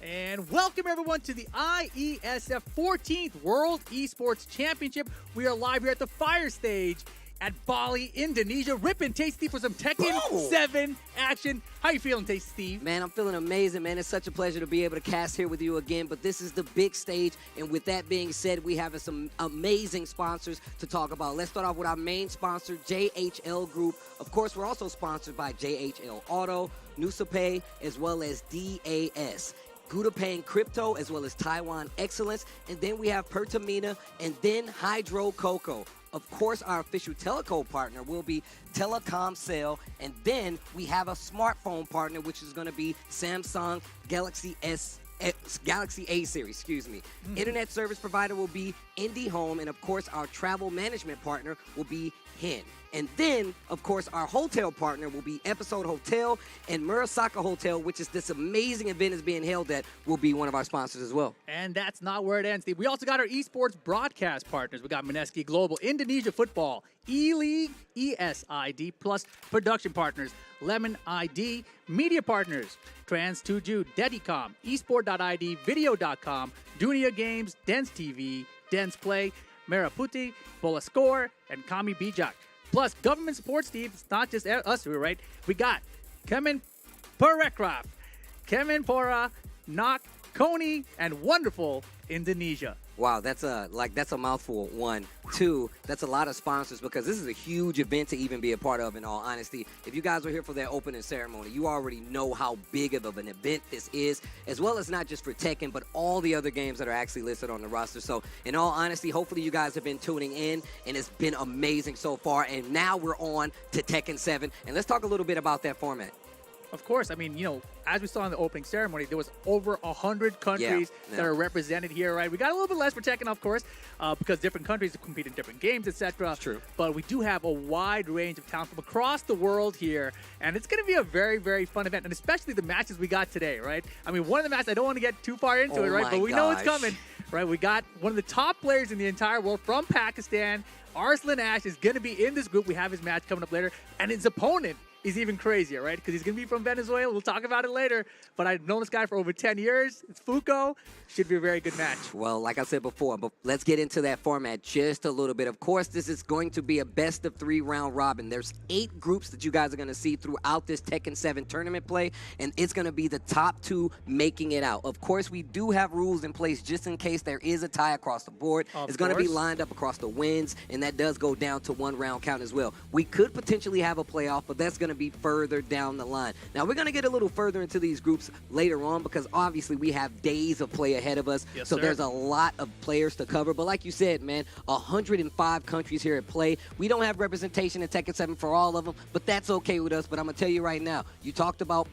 And welcome everyone to the IESF 14th World Esports Championship. We are live here at the fire stage at Bali, Indonesia. Ripping Tasty for some Tekken 7 action. How you feeling, Tasty Steve? Man, I'm feeling amazing, man. It's such a pleasure to be able to cast here with you again, but this is the big stage, and with that being said, we have some amazing sponsors to talk about. Let's start off with our main sponsor, JHL Group. Of course, we're also sponsored by JHL Auto, NusaPay, as well as DAS. Gudapay Crypto, as well as Taiwan Excellence, and then we have Pertamina, and then Hydro Cocoa. Of course, our official telco partner will be Telecom Cell, and then we have a smartphone partner, which is going to be Samsung Galaxy A series, Internet service provider will be IndyHome, and of course, our travel management partner will be HEN. And then, of course, our hotel partner will be Episode Hotel and Murasaka Hotel, which is this amazing event is being held at, will be one of our sponsors as well. And that's not where it ends, Steve. We also got our esports broadcast partners. We got Mineski Global, Indonesia Football, E-League, ESID, plus production partners, Lemon ID, media partners, Trans2Ju, Dedicom, Esport.id, Video.com, Dunia Games, Dens TV, Dens Play, Meraputi, Bola Score, and Kami Bijak. Plus, government support, Steve. It's not just us here, right? We got Kemen Parekraf, Kemenpora, Nak, Koni, and wonderful Indonesia. Wow, that's a mouthful. 1, 2, that's a lot of sponsors because this is a huge event to even be a part of, in all honesty. If you guys were here for that opening ceremony, you already know how big of an event this is, as well as not just for Tekken, but all the other games that are actually listed on the roster. So, in all honesty, hopefully you guys have been tuning in, and it's been amazing so far. And now we're on to Tekken 7, and let's talk a little bit about that format. Of course, I mean, as we saw in the opening ceremony, there was over 100 countries that are represented here, right? We got a little bit less for Tekken, of course, because different countries compete in different games, etc. That's true. But we do have a wide range of talent from across the world here, and it's going to be a very, very fun event, and especially the matches we got today, right? I mean, one of the matches, I don't want to get too far into it, right? But we know it's coming, right? We got one of the top players in the entire world from Pakistan. Arslan Ash is going to be in this group. We have his match coming up later, and his opponent is even crazier, right? Because he's going to be from Venezuela. We'll talk about it later. But I've known this guy for over 10 years. It's Fuko. Should be a very good match. Well, like I said before, but let's get into that format just a little bit. Of course, this is going to be a best-of-3 round robin. There's 8 groups that you guys are going to see throughout this Tekken 7 tournament play, and it's going to be the top 2 making it out. Of course, we do have rules in place just in case there is a tie across the board. It's going to be lined up across the wins, and that does go down to 1 round count as well. We could potentially have a playoff, but that's going to be further down the line. Now, we're going to get a little further into these groups later on because obviously we have days of play ahead of us. Yes, so sir. There's a lot of players to cover. But like you said, man, 105 countries here at play. We don't have representation in Tekken 7 for all of them, but that's okay with us. But I'm going to tell you right now, you talked about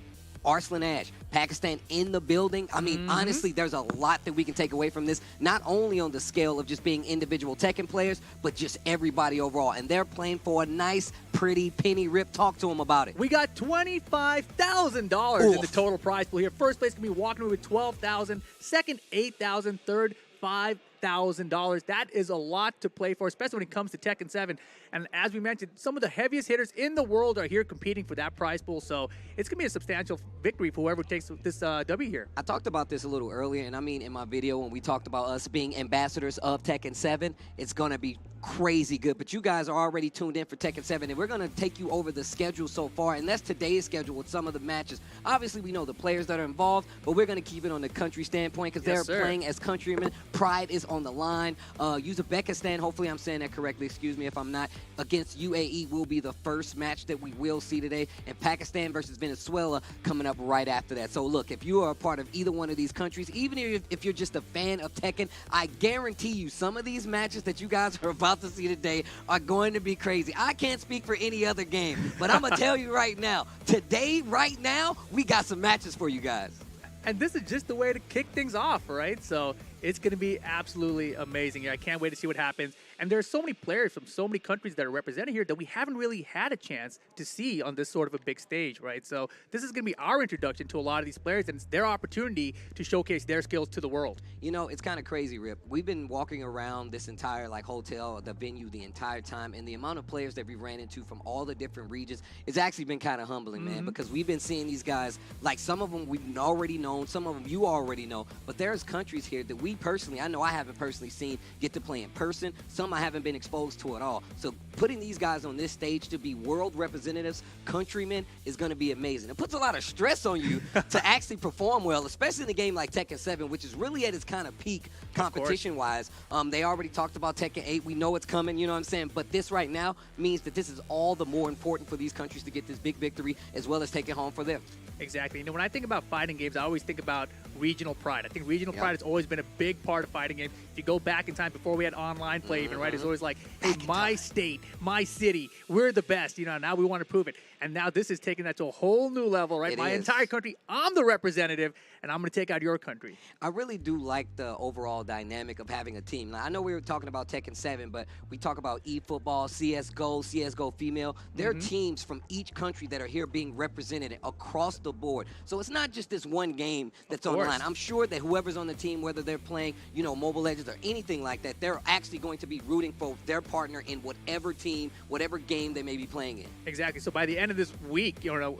Arslan Ash, Pakistan in the building. I mean, honestly, there's a lot that we can take away from this, not only on the scale of just being individual Tekken players, but just everybody overall. And they're playing for a nice, pretty penny rip. Talk to them about it. We got $25,000 in the total prize pool here. First place can be walking away with $12,000. Second, $8,000. Third, $5,000. That is a lot to play for, especially when it comes to Tekken 7. And as we mentioned, some of the heaviest hitters in the world are here competing for that prize pool. So it's going to be a substantial victory for whoever takes this W here. I talked about this a little earlier, and I mean in my video when we talked about us being ambassadors of Tekken 7, it's going to be crazy good. But you guys are already tuned in for Tekken 7, and we're going to take you over the schedule so far, and that's today's schedule with some of the matches. Obviously, we know the players that are involved, but we're going to keep it on the country standpoint because they're playing as countrymen. Pride is on the line. Uzbekistan, hopefully I'm saying that correctly, excuse me if I'm not, against UAE will be the first match that we will see today, and Pakistan versus Venezuela coming up right after that. So look, if you are a part of either one of these countries, even if you're just a fan of Tekken, I guarantee you some of these matches that you guys are about to see today are going to be crazy. I can't speak for any other game, but I'm going to tell you right now, today, right now, we got some matches for you guys. And this is just the way to kick things off, right? So It's going to be absolutely amazing. I can't wait to see what happens. And there's so many players from so many countries that are represented here that we haven't really had a chance to see on this sort of a big stage, right? So this is going to be our introduction to a lot of these players, and it's their opportunity to showcase their skills to the world. You know, it's kind of crazy, Rip. We've been walking around this entire hotel, the venue, the entire time, and the amount of players that we ran into from all the different regions, it's actually been kind of humbling, man, because we've been seeing these guys, like some of them we've already known, some of them you already know, but there's countries here that we personally, I know I haven't personally seen get to play in person. Some I haven't been exposed to at all. So putting these guys on this stage to be world representatives, countrymen, is going to be amazing. It puts a lot of stress on you to actually perform well, especially in a game like Tekken 7, which is really at its kind of peak competition-wise. They already talked about Tekken 8. We know it's coming, you know what I'm saying? But this right now means that this is all the more important for these countries to get this big victory as well as take it home for them. Exactly. You know, when I think about fighting games, I always think about regional pride. I think regional pride has always been a big part of fighting games. If you go back in time before we had online play even, right, it's always like, hey, my state, my city, we're the best. You know, now we want to prove it. And now this is taking that to a whole new level, right? My entire country, I'm the representative, and I'm going to take out your country. I really do like the overall dynamic of having a team. Now, I know we were talking about Tekken 7, but we talk about eFootball, CSGO female. There are teams from each country that are here being represented across the board. So it's not just this one game that's on the line. I'm sure that whoever's on the team, whether they're playing, you know, Mobile Legends or anything like that, they're actually going to be rooting for their partner in whatever team, whatever game they may be playing in. Exactly. So by the end of this week, you know,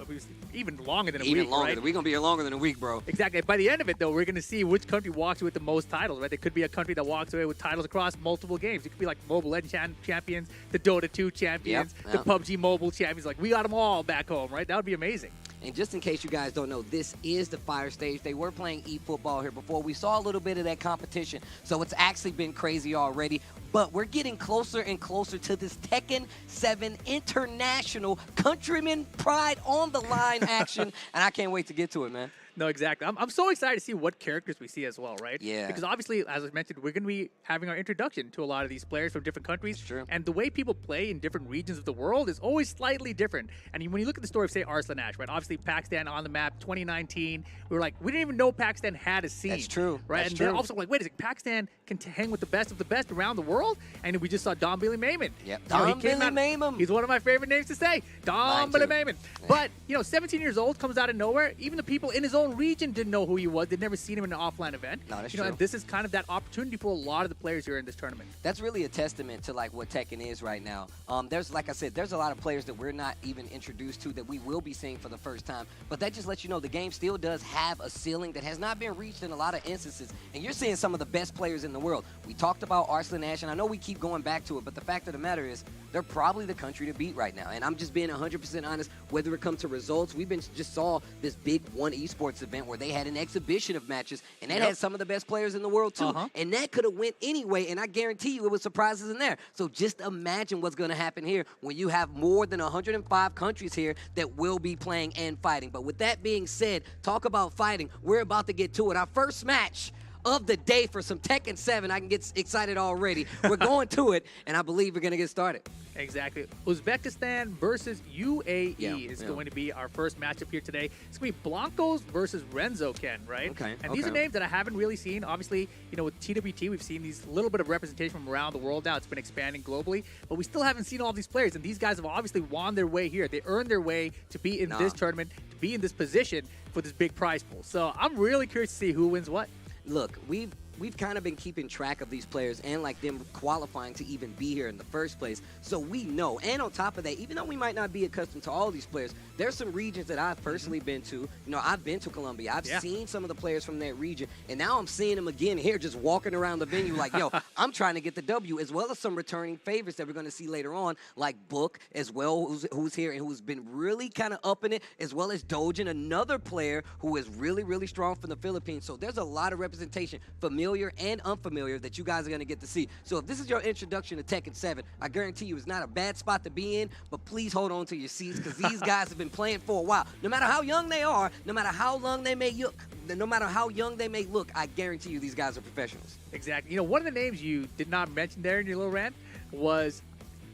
even longer than a week, even longer. Right? We're going to be here longer than a week, bro. Exactly. By the end of it, though, we're going to see which country walks away with the most titles, right? There could be a country that walks away with titles across multiple games. It could be like Mobile Legends champions, the Dota 2 champions, the PUBG Mobile champions. Like, we got them all back home, right? That would be amazing. And just in case you guys don't know, this is the Fire Stage. They were playing eFootball here before. We saw a little bit of that competition, so it's actually been crazy already. But we're getting closer and closer to this Tekken 7 International Countryman Pride on the Line action, and I can't wait to get to it, man. No, exactly. I'm so excited to see what characters we see as well, right? Yeah. Because obviously, as I mentioned, we're going to be having our introduction to a lot of these players from different countries. That's true. And the way people play in different regions of the world is always slightly different. And when you look at the story of, say, Arslan Ash, right? Obviously, Pakistan on the map, 2019. We were like, we didn't even know Pakistan had a scene. That's true. Right? That's and true. then also, like, wait a second, Pakistan can hang with the best of the best around the world? And we just saw Don Billy Mayman. Yep. Don Billy Mayman. He's one of my favorite names to say. Don Billy Mayman. But, you know, 17 years old, comes out of nowhere. Even the people in his own region didn't know who he was. They'd never seen him in an offline event. No, that's you know, true. and this is kind of that opportunity for a lot of the players here in this tournament. That's really a testament to like what Tekken is right now. There's, like I said, there's a lot of players that we're not even introduced to that we will be seeing for the first time. But that just lets you know the game still does have a ceiling that has not been reached in a lot of instances. And you're seeing some of the best players in the world. We talked about Arslan Ash, and I know we keep going back to it, but the fact of the matter is they're probably the country to beat right now. And I'm just being 100% honest. Whether it comes to results, we've been just saw this big One Esports event where they had an exhibition of matches, and that had some of the best players in the world too. And that could have went anyway, and I guarantee you it was surprises in there. So just imagine what's going to happen here when you have more than 105 countries here that will be playing and fighting. But with that being said, talk about fighting. We're about to get to it. Our first match of the day for some Tekken 7. I can get excited already. We're going to it, and I believe we're going to get started. Exactly. Uzbekistan versus UAE is going to be our first matchup here today. It's going to be Blancos versus Renzo Ken, right? Okay. And these are names that I haven't really seen. Obviously, you know, with TWT, we've seen these little bit of representation from around the world now. It's been expanding globally, but we still haven't seen all these players. And these guys have obviously won their way here. They earned their way to be in this tournament, to be in this position for this big prize pool. So I'm really curious to see who wins what. Look, we've kind of been keeping track of these players and like them qualifying to even be here in the first place. So we know. And on top of that, even though we might not be accustomed to all these players, there's some regions that I've personally been to. You know, I've been to Colombia. I've seen some of the players from that region. And now I'm seeing them again here just walking around the venue like, yo, I'm trying to get the W, as well as some returning favorites that we're going to see later on, like Book as well, who's here and who's been really kind of upping it, as well as Dojin, another player who is really, really strong from the Philippines. So there's a lot of representation, familiar and unfamiliar, that you guys are going to get to see. So if this is your introduction to Tekken 7, I guarantee you it's not a bad spot to be in, but please hold on to your seats because these guys have been playing for a while. No matter how young they are, no matter how long they may look, no matter how young they may look, I guarantee you these guys are professionals. Exactly. You know, one of the names you did not mention there in your little rant was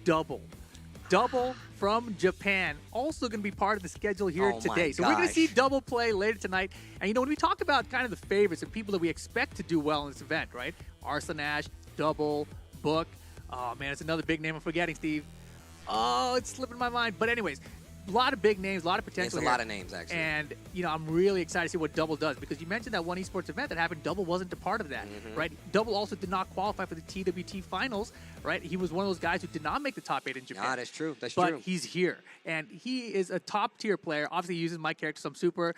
Double. Double from Japan, also going to be part of the schedule here today. So we're going to see Double play later tonight. And, you know, when we talk about kind of the favorites and people that we expect to do well in this event, right? Arslan Ash, Double, Book. Oh, man, it's another big name I'm forgetting, Steve. Oh, it's slipping my mind. But anyways, a lot of big names, a lot of potential. It's a lot of names, actually. And, you know, I'm really excited to see what Double does, because you mentioned that one esports event that happened. Double wasn't a part of that, right? Double also did not qualify for the TWT finals, right? He was one of those guys who did not make the top 8 in Japan. Ah, that's true. That's but true. He's here, and he is a top-tier player. Obviously, he uses my character, so I'm super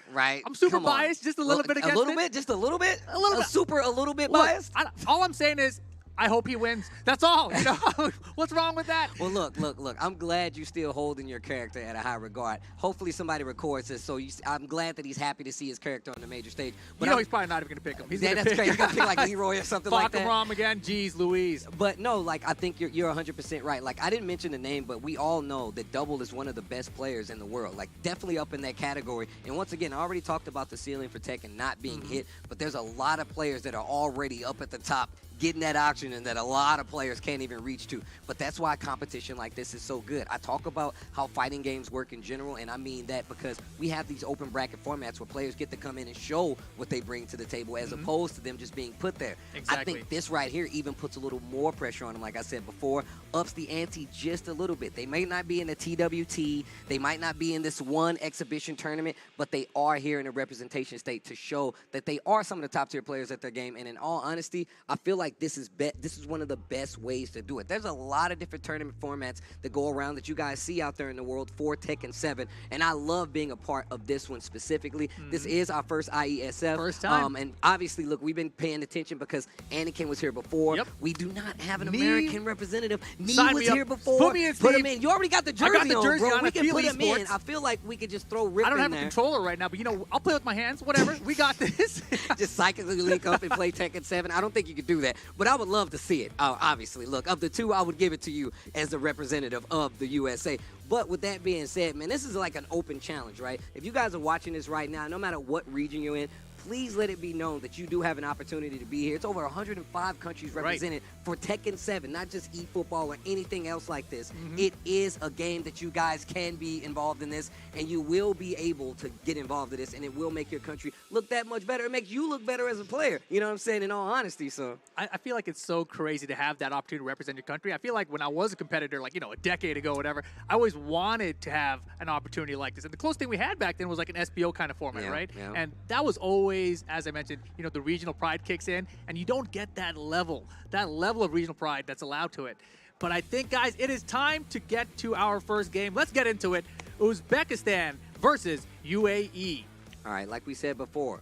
Come biased, just a little bit against it. A little bit? Just a little bit? A little bit. Super, a little bit biased? All I'm saying is, I hope he wins. That's all. You know, what's wrong with that? Well, look. I'm glad you're still holding your character at a high regard. Hopefully somebody records this, so I'm glad that he's happy to see his character on the major stage. But you know, he's probably not even going to pick him. He's that's pick great. He's going to pick like Leroy or something like that. Rom again. Jeez Louise. But no, like, I think you're 100% right. Like, I didn't mention the name, but we all know that Double is one of the best players in the world. Like, definitely up in that category. And once again, I already talked about the ceiling for Tekken not being hit, but there's a lot of players that are already up at the top getting that oxygen that a lot of players can't even reach to. But that's why competition like this is so good. I talk about how fighting games work in general, and I mean that because we have these open bracket formats where players get to come in and show what they bring to the table as opposed to them just being put there. Exactly. I think this right here even puts a little more pressure on them, like I said before, ups the ante just a little bit. They may not be in the TWT, they might not be in this one exhibition tournament, but they are here in a representation state to show that they are some of the top tier players at their game. And in all honesty, I feel like this is one of the best ways to do it. There's a lot of different tournament formats that go around that you guys see out there in the world for Tekken 7, and I love being a part of this one specifically. This is our first IESF. First time. And obviously, look, we've been paying attention because Anakin was here before. We do not have an American representative. Nee was here before. Put me in, Steve. Put him in. You already got the jersey, I got the jersey on, bro. on. We can put him Esports. in. I feel like we could just throw Rip in there. I don't have a controller right now, but, you know, I'll play with my hands. Whatever. We got this. Just psychically link up and play Tekken 7. I don't think you could do that, but I would love to see it. Obviously, look, of the two, I would give it to you as the representative of the USA. But with that being said, man, this is like an open challenge, right? If you guys are watching this right now, no matter what region you're in, please let it be known that you do have an opportunity to be here. It's over 105 countries represented for Tekken 7, not just eFootball or anything else like this. It is a game that you guys can be involved in this, and you will be able to get involved in this, and it will make your country look that much better. It makes you look better as a player. You know what I'm saying? In all honesty, so. I feel like it's so crazy to have that opportunity to represent your country. I feel like when I was a competitor, like, you know, a decade ago, whatever, I always wanted to have an opportunity like this. And the closest thing we had back then was like an SBO kind of format, right? And that was always, as I mentioned, you know, the regional pride kicks in, and you don't get that level of regional pride that's allowed to it. But I think, guys, it is time to get to our first game. Let's get into it. Uzbekistan versus UAE. All right, like we said before,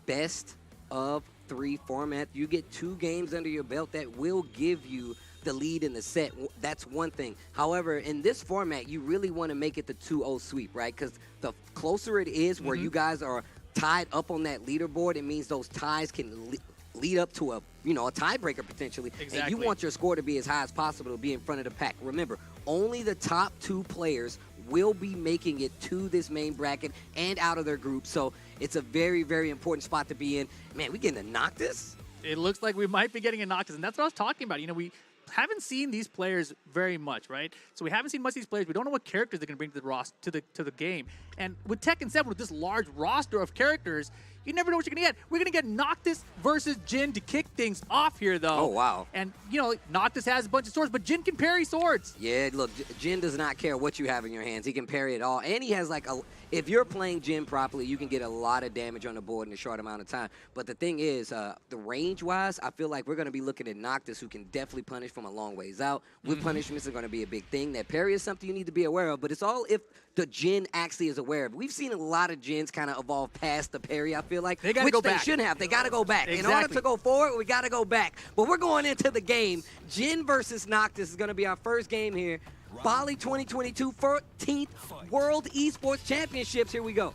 best of 3 format. You get 2 games under your belt that will give you the lead in the set. That's one thing. However, in this format, you really want to make it the 2-0 sweep, right? Because the closer it is where you guys are tied up on that leaderboard, it means those ties can lead up to a tiebreaker potentially. Exactly. And you want your score to be as high as possible to be in front of the pack. Remember, only the top 2 players will be making it to this main bracket and out of their group. So it's a very, very important spot to be in. Man, we getting to knock this? It looks like we might be getting a Noctis, and that's what I was talking about. You know, we haven't seen these players very much, right? So we haven't seen much of these players. We don't know what characters they're going to bring to the game. And with Tekken 7, with this large roster of characters, you never know what you're going to get. We're going to get Noctis versus Jin to kick things off here, though. Oh, wow. And, you know, Noctis has a bunch of swords, but Jin can parry swords. Yeah, look, Jin does not care what you have in your hands. He can parry it all. And he has, like, if you're playing Jin properly, you can get a lot of damage on the board in a short amount of time. But the thing is, the range-wise, I feel like we're going to be looking at Noctis, who can definitely punish from a long ways out. With punishments are going to be a big thing. That parry is something you need to be aware of, but it's all if the Jin actually is aware of. We've seen a lot of Jins kind of evolve past the parry, I feel like. They got to go back. They shouldn't have. They got to go back. Exactly. In order to go forward, we got to go back. But we're going into the game. Jin versus Noctis is going to be our first game here. Bali 2022 14th World Esports Championships. Here we go.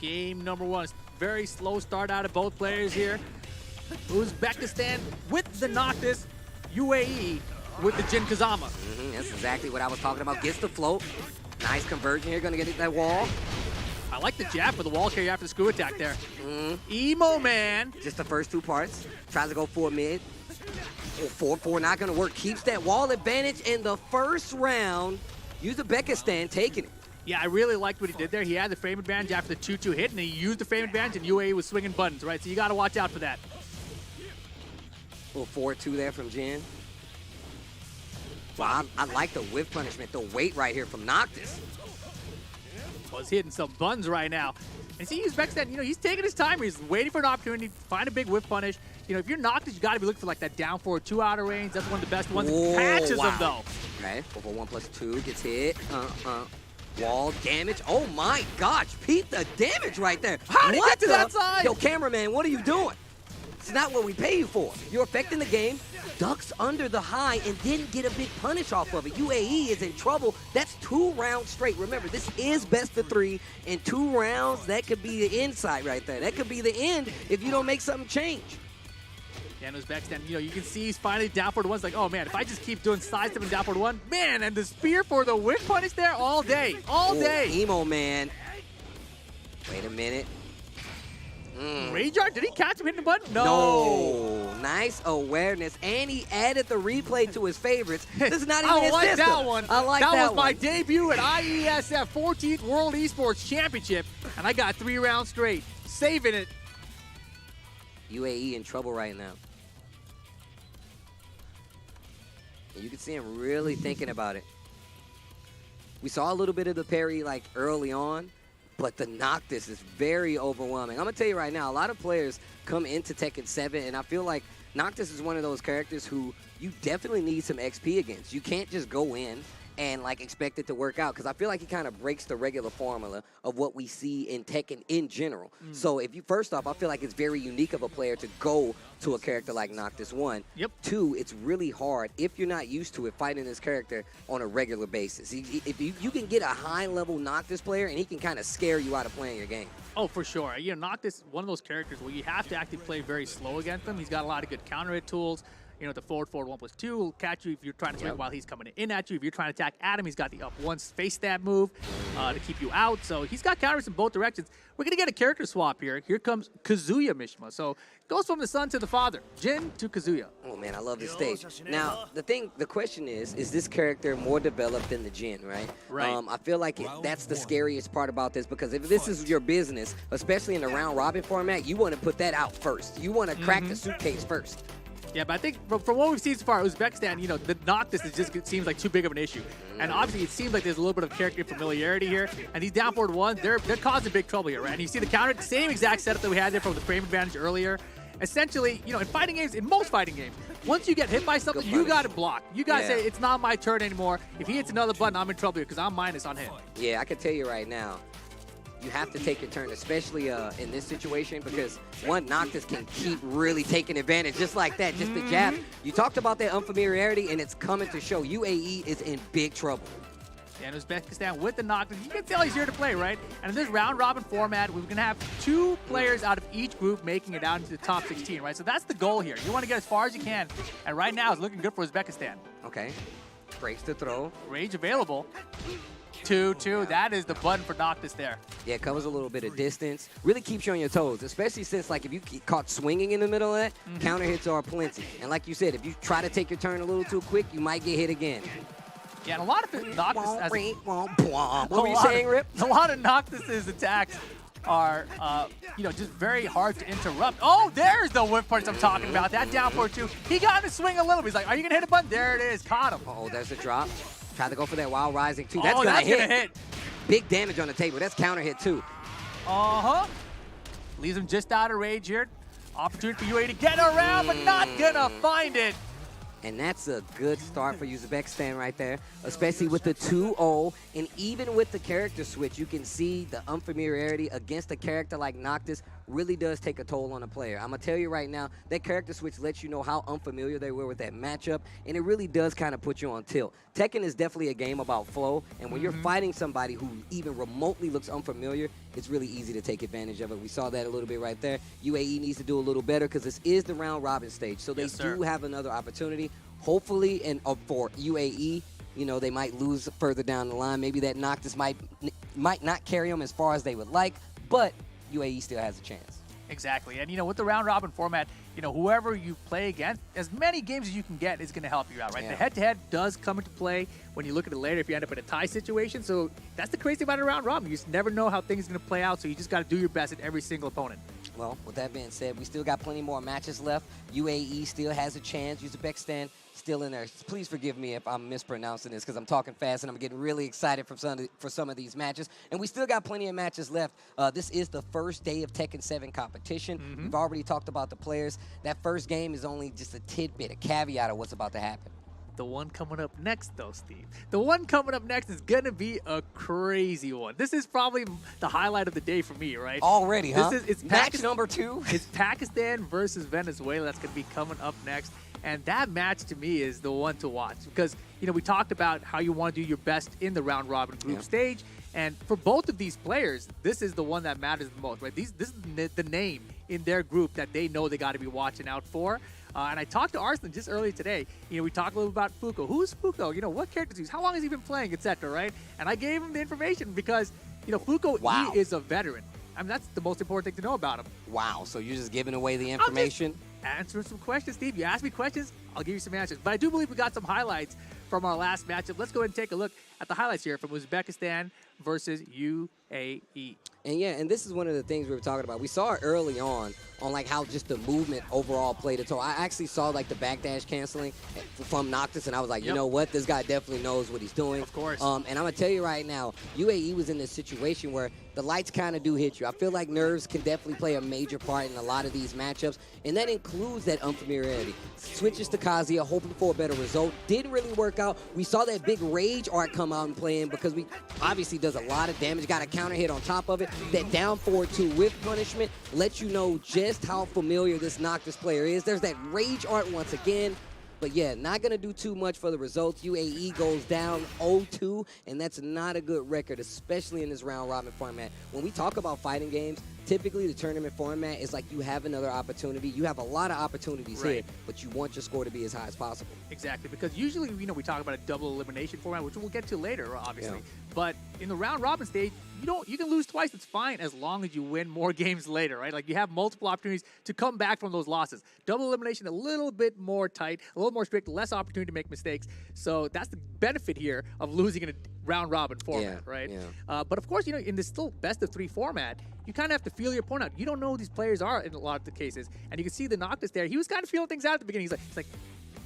Game number 1. Very slow start out of both players here. Uzbekistan with the Noctis. UAE with the Jin Kazama. That's exactly what I was talking about. Gets the float. Nice conversion here. Going to get that wall. I like the jab for the wall carry after the screw attack there. Emo man. Just the first 2 parts. Tries to go 4 mid. 4-4 not going to work. Keeps that wall advantage in the first round. Uzbekistan taking it. Yeah, I really liked what he did there. He had the frame advantage after the 2-2 hit, and he used the frame advantage, and UAE was swinging buttons, right? So you got to watch out for that. Little 4-2 there from Jin. Wow, I like the whiff punishment, the weight right here from Noctis. Was hitting some buns right now. And see, Uzbekistan, he's taking his time. He's waiting for an opportunity to find a big whiff punish. If you're Noctis, you got to be looking for like that down forward 2 outer range. That's one of the best ones. Whoa, Catches wow. him though. Okay, 4-1+2 gets hit. Wall damage. Oh my gosh, Pete, the damage right there. How did he get to that side? Yo, cameraman, what are you doing? It's not what we pay you for. You're affecting the game, ducks under the high, and didn't get a big punish off of it. UAE is in trouble. That's 2 rounds straight. Remember, this is best of 3. In 2 rounds, that could be the inside right there. That could be the end if you don't make something change. Yeah, and Uzbekistan, you can see he's finally down forward 1. It's like, oh man, if I just keep doing side step and down forward 1, man, and the spear for the whiff punish there all day, all day. Emo man. Wait a minute. Rayjar, did he catch him hitting the button? No. Nice awareness, and he added the replay to his favorites. This is not even his I like system. that one. I like that was one. my debut at IESF 14th World Esports Championship, and I got 3 rounds straight, saving it. UAE in trouble right now. And you can see him really thinking about it. We saw a little bit of the parry like early on, but the Noctis is very overwhelming. I'm going to tell you right now, a lot of players come into Tekken 7, and I feel like Noctis is one of those characters who you definitely need some XP against. You can't just go in and like expect it to work out, because I feel like he kind of breaks the regular formula of what we see in Tekken in general. So if you, first off, I feel like it's very unique of a player to go to a character like Noctis 1. Yep. 2, it's really hard if you're not used to it fighting this character on a regular basis. If you can get a high-level Noctis player, and he can kind of scare you out of playing your game. Oh, for sure. Noctis, one of those characters where you have to actually play very slow against him. He's got a lot of good counter hit tools. The forward 1+2 will catch you if you're trying to swing while he's coming in at you. If you're trying to attack at him, he's got the up 1 face stab move to keep you out. So he's got counters in both directions. We're going to get a character swap here. Here comes Kazuya Mishima. So it goes from the son to the father, Jin to Kazuya. Oh man, I love this stage. Now, the question is this character more developed than the Jin, right? Right. I feel like that's the scariest part about this, because if this is your business, especially in the round robin format, you want to put that out first. You want to crack the suitcase first. Yeah, but I think from what we've seen so far, Uzbekistan, the Noctis it seems like too big of an issue. And obviously, it seems like there's a little bit of character familiarity here. And these down forward 1s, they're causing big trouble here, right? And you see the counter, the same exact setup that we had there from the frame advantage earlier. Essentially, in fighting games, in most fighting games, once you get hit by something, you got to block. You got to say, it's not my turn anymore. If he hits another button, I'm in trouble here because I'm minus on him. Yeah, I can tell you right now, you have to take your turn, especially in this situation, because one, Noctis can keep really taking advantage just like that, just the jab. You talked about that unfamiliarity, and it's coming to show. UAE is in big trouble. And Uzbekistan with the Noctis, you can tell he's here to play, right? And in this round-robin format, we're going to have 2 players out of each group making it out into the top 16, right? So that's the goal here. You want to get as far as you can. And right now, it's looking good for Uzbekistan. Okay. Breaks the throw. Rage available. 2-2. That is the button for Noctis there. Yeah, it covers a little bit of distance. Really keeps you on your toes, especially since, like, if you get caught swinging in the middle of that, counter hits are plenty. And like you said, if you try to take your turn a little too quick, you might get hit again. Yeah, and a lot of Noctis... What were you saying, Rip? A lot of Noctis' attacks are, just very hard to interrupt. Oh, there's the whip punch I'm talking about. That down forward 2. He got in the swing a little bit. He's like, are you going to hit a button? There it is. Caught him. Oh, there's a drop. Tried to go for that while rising, too. That's gonna hit. Big damage on the table. That's counter hit, too. Leaves him just out of rage here. Opportunity for UAE to get around, but not gonna find it. And that's a good start for Uzbekistan right there, especially with the 2-0. And even with the character switch, you can see the unfamiliarity against a character like Noctis really does take a toll on a player. I'm going to tell you right now, that character switch lets you know how unfamiliar they were with that matchup, and it really does kind of put you on tilt. Tekken is definitely a game about flow, and when you're fighting somebody who even remotely looks unfamiliar, it's really easy to take advantage of it. We saw that a little bit right there. UAE needs to do a little better because this is the round-robin stage, so they do have another opportunity. Hopefully, and for UAE, they might lose further down the line. Maybe that Noctis might not carry them as far as they would like, but UAE still has a chance. Exactly. And, with the round robin format, whoever you play against, as many games as you can get is going to help you out, right? Yeah. The head-to-head does come into play when you look at it later if you end up in a tie situation. So that's the crazy thing about a round robin. You just never know how things are going to play out, so you just got to do your best at every single opponent. Well, with that being said, we still got plenty more matches left. UAE still has a chance. Uzbekistan still in there. Please forgive me if I'm mispronouncing this because I'm talking fast and I'm getting really excited for some of these matches. And we still got plenty of matches left. This is the first day of Tekken 7 competition. We've already talked about the players. That first game is only just a tidbit, a caveat of what's about to happen. The one coming up next, though, Steve. The one coming up next is going to be a crazy one. This is probably the highlight of the day for me, right? Already, huh? It's match number 2. It's Pakistan versus Venezuela. That's going to be coming up next. And that match, to me, is the one to watch. Because, we talked about how you want to do your best in the round-robin group stage. And for both of these players, this is the one that matters the most, right? This is the name in their group that they know they got to be watching out for. And I talked to Arslan just earlier today. We talked a little about Fuko. Who's Fuko? What characters he's? How long has he been playing, etc. Right? And I gave him the information because Fuko, he is a veteran. I mean, that's the most important thing to know about him. Wow. So you're just giving away the information? Answering some questions, Steve. You ask me questions, I'll give you some answers. But I do believe we got some highlights from our last matchup. Let's go ahead and take a look at the highlights here from Uzbekistan versus UAE. And this is one of the things we were talking about. We saw it early on like how just the movement overall played a toll. I actually saw like the backdash canceling from Noctis, and I was like, you know what? This guy definitely knows what he's doing. Of course. And I'm going to tell you right now, UAE was in this situation where the lights kind of do hit you. I feel like nerves can definitely play a major part in a lot of these matchups, and that includes that unfamiliarity. Switches to Kazuya, hoping for a better result. Didn't really work out. We saw that big rage art come out and play in because we obviously does a lot of damage. Got a counter hit on top of it. That down forward 2 with punishment lets you know just how familiar this Noctis player is. There's that rage art once again. But yeah, not going to do too much for the results. UAE goes down 0-2, and that's not a good record, especially in this round-robin format. When we talk about fighting games, typically the tournament format is like you have another opportunity. You have a lot of opportunities here, but you want your score to be as high as possible. Exactly, because usually, we talk about a double elimination format, which we'll get to later, obviously. But in the round-robin stage, you can lose twice. It's fine as long as you win more games later, right? Like you have multiple opportunities to come back from those losses. Double elimination, a little bit more tight, a little more strict, less opportunity to make mistakes. So that's the benefit here of losing in a round-robin format, right? Yeah. But of course, in this still best-of-3 format, you kind of have to feel your opponent out. You don't know who these players are in a lot of the cases. And you can see the Noctis there. He was kind of feeling things out at the beginning. He's like,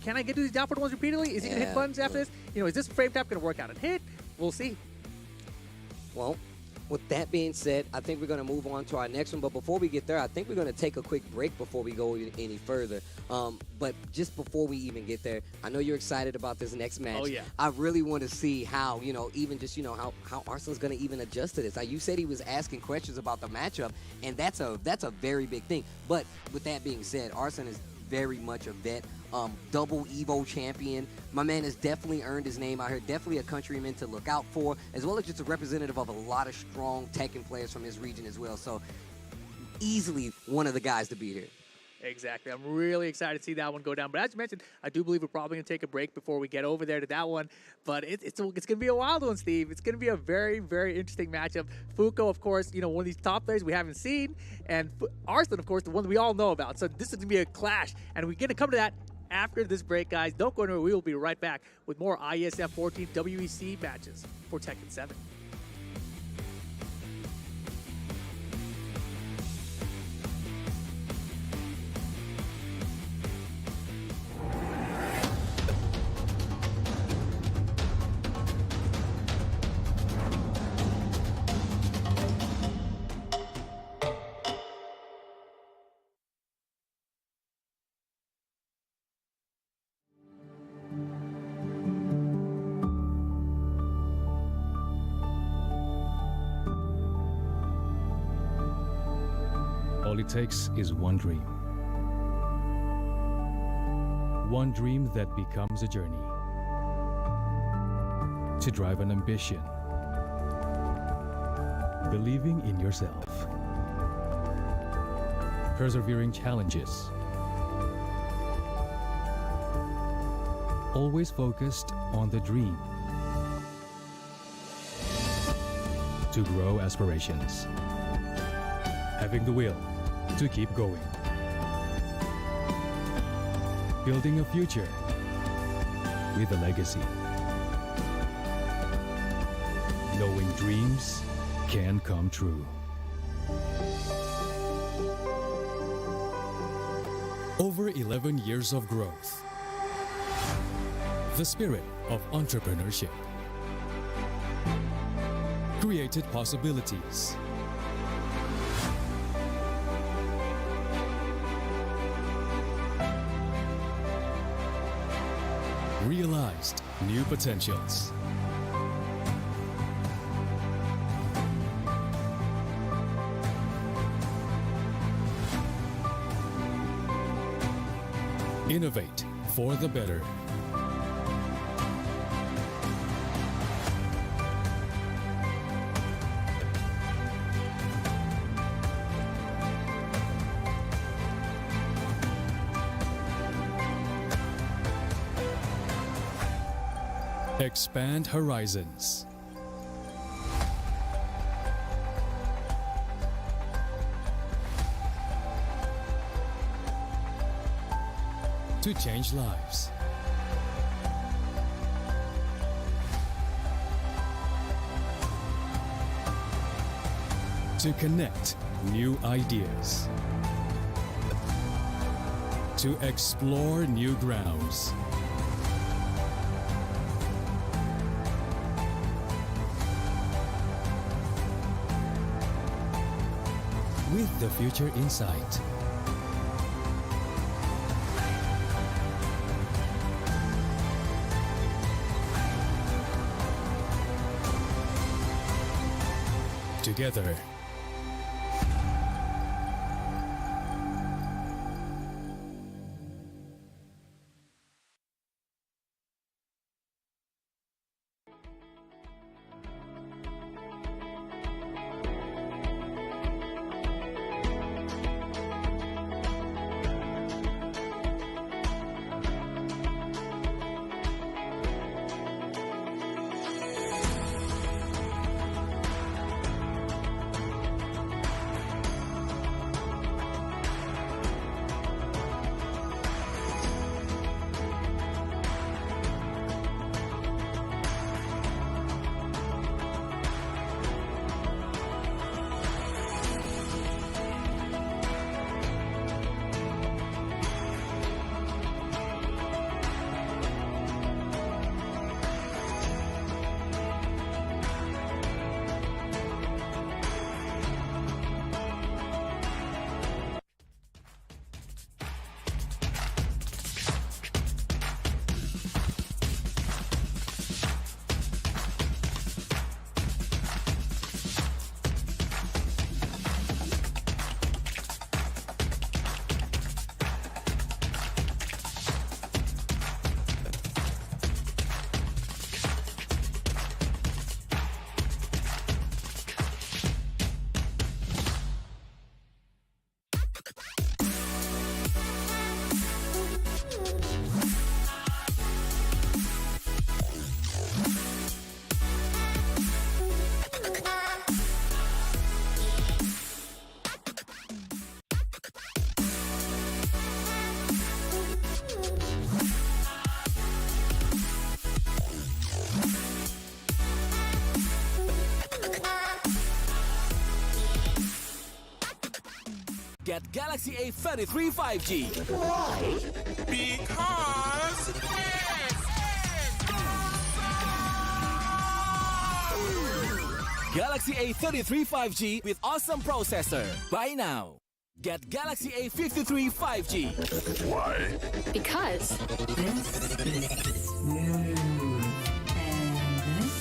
can I get to these down forward ones repeatedly? Is he going to hit buttons after this? Is this frame tap going to work out and hit? We'll see. Well, with that being said, I think we're going to move on to our next one. But before we get there, I think we're going to take a quick break before we go any further. But just before we even get there, I know you're excited about this next match. Oh, yeah. I really want to see how, even just, how Arslan's going to even adjust to this. You said he was asking questions about the matchup, and that's a very big thing. But with that being said, Arslan is very much a vet. Double Evo champion. My man has definitely earned his name out here. Definitely a countryman to look out for, as well as just a representative of a lot of strong Tekken players from his region as well. So easily one of the guys to be here. Exactly. I'm really excited to see that one go down. But as you mentioned, I do believe we're probably going to take a break before we get over there to that one. But it's going to be a wild one, Steve. It's going to be a very, very interesting matchup. Fuko, of course, one of these top players we haven't seen. And Arslan, of course, the one we all know about. So this is going to be a clash. And we're going to come to that after this break, guys. Don't go anywhere. We will be right back with more IESF 14th WEC matches for Tekken 7. All it takes is one dream. One dream that becomes a journey. To drive an ambition. Believing in yourself. Persevering challenges. Always focused on the dream. To grow aspirations. Having the will to keep going. Building a future with a legacy. Knowing dreams can come true. Over 11 years of growth. The spirit of entrepreneurship created possibilities. Realized new potentials. Innovate for the better. Expand horizons. To change lives. To connect new ideas. To explore new grounds. With the future in sight. Together. Get Galaxy A33 5G. Why? Because it's awesome! Galaxy A33 5G with awesome processor. Buy now. Get Galaxy A53 5G. Why? Because this is smooth. And this?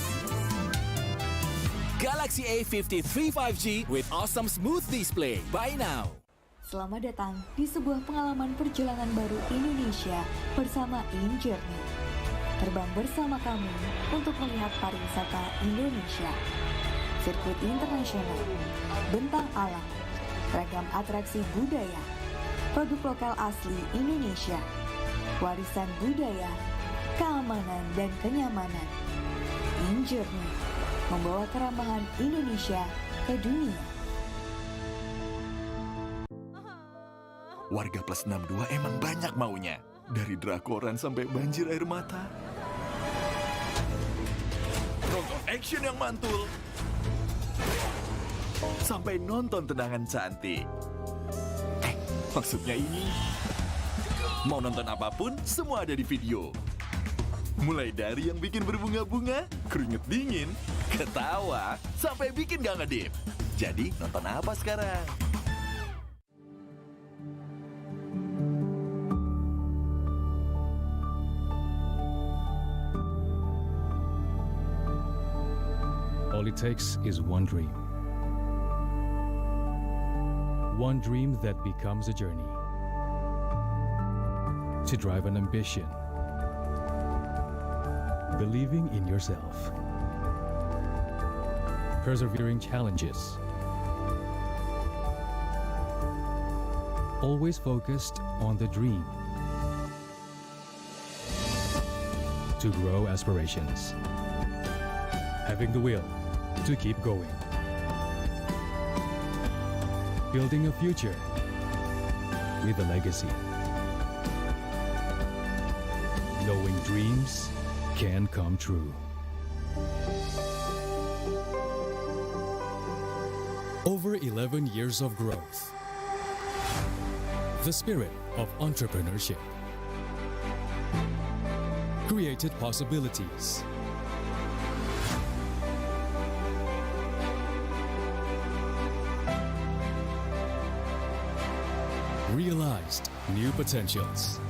Galaxy A53 5G with awesome smooth display. Buy now. Selamat datang di sebuah pengalaman perjalanan baru Indonesia bersama InJourney. Terbang bersama kami untuk melihat pariwisata Indonesia. Sirkuit internasional, bentang alam, ragam atraksi budaya, produk lokal asli Indonesia, warisan budaya, keamanan dan kenyamanan. InJourney membawa keramahan Indonesia ke dunia. Warga plus 62 emang banyak maunya. Dari drakoran sampai banjir air mata. Nonton action yang mantul. Sampai nonton tendangan cantik. Maksudnya ini. Mau nonton apapun, semua ada di video. Mulai dari yang bikin berbunga-bunga, keringet dingin, ketawa, sampai bikin gak ngedip. Jadi nonton apa sekarang? All it takes is one dream. One dream that becomes a journey. To drive an ambition. Believing in yourself. Persevering challenges. Always focused on the dream. To grow aspirations. Having the will to keep going. Building a future with a legacy. Knowing dreams can come true. Over 11 years of growth. The spirit of entrepreneurship. Created possibilities. Realized new potentials.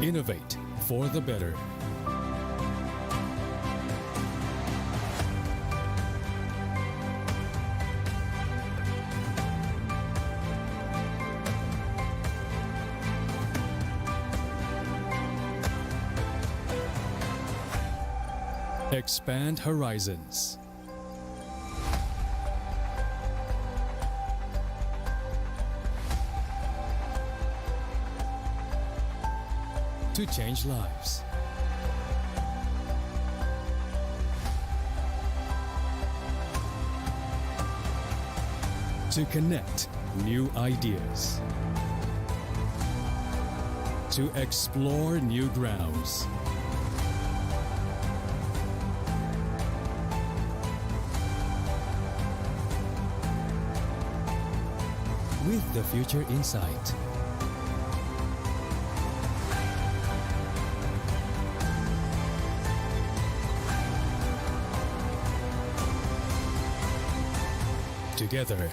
Innovate for the better. Expand horizons. To change lives. To connect new ideas. To explore new grounds. With the future in sight. Together.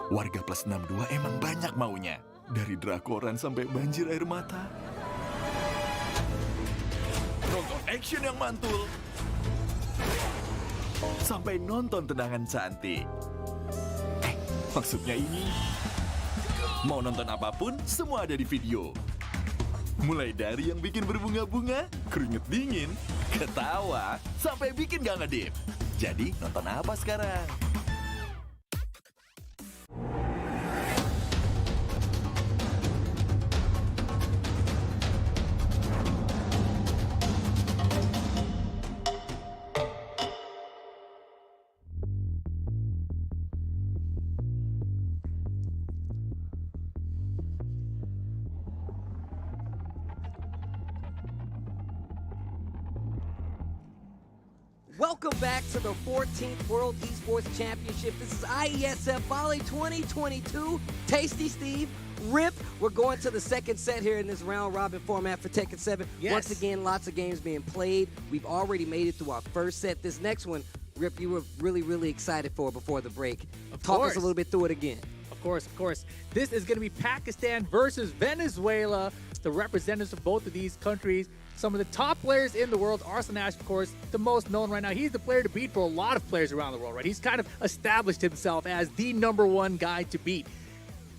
Warga plus 62 emang banyak maunya. Dari drakoran sampai banjir air mata. action yang mantul, sampai nonton tendangan cantik. Maksudnya ini, mau nonton apapun, semua ada di video. Mulai dari yang bikin berbunga-bunga, keringet dingin, ketawa, sampai bikin gak ngedip. Jadi nonton apa sekarang? Welcome back to the 14th World Esports Championship. This is IESF Bali 2022. Tasty Steve, Rip. We're going to the second set here in this round-robin format for Tekken 7. Yes. Once again, lots of games being played. We've already made it through our first set. This next one, Rip, you were really, really excited for before the break. Talk us a little bit through it again. Of course. This is going to be Pakistan versus Venezuela. The representatives of both of these countries. Some of the top players in the world. Arslan Ash, of course, the most known right now. He's the player to beat for a lot of players around the world, right? He's kind of established himself as the #1 guy to beat.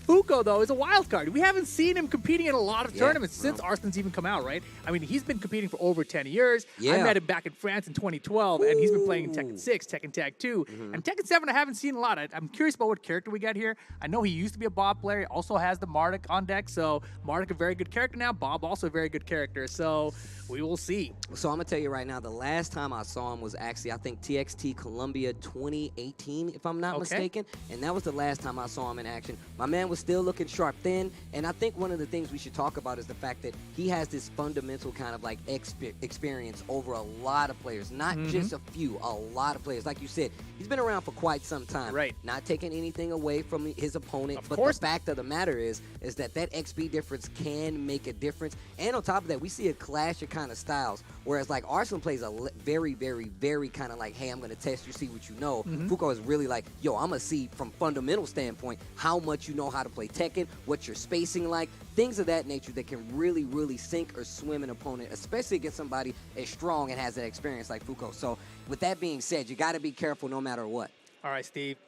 Fuko, though, is a wild card. We haven't seen him competing in a lot of tournaments since Arslan's even come out, right? I mean, he's been competing for over 10 years. I met him back in France in 2012, and he's been playing in Tekken 6, Tekken Tag 2. And Tekken 7, I haven't seen a lot. I'm curious about what character we got here. I know he used to be a Bob player. He also has the Marduk on deck, so Marduk a very good character now. Bob also a very good character, so we will see. So I'm going to tell you right now, the last time I saw him was actually, I think, TXT Columbia 2018, if I'm not mistaken. And that was the last time I saw him in action. My man was still looking sharp then, and I think one of the things we should talk about is the fact that he has this fundamental kind of like experience over a lot of players, not just a few, a lot of players. Like you said, he's been around for quite some time. Right. Not taking anything away from his opponent, Of but course. the fact of the matter is that XP difference can make a difference. And on top of that, we see a clash of kind of styles, whereas like Arslan plays a very, very, very kind of like, hey, I'm going to test you, see what you know. Fuko is really like, yo, I'm going to see from fundamental standpoint how much you know how to play Tekken, what your spacing like, things of that nature that can really, really sink or swim an opponent, especially against somebody as strong and has that experience like Fuko. So with that being said, you got to be careful no matter what. All right, Steve.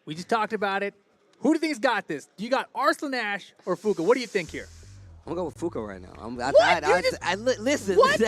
We just talked about it. Who do you think's got this? You got Arslan Ash or Fuko? What do you think here? I'm going to go with Fuko right now. What? Listen. What?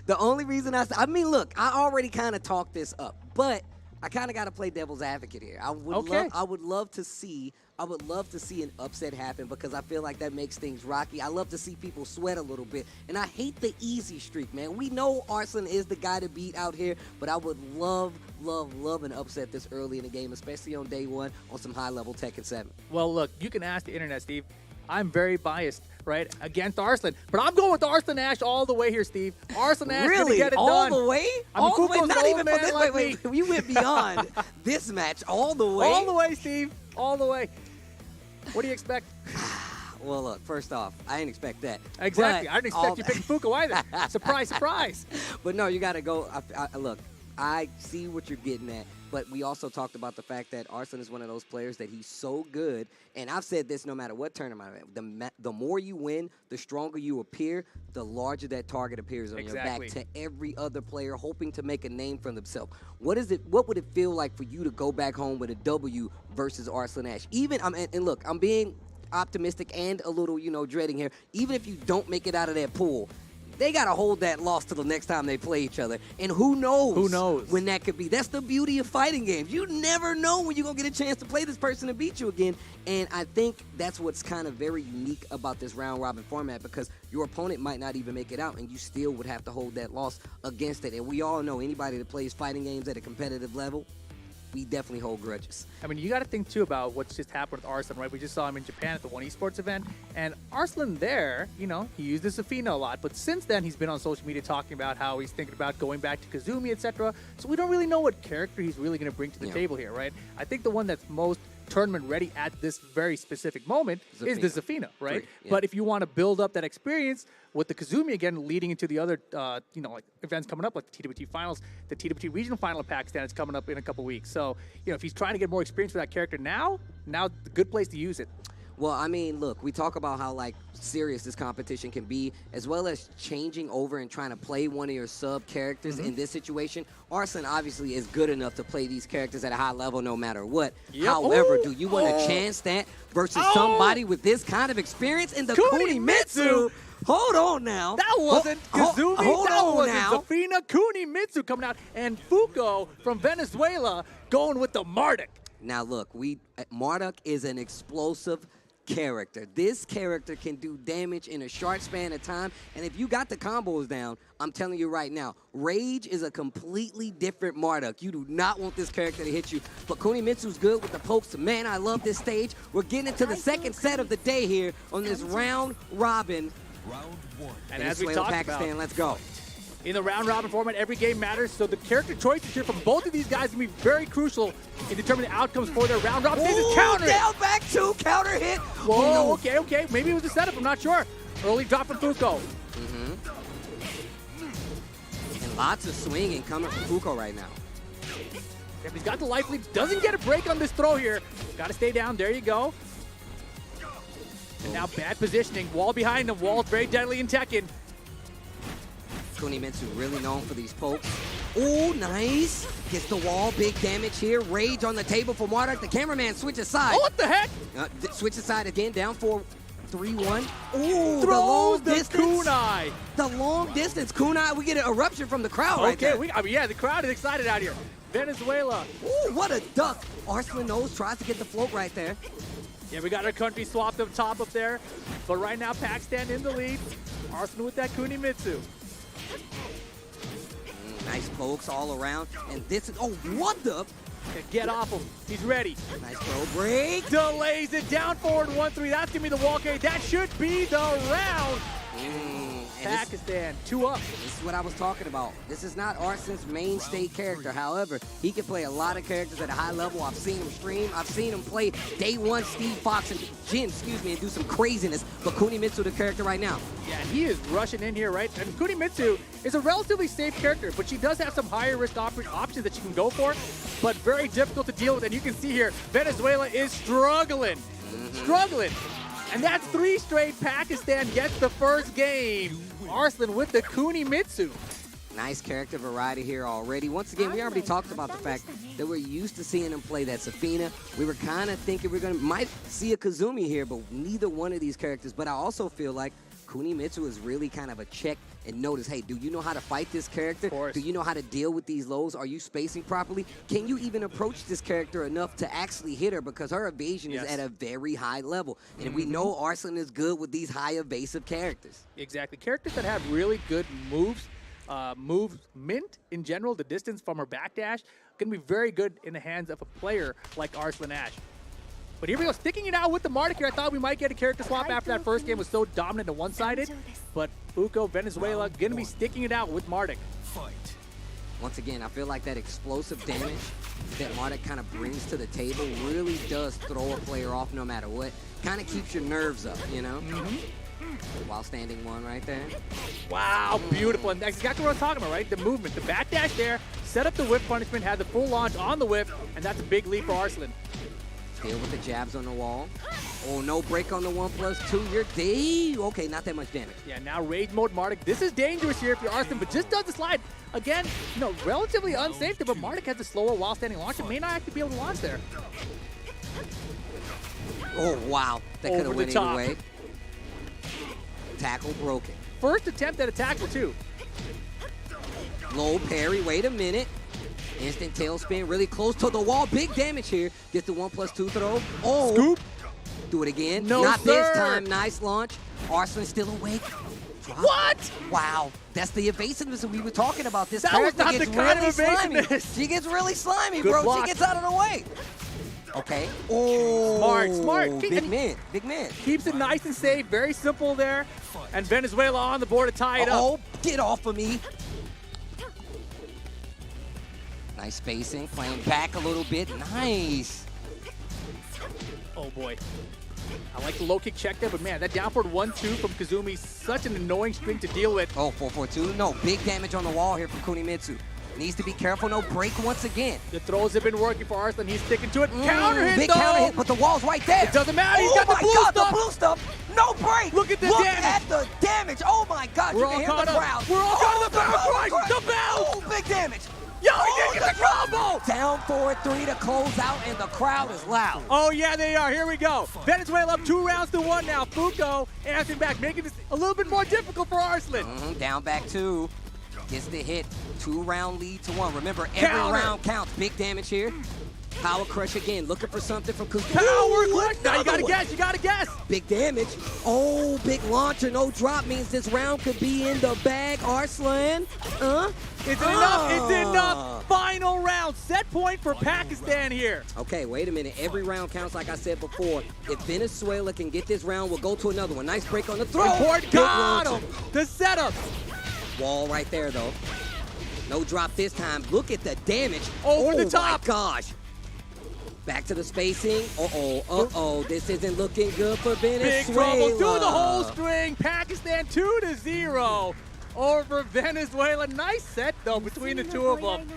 The only reason I mean, look, I already kind of talked this up, but I kind of got to play devil's advocate here. I would love to see an upset happen because I feel like that makes things rocky. I love to see people sweat a little bit, and I hate the easy streak, man. We know Arslan is the guy to beat out here, but I would love an upset this early in the game, especially on day one on some high-level Tekken 7. Well, look, you can ask the internet, Steve. I'm very biased, right, against Arslan. But I'm going with Arslan Ash all the way here, Steve. Arslan Ash Really? gonna get it all done. the way? I mean, All the way? Fuko's Not an even old for man this. like Wait, me. you went beyond this match all the way? All the way, Steve. All the way. What do you expect? Well, look, first off, I didn't expect that. Exactly. But I didn't expect you picking Fuko either. Surprise, surprise. But no, you got to go. Look, I see what you're getting at, but we also talked about the fact that Arslan is one of those players that he's so good, and I've said this no matter what tournament I'm at, the more you win, the stronger you appear, the larger that target appears on your back to every other player hoping to make a name for themselves. What would it feel like for you to go back home with a W versus Arslan Ash? And look, I'm being optimistic and a little, dreading here. Even if you don't make it out of that pool, they got to hold that loss till the next time they play each other. And who knows when that could be. That's the beauty of fighting games. You never know when you're going to get a chance to play this person and beat you again. And I think that's what's kind of very unique about this round-robin format, because your opponent might not even make it out, and you still would have to hold that loss against it. And we all know anybody that plays fighting games at a competitive level, we definitely hold grudges. I mean, you got to think, too, about what's just happened with Arslan, right? We just saw him in Japan at the One Esports event, and Arslan there, he used the Safina a lot, but since then, he's been on social media talking about how he's thinking about going back to Kazumi, etc. So we don't really know what character he's really going to bring to the table here, right? I think the one that's most tournament ready at this very specific moment is the Zafina, right? But if you want to build up that experience with the Kazumi again, leading into the other, like events coming up, like the TWT finals, the TWT regional final of Pakistan is coming up in a couple weeks. So, if he's trying to get more experience for that character now the good place to use it. Well, I mean, look, we talk about how, like, serious this competition can be, as well as changing over and trying to play one of your sub characters in this situation. Arslan obviously is good enough to play these characters at a high level no matter what. Yep. However, Ooh. do you want to chance that versus somebody with this kind of experience in the Kunimitsu? Kunimitsu? Hold on now. That wasn't Kazumi. Hold that on wasn't now. Zafina. Kunimitsu coming out. And Fuko from Venezuela going with the Marduk. Now look, Marduk is an explosive character. This character can do damage in a short span of time, and if you got the combos down, I'm telling you right now, Rage is a completely different Marduk. You do not want this character to hit you, but Kunimitsu's good with the pokes. Man, I love this stage. We're getting into the second set of the day here on this round robin. Round 1. And as we Venezuela, talked Pakistan, about, let's go. in the round-robin format, every game matters, so the character choices here from both of these guys can be very crucial in determining the outcomes for their round-robin. They just counter it. Down back two, counter hit. Whoa, okay. Maybe it was a setup, I'm not sure. Early drop from Fuko. And lots of swinging coming from Fuko right now. If he's got the life lead, doesn't get a break on this throw here. Got to stay down, there you go. And now bad positioning, wall behind him, wall's very deadly in Tekken. Kunimitsu really known for these pokes. Oh, nice. Gets the wall, big damage here. Rage on the table for Marduk. The cameraman switches side. Oh, what the heck? Switches side again, down 4-3-1. Ooh, the Throws long the distance. kunai. The long distance kunai. We get an eruption from the crowd right there. Yeah, the crowd is excited out here. Venezuela. Ooh, what a duck. Arslan knows, tries to get the float right there. Yeah, we got our country swapped up top up there. But right now, Pakistan in the lead. Arslan with that Kunimitsu. Nice pokes all around. And this is, oh, what the? Get off him. He's ready. Nice throw break. Delays it down forward 1-3. That's going to be the wall carry. That should be the round. And Pakistan, 2 up. This is what I was talking about. This is not Arslan's mainstay character. However, he can play a lot of characters at a high level. I've seen him stream. I've seen him play Day 1 Steve Fox and Jin, and do some craziness. But Kunimitsu, the character right now. Yeah, he is rushing in here, right? And Kunimitsu is a relatively safe character, but she does have some higher risk options that she can go for, but very difficult to deal with. And you can see here, Venezuela is struggling. And that's 3 straight. Pakistan gets the first game. Arslan with the Kunimitsu. Nice character variety here already. Once again, we already talked about the fact that we're used to seeing him play that Zafina. We were kind of thinking might see a Kazumi here, but neither one of these characters. But I also feel like Kunimitsu is really kind of a check and notice, hey, do you know how to fight this character? Do you know how to deal with these lows? Are you spacing properly? Can you even approach this character enough to actually hit her? Because her evasion is at a very high level. And we know Arslan is good with these high evasive characters. Exactly. Characters that have really good moves, movement in general, the distance from her backdash, can be very good in the hands of a player like Arslan Ash. But here we go, sticking it out with the Marduk here. I thought we might get a character swap after that first game was so dominant and one-sided. But Fuko, Venezuela, going to be sticking it out with Marduk. Once again, I feel like that explosive damage that Marduk kind of brings to the table really does throw a player off no matter what. Kind of keeps your nerves up, you know? While standing one right there. Wow, beautiful. And that's exactly what I was talking about, right? The movement, the backdash there, set up the whip punishment, had the full launch on the whip, and that's a big lead for Arslan. Deal with the jabs on the wall. Oh, no break on the 1+2. You're dead. Okay, not that much damage. Yeah, now rage mode Marduk. This is dangerous here if you're Arslan, but just does the slide. Again, you know, relatively unsafe there, but Marduk has a slower while standing launch and may not actually be able to launch there. Oh, wow. That could have went top. either way. Tackle broken. First attempt at a tackle, too. Low parry. Wait a minute. Instant tailspin, really close to the wall. Big damage here. Gets the 1+2 throw. Oh. Scoop. Do it again. No, Not sir. this time. Nice launch. Arslan still awake. Drop. What? Wow. That's the evasiveness that we were talking about. This That was character not gets the kind really of evasiveness. slimy. She gets really slimy, Good bro. block. She gets out of the way. Okay. Oh. Smart. Big man. Big man. Keeps it nice and safe. Very simple there. And Venezuela on the board to tie it up. Oh, get off of me. Nice spacing. Playing back a little bit. Nice. Oh, boy. I like the low kick check there, but man, that down forward 1-2 from Kazumi, such an annoying string to deal with. Oh, 4-4-2. No, big damage on the wall here from Kunimitsu. Needs to be careful, no break once again. The throws have been working for Arslan. He's sticking to it. Counter hit, Big though. counter hit, but the wall's right there. It doesn't matter. He's Oh got the my blue God, stuff. the blue stuff. No break. Look at the Look damage. at the damage. Oh my God, We're you all can hear caught the up. crowd. We're all caught up. The bounce, crowd, right? crowd. The bounce. Oh, big damage. Yo, he didn't get the combo. Down 4-3 to close out, and the crowd is loud. Oh, yeah, they are. Here we go. Venezuela up 2 rounds to 1 now. Fuko answering back, making this a little bit more difficult for Arslan. Down back 2. Gets the hit. 2-round lead to 1. Remember, every Counter. round counts. Big damage here. Power crush again. Looking for something from Kuz. Power clutch. Now you got to guess. You got to guess. Big damage. Oh, big launcher. No drop means this round could be in the bag. Arslan. It's enough. It's enough. Final round. Set point for Pakistan here. Okay, wait a minute. Every round counts, like I said before. If Venezuela can get this round, we'll go to another one. Nice break on the throw. Important. Big Got launcher. him. The setup. Wall right there, though. No drop this time. Look at the damage. Over the top. Oh, my gosh. Back to the spacing. Uh-oh. This isn't looking good for Big Venezuela. trouble. Do the whole string. Pakistan 2-0 over Venezuela. Nice set, though, between the two of them.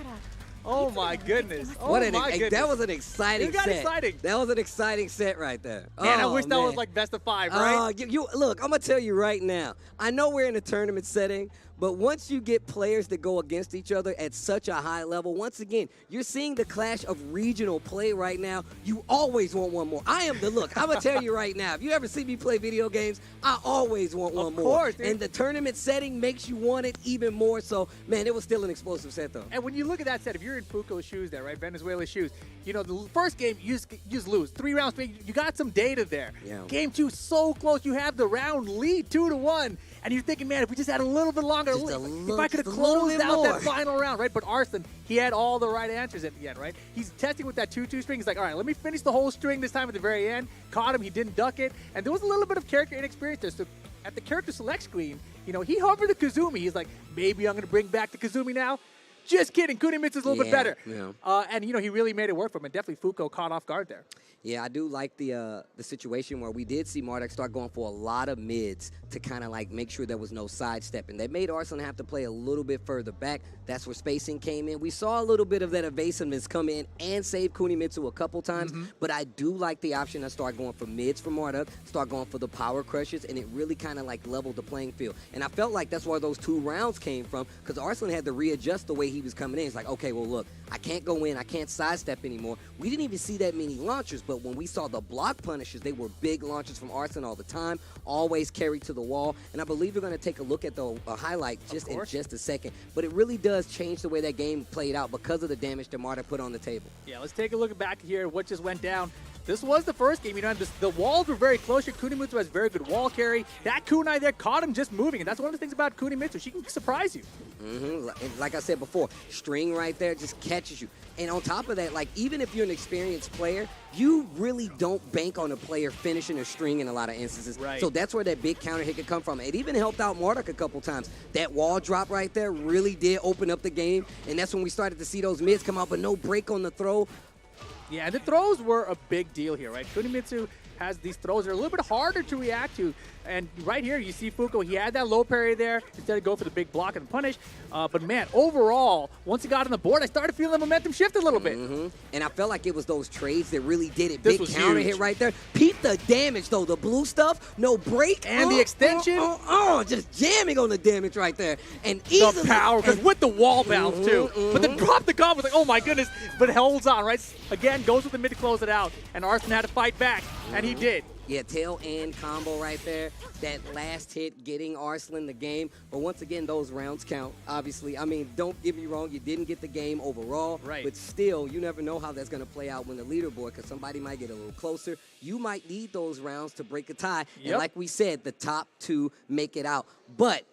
Oh, my goodness. Oh, my goodness. That was an exciting It got set. exciting. That was an exciting set right there. Man, I Oh, wish that man. was like best of 5, right? Look, I'm going to tell you right now. I know we're in a tournament setting, but once you get players that go against each other at such a high level, once again, you're seeing the clash of regional play right now. You always want one more. I'm going to tell you right now, if you ever see me play video games, I always want one more. Of course, dude. And the tournament setting makes you want it even more. So, man, it was still an explosive set, though. And when you look at that set, if you're in Fuko's shoes there, right, Venezuela's shoes, you know, the first game, you just lose. 3 rounds, you got some data there. Yeah. Game 2, so close. You have the round lead 2-1. And you're thinking, man, if we just had a little bit longer, Just if I could have just a little closed bit out more. that final round, right? But Arslan, he had all the right answers at the end, right? He's testing with that 2-2 string. He's like, all right, let me finish the whole string this time at the very end. Caught him. He didn't duck it. And there was a little bit of character inexperience there. So at the character select screen, you know, he hovered the Kazumi. He's like, maybe I'm going to bring back the Kazumi now. Just kidding. Kunimitsu's a little bit better. Yeah. And, you know, he really made it work for him. And definitely Fuko caught off guard there. Yeah, I do like the situation where we did see Marduk start going for a lot of mids to kind of like make sure there was no sidestepping. That made Arslan have to play a little bit further back. That's where spacing came in. We saw a little bit of that evasiveness come in and save Kunimitsu a couple times, but I do like the option to start going for mids for Marduk, start going for the power crushes, and it really kind of like leveled the playing field. And I felt like that's where those 2 rounds came from, because Arslan had to readjust the way he was coming in. It's like, okay, well, look, I can't go in, I can't sidestep anymore. We didn't even see that many launchers, but when we saw the block punishes, they were big launchers from Arslan all the time, always carried to the wall. And I believe you're going to take a look at the highlight just in just a second. But it really does change the way that game played out because of the damage that Marduk put on the table. Yeah, let's take a look back here at what just went down. This was the first game. You know, the walls were very close here. Kunimitsu has very good wall carry. That kunai there caught him just moving. And that's one of the things about Kunimitsu. She can surprise you. Like I said before, string right there just catches you. And on top of that, like, even if you're an experienced player, you really don't bank on a player finishing a string in a lot of instances. Right. So that's where that big counter hit could come from. It even helped out Marduk a couple times. That wall drop right there really did open up the game. And that's when we started to see those mids come out, but no break on the throw. Yeah, and the throws were a big deal here, right? Kunimitsu has these throws that are a little bit harder to react to. And right here, you see Fuko, he had that low parry there instead of go for the big block and punish. But man, overall, once he got on the board, I started feeling the momentum shift a little bit. And I felt like it was those trades that really did it. This Big was counter huge. hit right there. Peep the damage, though. The blue stuff, no break. And the extension. Just jamming on the damage right there. And easily. The power, because with the wall bounce too. But then drop the combo, was like, oh my goodness. But holds on, right? Again, goes with the mid to close it out. And Arslan had to fight back, and he did. Yeah, tail end combo right there. That last hit getting Arslan the game. But once again, those rounds count, obviously. I mean, don't get me wrong, you didn't get the game overall. Right. But still, you never know how that's going to play out when the leaderboard, because somebody might get a little closer. You might need those rounds to break a tie. Yep. And like we said, the top 2 make it out. But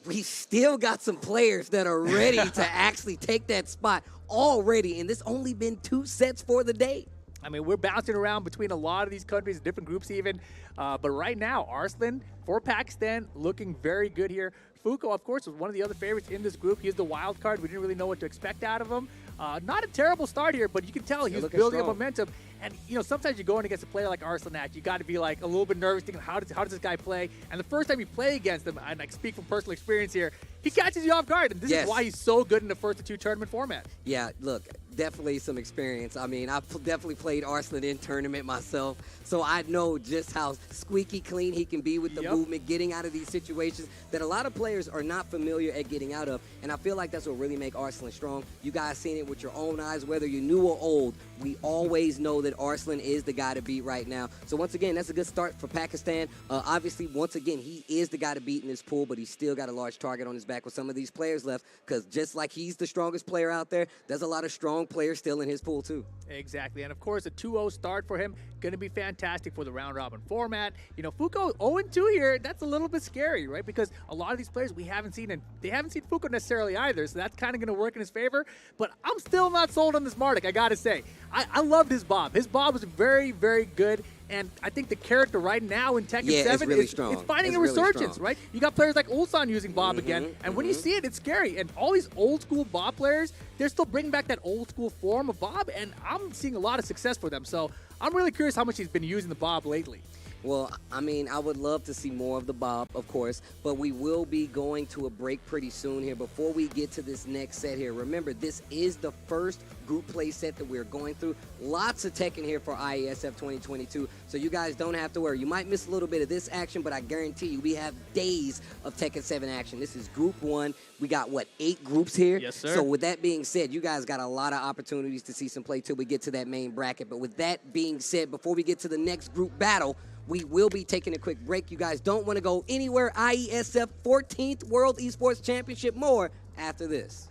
we still got some players that are ready to actually take that spot already. And this only been 2 sets for the day. I mean, we're bouncing around between a lot of these countries, different groups even. But right now, Arslan for Pakistan looking very good here. Fuko, of course, was one of the other favorites in this group. He's the wild card. We didn't really know what to expect out of him. Not a terrible start here, but you can tell he was building up momentum. And, you know, sometimes you're going against a player like Arslan, you got to be like a little bit nervous, thinking, how does this guy play? And the first time you play against him, and I speak from personal experience here, He catches you off guard, and this Yes. is why he's so good in the first of two tournament format. Yeah, look, definitely some experience. I mean, I've definitely played Arslan in tournament myself, so I know just how squeaky clean he can be with the movement, getting out of these situations that a lot of players are not familiar at getting out of, and I feel like that's what really makes Arslan strong. You guys seen it with your own eyes, whether you're new or old. We always know that Arslan is the guy to beat right now. So once again, that's a good start for Pakistan. Obviously, once again, he is the guy to beat in this pool, but he's still got a large target on his back with some of these players left, because just like he's the strongest player out there, there's a lot of strong players still in his pool too. Exactly, and of course, a 2-0 start for him, going to be fantastic for the round-robin format. You know, Fuko 0-2 here, that's a little bit scary, right? Because a lot of these players we haven't seen, and they haven't seen Fuko necessarily either, so that's kind of going to work in his favor. But I'm still not sold on this Marduk, I got to say. I loved his Bob. His Bob was very, very good. And I think the character right now in Tekken 7 really is strong. it's finding It's a really resurgence, strong. right? You got players like Ulsan using Bob again, and when you see it, it's scary. And all these old school Bob players, they're still bringing back that old school form of Bob, and I'm seeing a lot of success for them. So I'm really curious how much he's been using the Bob lately. Well, I mean, I would love to see more of the Bob, of course, but we will be going to a break pretty soon here before we get to this next set here. Remember, this is the first group play set that we're going through. Lots of Tekken here for IESF 2022, so you guys don't have to worry. You might miss a little bit of this action, but I guarantee you we have days of Tekken 7 action. This is Group 1. We got, 8 groups here? Yes, sir. So with that being said, you guys got a lot of opportunities to see some play till we get to that main bracket. But with that being said, before we get to the next group battle, we will be taking a quick break. You guys don't want to go anywhere. IESF 14th World Esports Championship, more after this.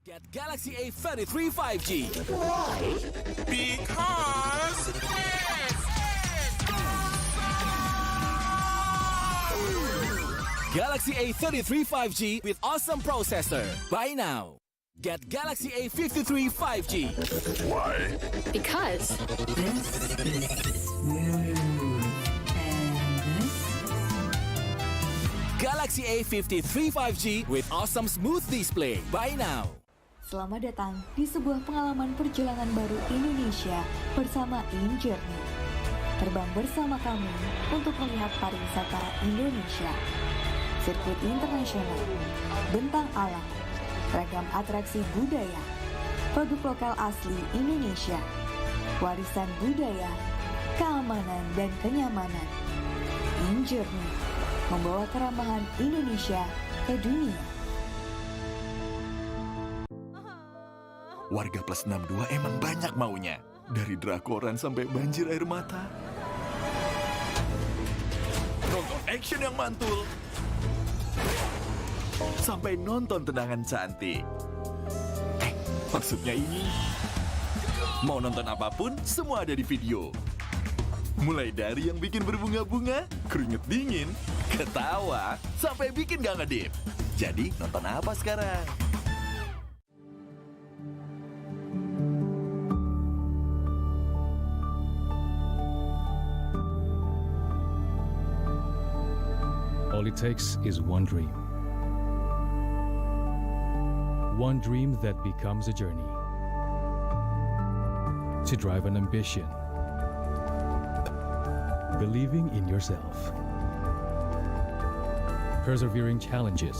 Get Galaxy A33 5G. Because Galaxy A33 5G with awesome processor. Buy now. Get Galaxy A53 5G. why? Because this is smooth. And this Galaxy A53 5G with awesome smooth display. Buy now. Selamat datang di sebuah pengalaman perjalanan baru Indonesia bersama InJourney. Terbang bersama kami untuk melihat pariwisata Indonesia. Sirkuit internasional, bentang alam, ragam atraksi budaya, produk lokal asli Indonesia, warisan budaya, keamanan dan kenyamanan. InJourney membawa keramahan Indonesia ke dunia. Warga plus 62 emang banyak maunya. Dari drakoran sampai banjir air mata. Nonton action yang mantul. Sampai nonton tendangan cantik. Maksudnya ini. Mau nonton apapun, semua ada di video. Mulai dari yang bikin berbunga-bunga, keringet dingin, ketawa, sampai bikin gak ngedip. Jadi nonton apa sekarang? All it takes is one dream. One dream that becomes a journey. To drive an ambition. Believing in yourself. Persevering challenges.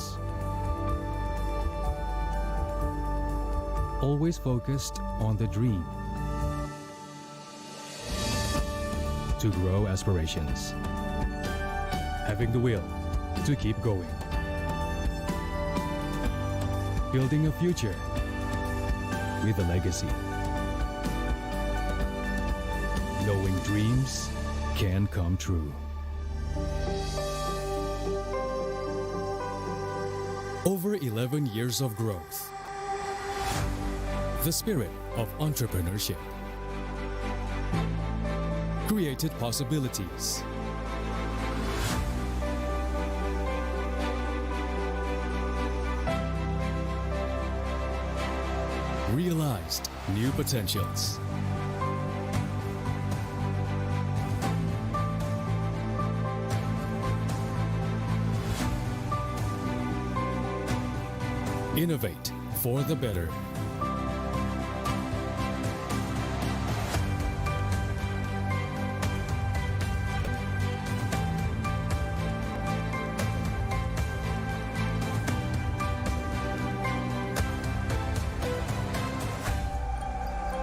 Always focused on the dream. To grow aspirations. Having the will to keep going. Building a future with a legacy. Knowing dreams can come true. Over 11 years of growth. The spirit of entrepreneurship. Created possibilities. Realized new potentials. Innovate for the better.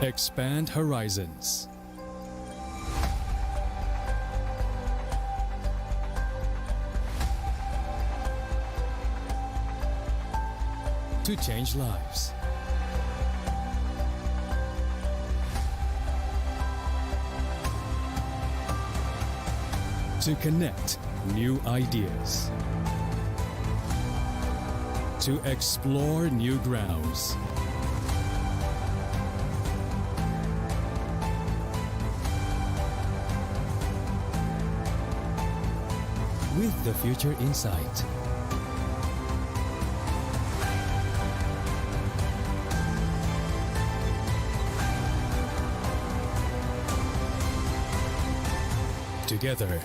Expand horizons. To change lives. To connect new ideas. To explore new grounds. With the future in sight. Together.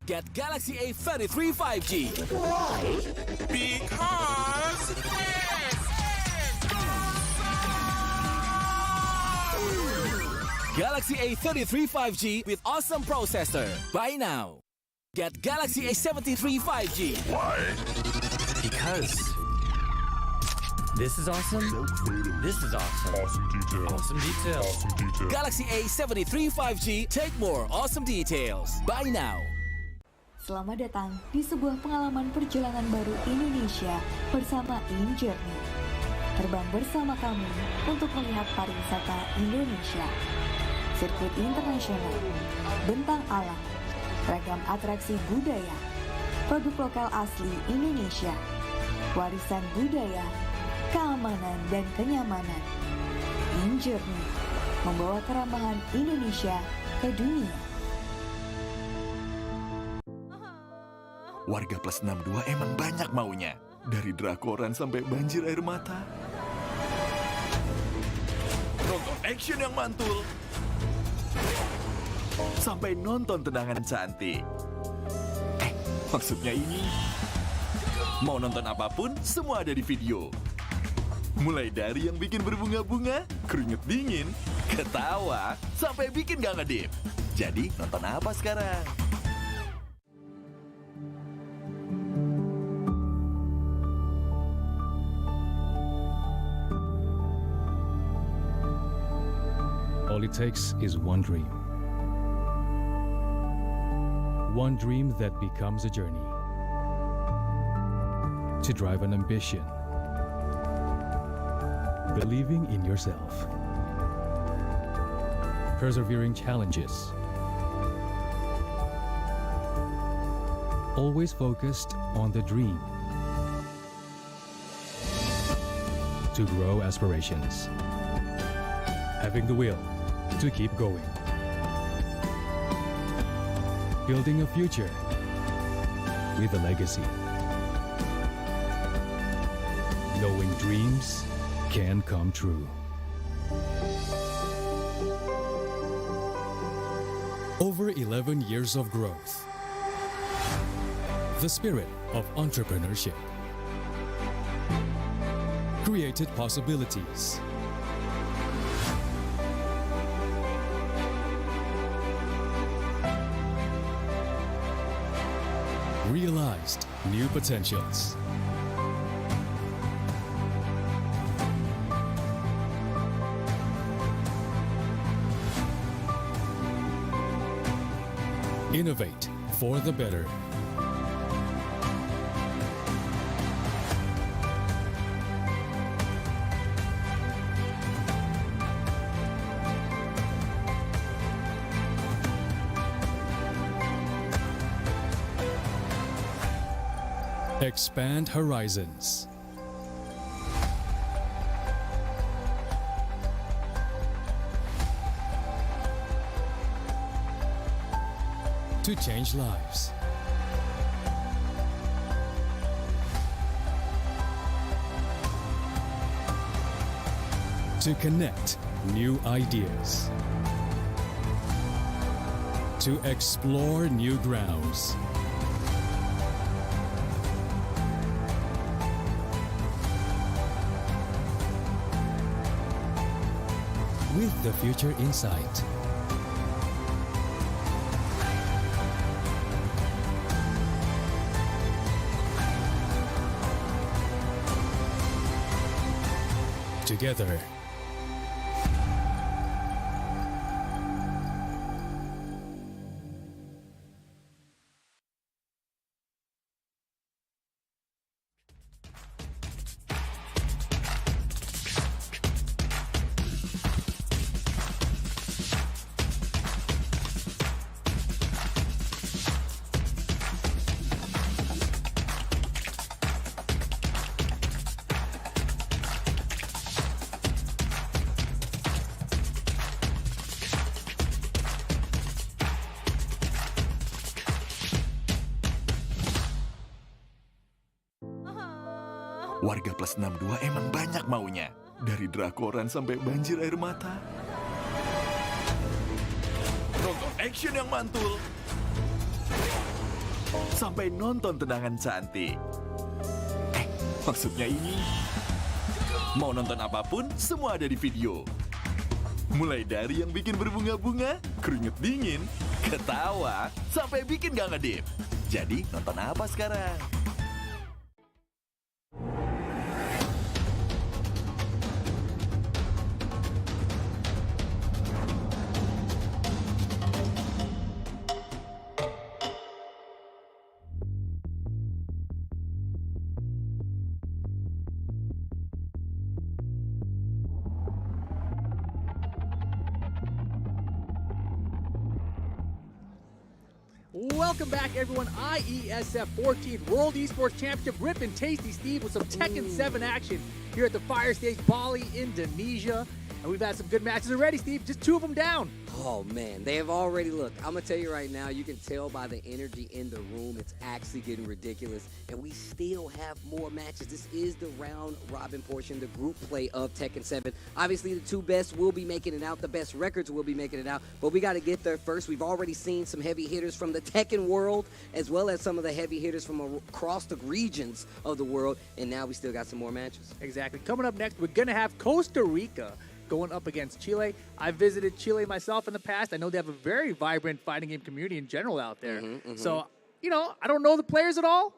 Get Galaxy A33 5G. Because Galaxy A33 5G with awesome processor. Buy now. Get Galaxy A73 5G. Why? Because this is awesome. This is awesome. Awesome detail. Awesome detail. Awesome detail. Galaxy A73 5G. Take more awesome details. Buy now. Selamat datang di sebuah pengalaman perjalanan baru Indonesia bersama InJourney. Terbang bersama kami untuk melihat pariwisata Indonesia. Sirkuit internasional, bentang alam, ragam atraksi budaya, produk lokal asli Indonesia, warisan budaya, keamanan dan kenyamanan. InJourney membawa keramahan Indonesia ke dunia. Warga plus 62 emang banyak maunya. Dari drakoran sampai banjir air mata. Nonton action yang mantul. Sampai nonton tendangan cantik. Maksudnya ini. Mau nonton apapun, semua ada di video. Mulai dari yang bikin berbunga-bunga, keringet dingin, ketawa, sampai bikin gak ngedip. Jadi nonton apa sekarang? All it takes is one dream. One dream that becomes a journey. to drive an ambition. Believing in yourself. Persevering challenges. Always focused on the dream. To grow aspirations. Having the will to keep going. Building a future with a legacy. Knowing dreams can come true. Over 11 years of growth. The spirit of entrepreneurship. Created possibilities. Realized new potentials. Innovate for the better. Expand horizons. To change lives. To connect new ideas. To explore new grounds. With the future insight. Together. Warga plus 62 emang banyak maunya. Dari drakoran sampai banjir air mata. Nonton action yang mantul. Sampai nonton tendangan cantik. Maksudnya ini. Mau nonton apapun, semua ada di video. Mulai dari yang bikin berbunga-bunga, keringet dingin, ketawa, sampai bikin gak ngedip. Jadi nonton apa sekarang? Welcome back, everyone. IESF 14th World Esports Championship. Rippin' Tasty Steve with some Tekken 7 action here at the Fire Stage, Bali, Indonesia. And we've had some good matches already, Steve. Just 2 of them down. Oh, man. They have already looked. I'm going to tell you right now, you can tell by the energy in the room, it's actually getting ridiculous. And we still have more matches. This is the round-robin portion, the group play of Tekken 7. Obviously, the 2 best will be making it out. The best records will be making it out. But we got to get there first. We've already seen some heavy hitters from the Tekken world, as well as some of the heavy hitters from across the regions of the world. And now we still got some more matches. Exactly. Coming up next, we're going to have Costa Rica going up against Chile. I visited Chile myself in the past. I know they have a very vibrant fighting game community in general out there. So, you know, I don't know the players at all,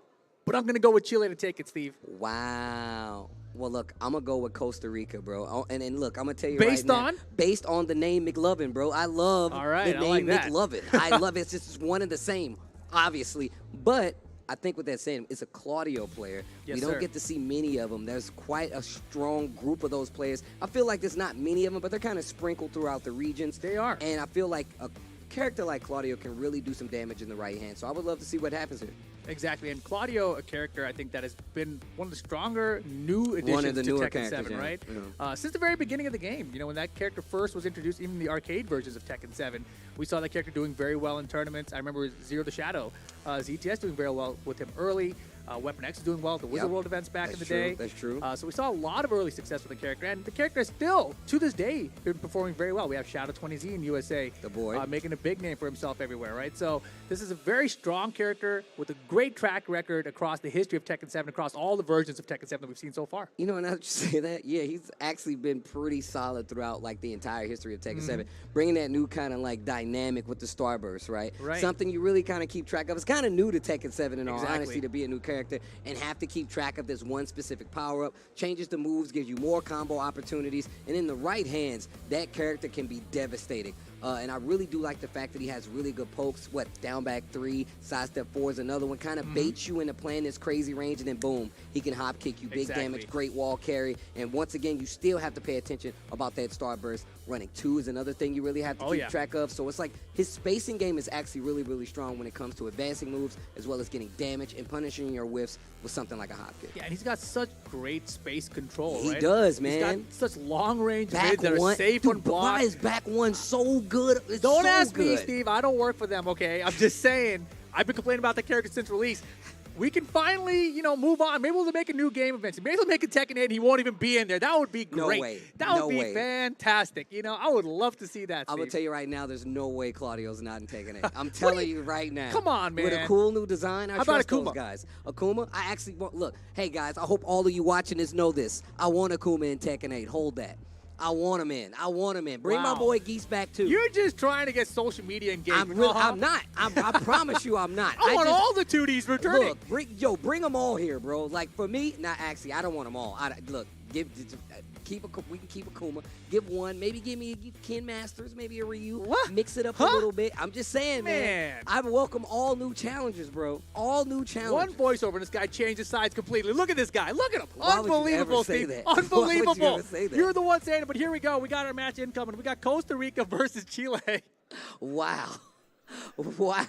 but I'm going to go with Chile to take it, Steve. Wow. Well, look, I'm going to go with Costa Rica, bro. Oh, and look, I'm going to tell you Based right now. Based on the name McLovin, bro. I love the name like that. McLovin. I love it. It's just one and the same, obviously. But I think with that saying, it's a Claudio player. Yes, we don't sir. get to see many of them. There's quite a strong group of those players. I feel like there's not many of them, but they're kind of sprinkled throughout the regions. They are. And I feel like a character like Claudio can really do some damage in the right hand. So I would love to see what happens here. Exactly, and Claudio, a character I think that has been one of the stronger new additions One of the to newer Tekken 7, characters, right? yeah. Since the very beginning of the game, when that character first was introduced, even the arcade versions of Tekken 7, we saw that character doing very well in tournaments. I remember Zero the Shadow, ZTS doing very well with him early. Weapon X is doing well at the Wizard World events back in the day. That's true. So we saw a lot of early success with the character, and the character has still, to this day, been performing very well. We have Shadow 20Z in USA. The boy. Making a big name for himself everywhere, right? So this is a very strong character with a great track record across the history of Tekken 7, across all the versions of Tekken 7 that we've seen so far. You know, now that you say that, yeah, he's actually been pretty solid throughout, like, the entire history of Tekken 7. Bringing that new kind of, like, dynamic with the Starburst, right? Right. Something you really kind of keep track of. It's kind of new to Tekken 7, in all Exactly. honesty, to be a new character and have to keep track of this one specific power-up. Changes the moves, gives you more combo opportunities, and in the right hands, that character can be devastating. And I really do like the fact that he has really good pokes. Down back 3, sidestep 4 is another one. Kind of baits you into playing this crazy range, and then boom, he can hop kick you. Big Exactly. damage, great wall carry. And once again, you still have to pay attention about that Starburst. Running 2 is another thing you really have to keep track of. So it's like his spacing game is actually really, really strong when it comes to advancing moves, as well as getting damage and punishing your whiffs with something like a hop kick. Yeah, and he's got such great space control, He right? does, He's man. got such long-range Back mids that are one, safe dude, on but block. why is back one so good? It's Don't so ask me, good. Steve. I don't work for them, okay? I'm just saying. I've been complaining about the character since release. We can finally, move on. Maybe we'll make a new game eventually. Maybe we'll make a Tekken 8 and he won't even be in there. That would be great. No way. That would No be way. fantastic. I would love to see that, I'm Steve. going to tell you right now, there's no way Claudio's not in Tekken 8. I'm telling you right now. Come on, man. With a cool new design, I How about trust those Akuma? guys. Akuma, I actually want, look, hey guys, I hope all of you watching this know this. I want Akuma in Tekken 8. Hold that. I want him in. I want him in. Bring my Wow. boy Geese back too. You're just trying to get social media engagement. I'm not. I promise you I'm not. I want just, all the 2Ds returning. Look, bring them all here, bro. Like for me, actually, I don't want them all. Look, we can keep Akuma. Give one. Maybe give me a Ken Masters, maybe a Ryu. What? Mix it up a little bit. I'm just saying, Man. I welcome all new challengers, bro. All new One challengers. voiceover and this guy changed his sides completely. Look at this guy. Look at him. Why would you Unbelievable, ever say Steve. that? Why would you Unbelievable. ever say that? You're the one saying it, but here we go. We got our match incoming. We got Costa Rica versus Chile. Wow. Wow.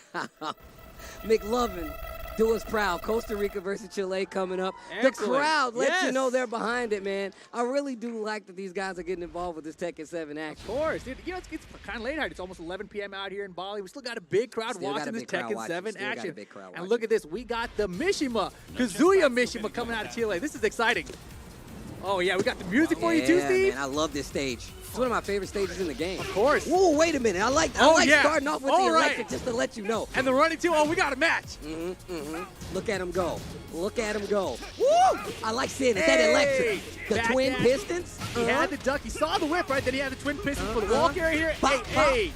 McLovin, do us proud. Costa Rica versus Chile coming up. Excellent. The crowd lets you Yes. know they're behind it, man. I really do like that these guys are getting involved with this Tekken 7 action. Of course. It's kind of late out. It's almost 11 p.m. out here in Bali. We still got a big crowd Still got watching a this big crowd Tekken watching. 7 Still got a action. big crowd And watching. look at this. We got the Mishima, Kazuya Mishima coming out of Chile. This is exciting. Oh, yeah. We got the music for you too, Steve. Man, I love this stage. It's one of my favorite stages in the game. Of course. Whoa, wait a minute. I like yeah. starting off with All the right. electric just to let you know. And the running too. Oh, we got a match. Look at him go. Look at him go. Woo! I like seeing it. That Hey! electric. The Back twin dash. pistons. He had the duck. He saw the whip, right? Then he had the twin pistons for the wall carry here. Bop, Hey.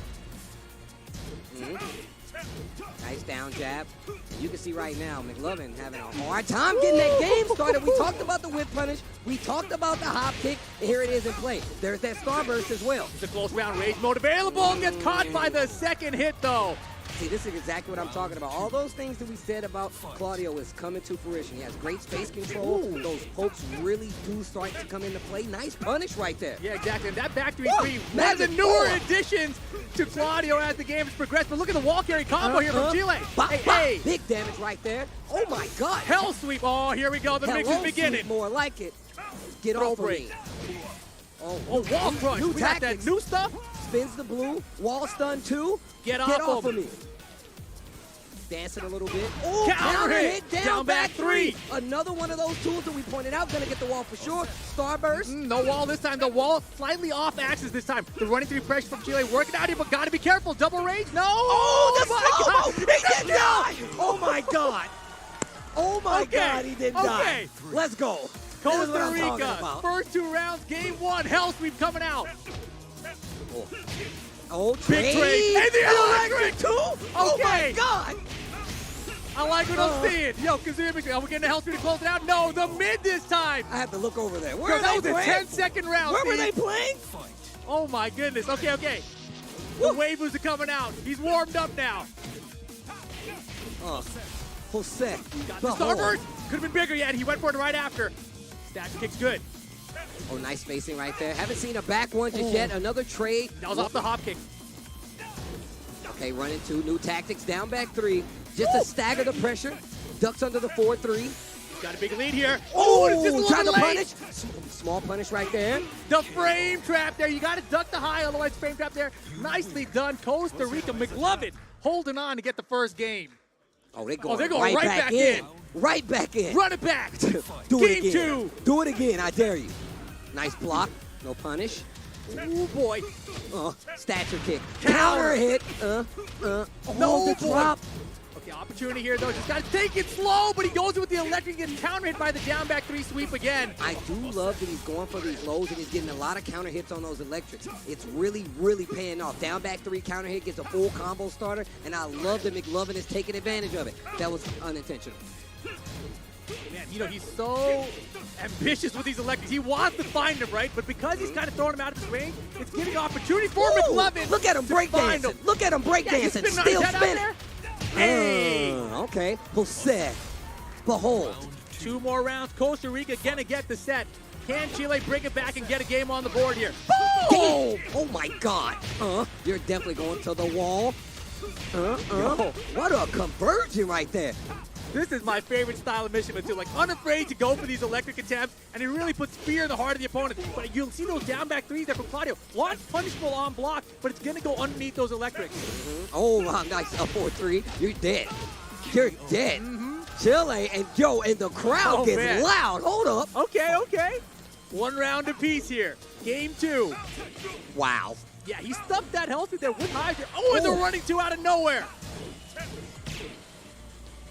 Nice down jab. You can see right now, McLovin having a hard time getting that game started. We talked about the whip punish. We talked about the hop kick. And here it is in play. There's that Starburst as well. It's a close round. Rage mode available. Gets caught by the second hit, though. See, this is exactly what I'm talking about. All those things that we said about Claudio is coming to fruition. He has great space control. Those pokes really do start to come into play. Nice punish right there. Yeah, exactly. And that back 3-3, one of the Magic newer four. additions to Claudio as the game has progressed. But look at the wall carry combo here from Chile. Bop, Hey, bop. hey. Big damage right there. Oh my God. Hell sweep. Oh, here we go. The mix Hello, is beginning. sweet, more like it. Get Throw off of break. me. Oh, Oh, wall crush. New We got tactics. that new stuff. Spins the blue. Wall stun 2. Get Get off off of of me. Dancing a little bit. Oh, Counter hit. Down back 3. Another one of those tools that we pointed out. Gonna get the wall for sure. Starburst. No wall this time. The wall slightly off axis this time. The running through pressure from Chile working out here, but gotta be careful. Double range. No. Oh, the my slow-mo. He didn't die. Oh my God. Oh my Okay, God, he didn't die. okay. Let's go. This is what Costa I'm talking Rica. about. First 2 rounds. Game 1. Hell sweep coming out. Oh, Big trade. And the electric too. Oh my Okay. God. I like what I'm seeing. Yo, Kazuya Mishima, are we getting the hell sweep to close it out? No, the mid this time. I had to look over there. Where Yo, are that they was a playing? 10-second round. Where were Steve. they playing? Oh my goodness. Okay. The waivers are coming out. He's warmed up now. Jose. Got the starboard. Could have been bigger yet. He went for it right after. Statue kick's good. Oh, nice spacing right there. Haven't seen a back one just yet. Another trade. That was off the hop kick. Okay, running two. New tactics. Down back three. Just to stagger the pressure. Ducks under the 4-3. Got a big lead here. Oh, it's just a trying to little late. punish. Small punish right there. The frame trap there. You got to duck the high, otherwise frame trap there. Nicely done. Costa Rica McLovin holding on to get the first game. Oh, they're going, right back in. Right back in. Run it back. Do Game it again. 2. Do it again. I dare you. Nice block. No punish. Oh, boy. Stature kick. Counter hit. No, the boy. drop. Okay, opportunity here, though. Just got to take it slow, but he goes with the electric, gets counter hit by the down back 3 sweep again. I do love that he's going for these lows and he's getting a lot of counter hits on those electrics. It's really, really paying off. Down back 3 counter hit gets a full combo starter, and I love that McLovin is taking advantage of it. That was unintentional. Man, you know, he's so ambitious with these electrics. He wants to find them, right? But because he's kind of throwing them out of his range, it's giving opportunity for McLovin. Look at him breakdancing. Look at him breakdancing. Still spinning. Hey! Okay. Jose. Behold. 2 more rounds. Costa Rica gonna get the set. Can Chile bring it back and get a game on the board here? Oh! Oh my God. You're definitely going to the wall. What a conversion right there. This is my favorite style of Mishima too. Like, unafraid to go for these electric attempts, and he really puts fear in the heart of the opponent. But you'll see those down back 3s there from Claudio. One punishable on block, but it's gonna go underneath those electrics. Oh, nice. A 4-3. You're dead. You're dead. Chile and the crowd gets loud. Hold up. Okay. 1 round apiece here. Game 2. Wow. Yeah, he stuffed that health there with Hydra. Oh, and they're running 2 out of nowhere.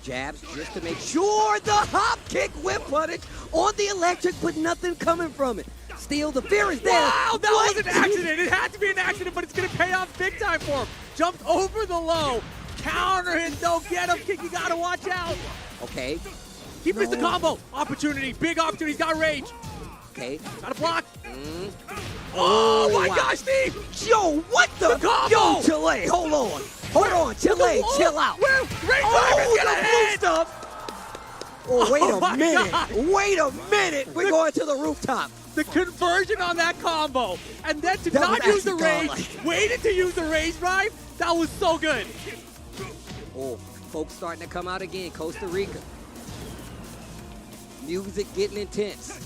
Jabs just to make sure the hop kick whip punish on the electric, but nothing coming from it. Still, the fear is there. Wow, that was an accident. It had to be an accident, but it's going to pay off big time for him. Jumped over the low. Counter hit, don't get him. Kick, you got to watch out. Okay. He missed the combo. Opportunity, big opportunity. He's got range. Okay. Got a block. Oh, my wow. gosh, Steve. Yo, what the? combo. Yo, Chile, hold on. Hold on, Chile, chill out. Where? Oh, the blue stuff. Oh, wait a minute. God. Wait a minute. We're going to the rooftop. The conversion on that combo. And then to That not was use the actually rage, godlike. waited to use the rage drive. That was so good. Oh, folks starting to come out again. Costa Rica. Music getting intense.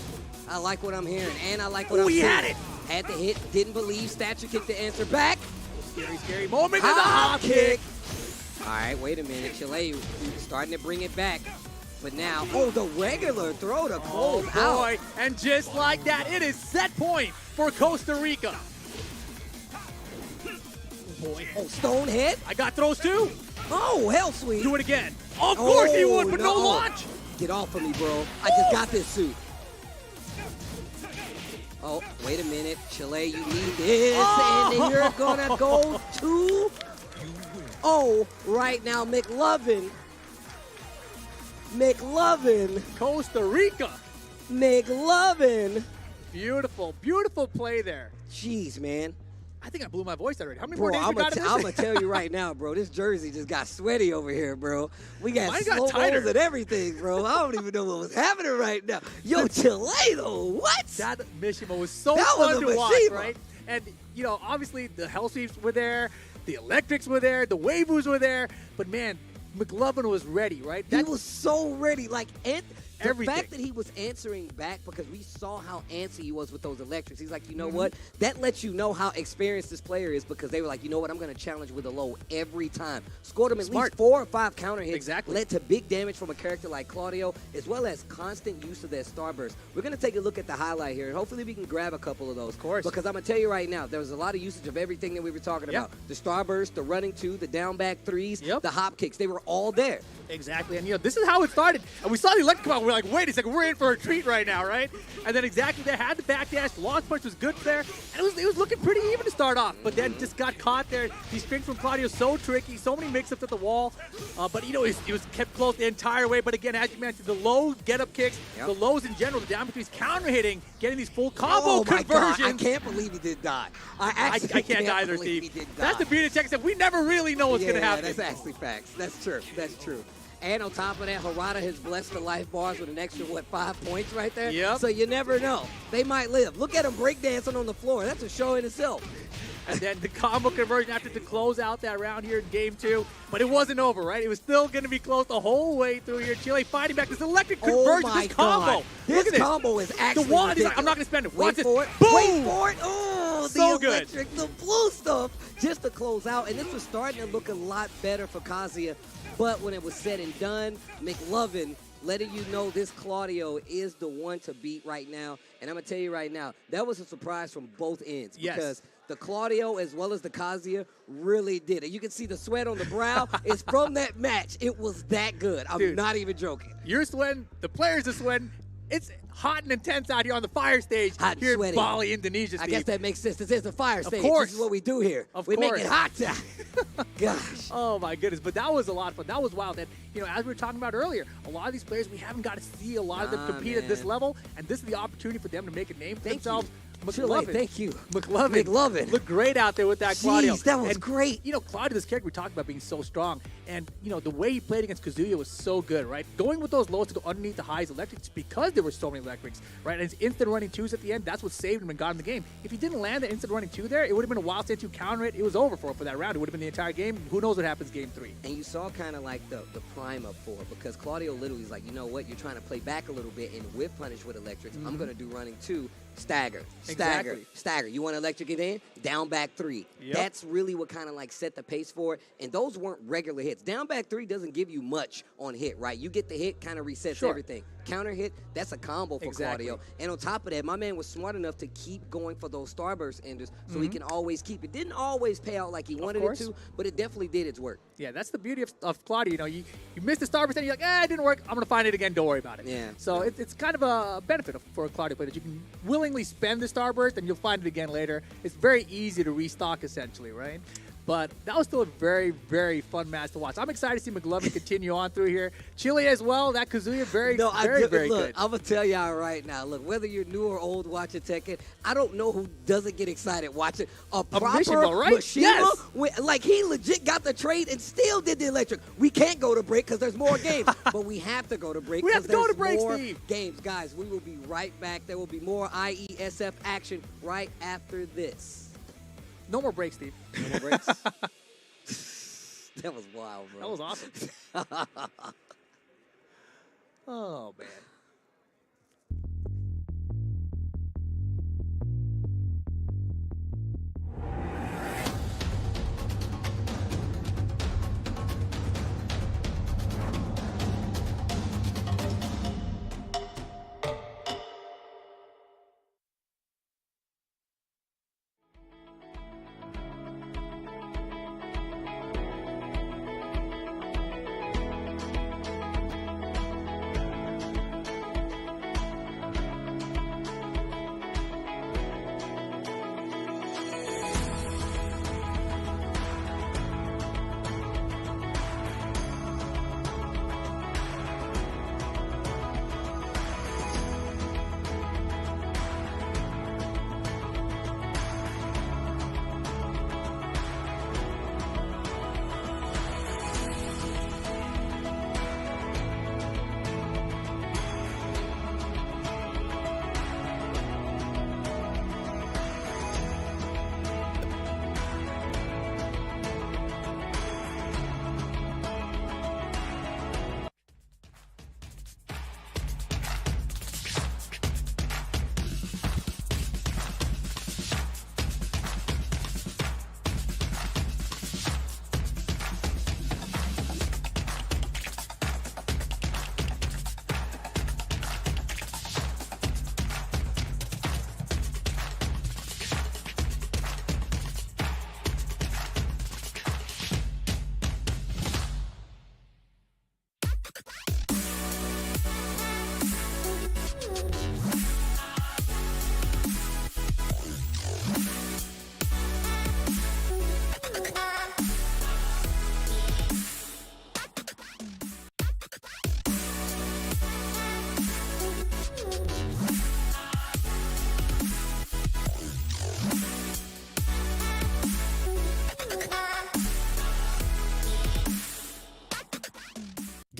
I like what I'm hearing, and I like what I'm he seeing. had it. Had the hit, didn't believe. Stature kick to answer back. Scary moment in the hop kick. All right, wait a minute. Chile starting to bring it back. But now, the regular throw to close out. Boy, and just like that, it is set point for Costa Rica. Boy, Stone head. I got throws too. Oh, hell sweet. Do it again. Of course he would, but no launch. Get off of me, bro. I just got this suit. Oh, wait a minute. Chile, you need this. And then you're going to go to... Oh, right now, McLovin. Costa Rica. McLovin. Beautiful, beautiful play there. Jeez, man. I think I blew my voice already. How many Bro, more days I'm we got in going this? to tell you right now, bro. This jersey just got sweaty over here, bro. We got Mine got slow tighter. mo's and everything, bro. I don't even know what was happening right now. Yo, Chile, though. What? That Mishima was so That was fun a to watch, Mishima. right? And, you know, obviously the hell sweeps were there, the electrics were there, the waivus were there, but man, McLovin was ready, right? He was so ready. Like, the Everything. fact that he was answering back because we saw how antsy he was with those electrics. He's like, you know what? That lets you know how experienced this player is because they were like, you know what? I'm going to challenge with a low every time. Scored him at least 4 or 5 counter hits. Exactly. Led to big damage from a character like Claudio, as well as constant use of their starburst. We're going to take a look at the highlight here, and hopefully we can grab a couple of those. Of course. Because I'm going to tell you right now, there was a lot of usage of everything that we were talking about. The starburst, the running 2, the down back 3s, the hop kicks. They were all there. Exactly, and you know, this is how it started. And we saw the electric come out, we're like, wait a second, we're in for a treat right now, right? And then exactly there, had the backdash, launch punch was good there, and it was looking pretty even to start off, but then just got caught there. These strings from Claudio, so tricky, so many mix-ups at the wall, but you know, he was kept close the entire way, but again, as you mentioned, the low get-up kicks, the lows in general, the down between counter-hitting, getting these full combo conversions. God, I can't believe he did die. I can't either, believe Steve. he did die. That's the beauty of Tekken. We never really know what's going to happen. That's actually facts. That's true. That's true. And on top of that, Harada has blessed the life bars with an extra, 5 points right there? Yep. So you never know. They might live. Look at them breakdancing on the floor. That's a show in itself. And then the combo conversion after to close out that round here in game 2. But it wasn't over, right? It was still going to be close the whole way through here. Chile fighting back. This electric conversion, this combo. God. Look This at this. combo is actually The wall, he's ridiculous. like, I'm not going to spend it. Wait Watch for this. it. Boom! Wait for it. Oh, So the good. electric, the blue stuff, just to close out. And this was starting to look a lot better for Kazuya. But when it was said and done, McLovin letting you know this Claudio is the one to beat right now. And I'm going to tell you right now, that was a surprise from both ends. Yes. Because the Claudio as well as the Kazuya really did it. You can see the sweat on the brow. It's from that match. It was that good. I'm not even joking. You're sweating. The players are sweating. It's hot and intense out here on the fire stage Hot here and in sweaty. Bali, Indonesia, I Steve. guess that makes sense. This is the fire stage. course. This is what we do here. Of we make course. it hot. Gosh. Oh, my goodness. But that was a lot of fun. That was wild. And, as we were talking about earlier, a lot of these players, we haven't got to see a lot of them compete at this man. level. And this is the opportunity for them to make a name for Thank themselves. you. Chile, thank you. McLovin looked great out there with that Claudio. Jeez, that was and, great. Claudio, this character we talked about being so strong. And, the way he played against Kazuya was so good, right? Going with those lows to go underneath the highs electrics because there were so many electrics, right? And his instant running twos at the end, that's what saved him and got him the game. If he didn't land the instant running two there, it would have been a wild stand two counter it. It was over for that round. It would have been the entire game. Who knows what happens game 3. And you saw kind of like the prime up for it because Claudio literally is like, you know what? You're trying to play back a little bit and whip punish with electrics. I'm going to do running 2. Stagger, stagger, Exactly. stagger. You want to electric it in? Down back 3. Yep. That's really what kind of like set the pace for it. And those weren't regular hits. Down back 3 doesn't give you much on hit, right? You get the hit, kind of resets Sure. everything. Counter hit, that's a combo for Exactly. Claudio. And on top of that, my man was smart enough to keep going for those starburst enders so he can always keep it. Didn't always pay out like he wanted it course. to, but it definitely did its work. Yeah, that's the beauty of Claudio. You missed the starburst and you're like, it didn't work. I'm going to find it again. Don't worry about it. Yeah. So it's kind of a benefit for a Claudio player that you can willingly spend the starburst and you'll find it again later. It's very easy to restock, essentially, right? But that was still a very, very fun match to watch. I'm excited to see McLovin continue on through here. Chile as well. That Kazuya, very Look, good. I'm going to tell y'all right now. Look, whether you're new or old watching Tekken, I don't know who doesn't get excited watching a proper Mishima, right? Mishima. Yes. Like, he legit got the trade and still did the electric. We can't go to break because there's more games. But we have to go to break We have because to go there's to break, more Steve. games. Guys, we will be right back. There will be more IESF action right after this. No more breaks, Steve. No more breaks. That was wild, bro. That was awesome. Oh, man.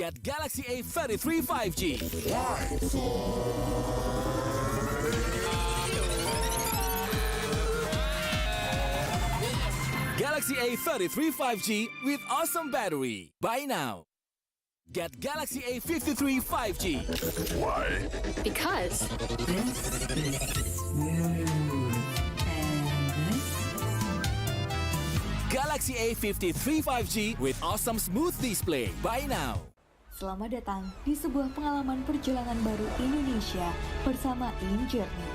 Get Galaxy A33 5G. Galaxy A33 5G with awesome battery. Buy now. Get Galaxy A53 5G. Why? Because This is smooth. And this? Galaxy A53 5G with awesome smooth display. Buy now. Selamat datang di sebuah pengalaman perjalanan baru Indonesia bersama InJourney.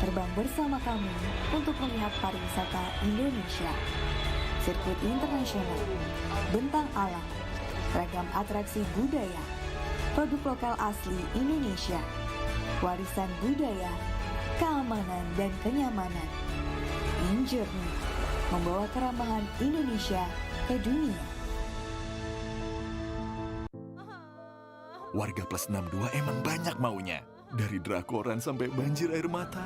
Terbang bersama kami untuk melihat pariwisata Indonesia. Sirkuit internasional, bentang alam, ragam atraksi budaya, produk lokal asli Indonesia, warisan budaya, keamanan dan kenyamanan. InJourney membawa keramahan Indonesia ke dunia. Warga plus 62 emang banyak maunya. Dari drakoran sampai banjir air mata.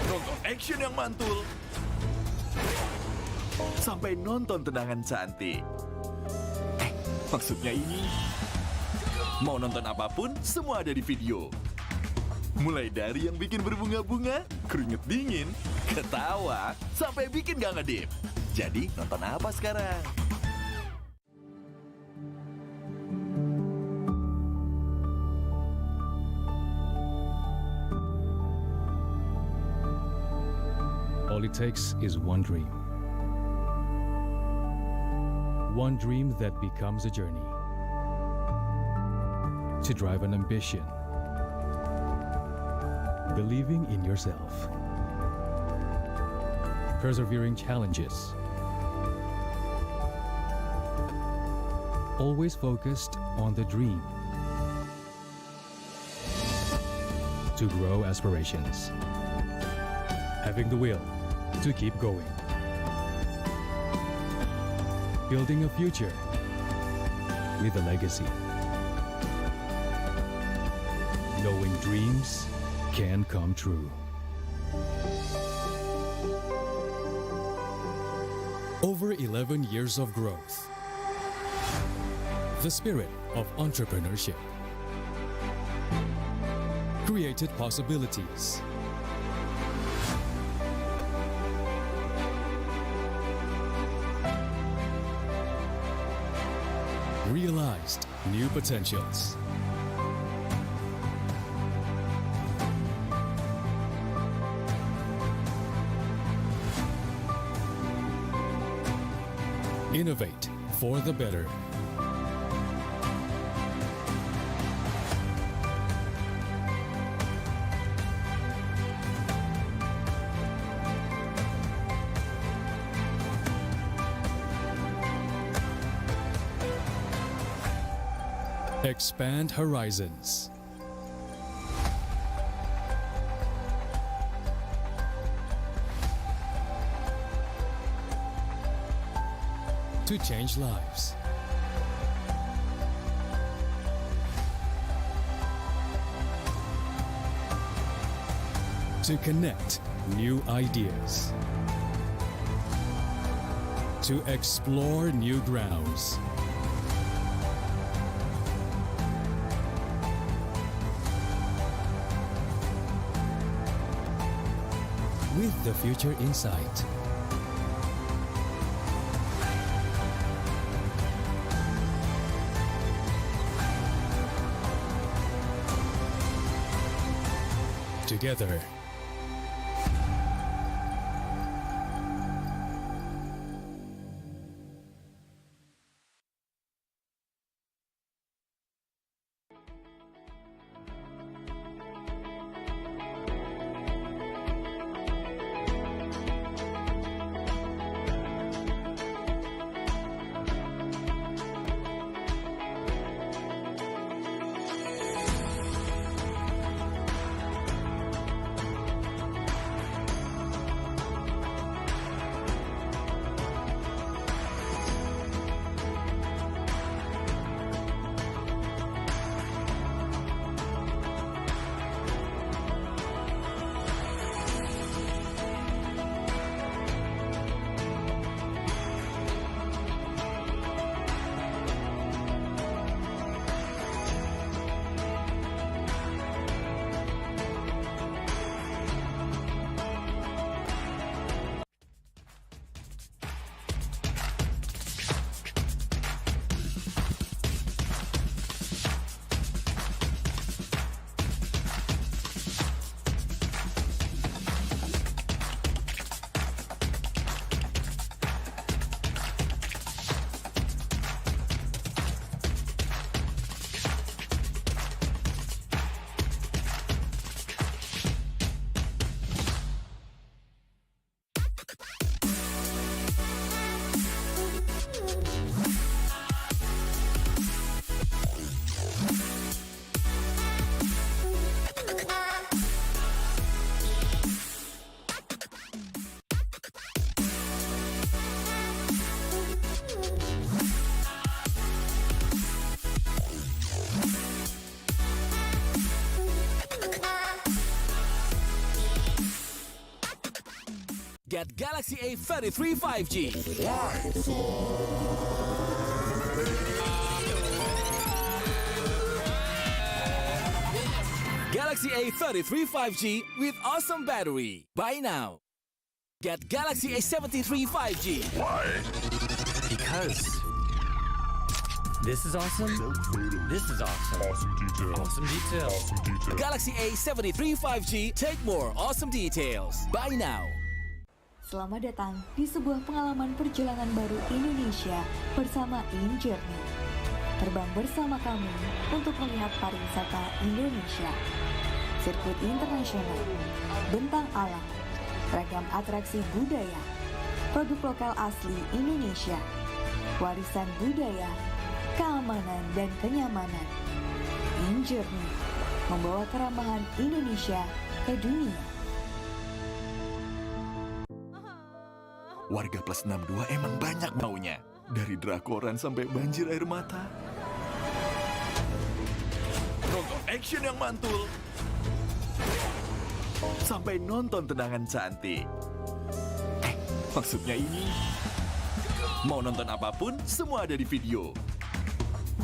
Nonton action yang mantul. Sampai nonton tendangan cantik. Maksudnya ini. Mau nonton apapun, semua ada di video. Mulai dari yang bikin berbunga-bunga, keringet dingin, ketawa, sampai bikin gak ngedip. Jadi nonton apa sekarang? All it takes is one dream. One dream that becomes a journey. To drive an ambition. Believing in yourself. Persevering challenges. Always focused on the dream. To grow aspirations. Having the will to keep going. Building a future with a legacy. Knowing dreams can come true. Over 11 years of growth. The spirit of entrepreneurship. Created possibilities. Realized new potentials. Innovate for the better. Expand horizons. To change lives. To connect new ideas. To explore new grounds. With the future in sight. Together. Get Galaxy A33 5G. Galaxy A33 5G with awesome battery. Buy now. Get Galaxy A73 5G. Because this is awesome. This is awesome. Awesome details. Galaxy A73 5G. Take more awesome details. Buy now. Selamat datang di sebuah pengalaman perjalanan baru Indonesia bersama InJourney. Terbang bersama kami untuk melihat pariwisata Indonesia. Sirkuit internasional, bentang alam, ragam atraksi budaya, produk lokal asli Indonesia, warisan budaya, keamanan dan kenyamanan. InJourney membawa keramahan Indonesia ke dunia. Warga plus 62 emang banyak maunya. Dari drakoran sampai banjir air mata. Nonton action yang mantul. Sampai nonton tendangan cantik. Maksudnya ini. Mau nonton apapun, semua ada di video.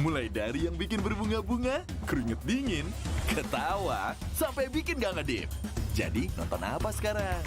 Mulai dari yang bikin berbunga-bunga, keringet dingin, ketawa, sampai bikin gak ngedip. Jadi nonton apa sekarang?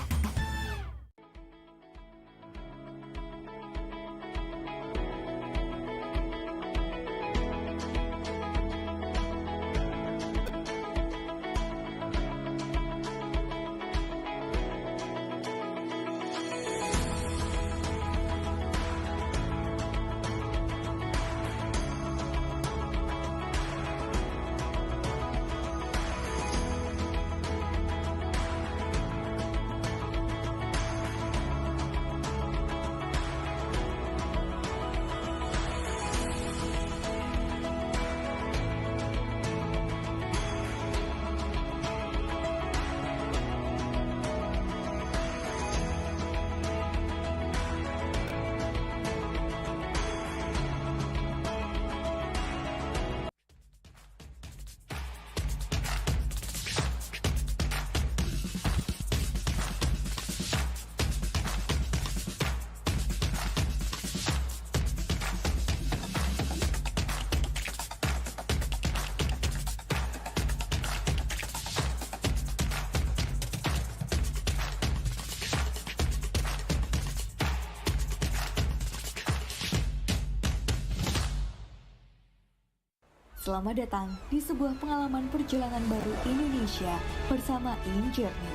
Selamat datang di sebuah pengalaman perjalanan baru Indonesia bersama InJourney.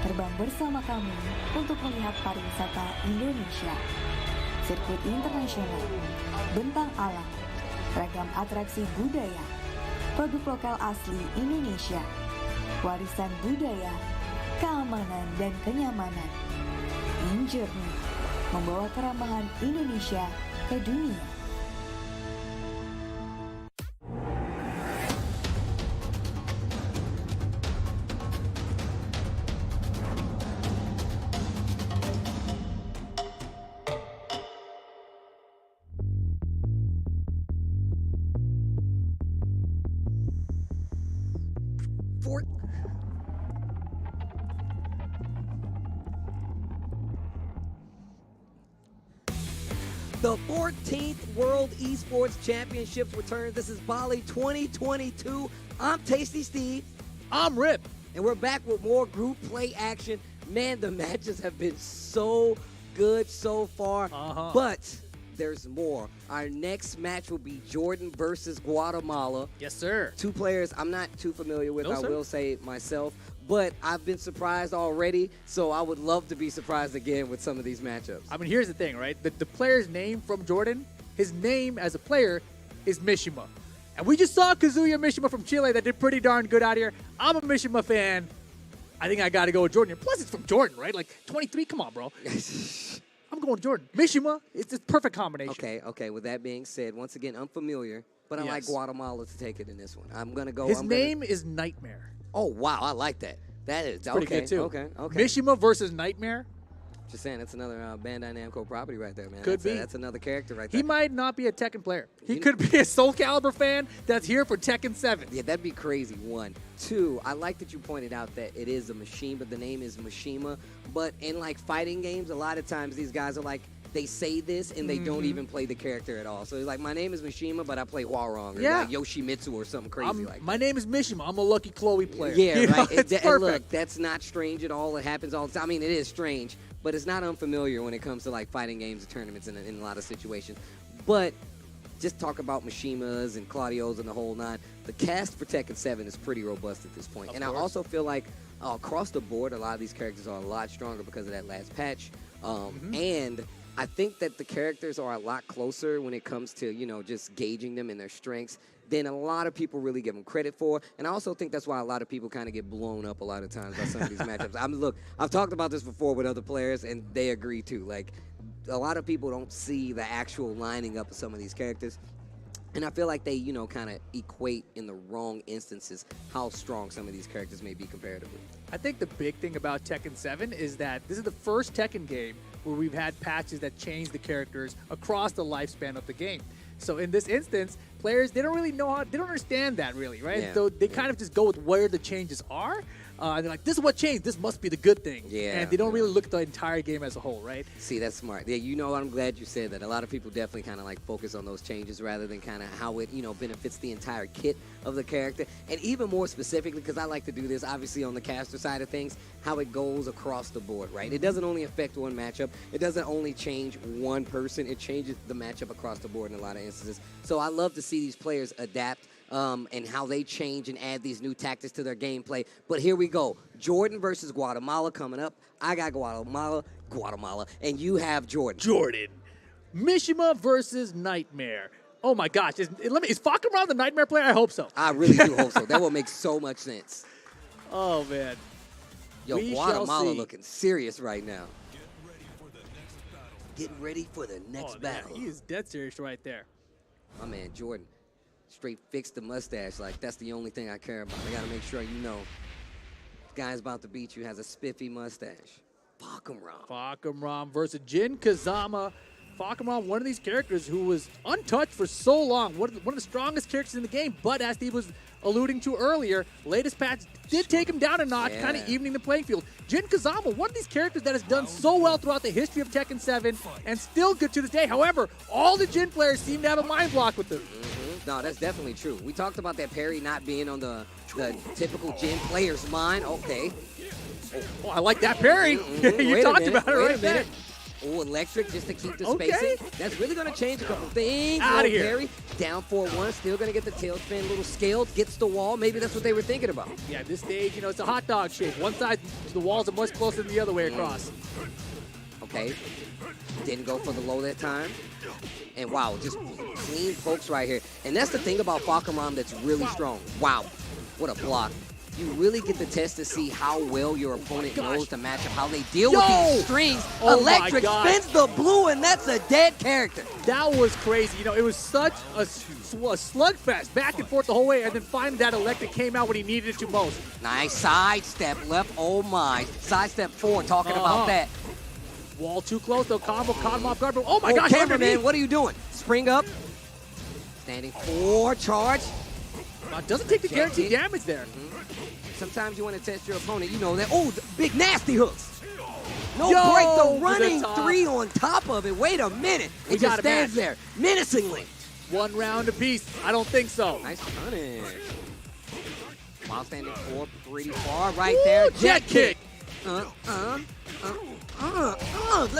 Terbang bersama kami untuk melihat pariwisata Indonesia. Sirkuit internasional, bentang alam, ragam atraksi budaya, produk lokal asli Indonesia, warisan budaya, keamanan dan kenyamanan. InJourney membawa keramahan Indonesia ke dunia. The 14th World Esports Championships returns. This is Bali 2022. I'm Tasty Steve. I'm Rip. And we're back with more group play action. Man, the matches have been so good so far. But there's more. Our next match will be Jordan versus Guatemala. Yes, sir. Two players I'm not too familiar with, No, I sir. will say myself. But I've been surprised already, so I would love to be surprised again with some of these matchups. I mean, here's the thing, right? The player's name from Jordan, his name as a player is Mishima. And we just saw Kazuya Mishima from Chile that did pretty darn good out here. I'm a Mishima fan. I think I got to go with Jordan. Plus, it's from Jordan, right? Like, 23, come on, bro. I'm going with Jordan. Mishima, it's a perfect combination. Okay. With that being said, once again, unfamiliar, but I like Yes. Guatemala to take it in this one. I'm going to go. His name is Nightmare. Oh, wow. I like that. That is Pretty good, too. Okay. Mishima versus Nightmare. Just saying, that's another Bandai Namco property right there, man. Could be. That's another character right there. He might not be a Tekken player. He could be a Soul Calibur fan that's here for Tekken 7. Yeah, that'd be crazy, one. Two, I like that you pointed out that it is a machine, but the name is Mishima. But in, like, fighting games, a lot of times these guys are like, they say this and they don't even play the character at all. So it's like, my name is Mishima, but I play Hwarong or like Yoshimitsu or something crazy like that. My name is Mishima. I'm a Lucky Chloe player. Yeah, you know, right. it's And perfect. look, that's not strange at all. It happens all the time. I mean, it is strange, but it's not unfamiliar when it comes to like fighting games and tournaments in a lot of situations. But just talk about Mishimas and Claudios and the whole nine. The cast for Tekken 7 is pretty robust at this point. And I also feel like across the board, a lot of these characters are a lot stronger because of that last patch. And I think that the characters are a lot closer when it comes to, you know, just gauging them and their strengths than a lot of people really give them credit for. And I also think that's why a lot of people kind of get blown up a lot of times by some of these matchups. Look, I've talked about this before with other players, and they agree too. Like, a lot of people don't see the actual lining up of some of these characters. And I feel like they, you know, kind of equate in the wrong instances how strong some of these characters may be comparatively. I think the big thing about Tekken 7 is that this is the first Tekken game where we've had patches that change the characters across the lifespan of the game. So in this instance, players, they don't really know how, they don't understand that really, right? Yeah. So they kind of just go with where the changes are. They're like, this is what changed. This must be the good thing. Yeah. And they don't really look at the entire game as a whole, right? See, that's smart. Yeah, you know what? I'm glad you said that. A lot of people definitely kind of like focus on those changes rather than kind of how it, you know, benefits the entire kit of the character. And even more specifically, because I like to do this, obviously, on the caster side of things, how it goes across the board, right? It doesn't only affect one matchup. It doesn't only change one person. It changes the matchup across the board in a lot of instances. So I love to see these players adapt and how they change and add these new tactics to their gameplay. But here we go. Jordan versus Guatemala coming up. I got Guatemala, and you have Jordan. Jordan. Mishima versus Nightmare. Oh my gosh. Is Fakamram the Nightmare player? I hope so. I really do hope so. That will make so much sense. Oh, man. Yo, We shall Guatemala see. looking serious right now. Getting ready for the next Oh, man, battle. he is dead serious right there. My man, Jordan, straight fixed the mustache. Like, that's the only thing I care about. I got to make sure you know this guy's about to beat you has a spiffy mustache. Fakamram. Fakamram versus Jin Kazama. Fakamram, one of these characters who was untouched for so long, one of the strongest characters in the game, but as Steve was alluding to earlier, latest patch did take him down a notch, kind of evening the playing field. Jin Kazama, one of these characters that has done so well throughout the history of Tekken 7 and still good to this day. However, all the Jin players seem to have a mind block with him. No, that's definitely true. We talked about that parry not being on the typical Jin player's mind. Okay. Oh, I like that parry. You Wait a talked minute, about it wait right a there. minute. Oh, electric just to keep the Okay. spacing. That's really going to change a couple things. Outta Little here. Parry, down 4-1, still going to get the tail spin, little scaled, gets the wall. Maybe that's what they were thinking about. Yeah, at this stage, it's a hot dog shape. One side, the walls are much closer than the other way across. Okay. Didn't go for the low that time. And wow, just clean pokes right here. And that's the thing about Fakamram that's really strong. Wow, what a block. You really get the test to see how well your opponent knows to match up, how they deal with these strings. Oh my Electric God. spins the blue, and that's a dead character. That was crazy. It was such a slugfest, back and forth the whole way, and then finally that electric came out when he needed it to most. Nice sidestep left. Oh my. Sidestep 4, talking about that. Wall too close, though. Combo caught him off guard. But oh my Oh, gosh, cameraman, underneath. what are you doing? Spring up. Standing 4, charge. Doesn't take the Check guaranteed it. damage there. Sometimes you want to test your opponent. You know that. Oh, the big nasty hooks. No Yo, break. to The the running top. 3 on top of it. Wait a minute. We It got just a stands match. there menacingly. One round apiece. I don't think so. Nice punish. While standing 4 pretty far right there. Jet kick. Let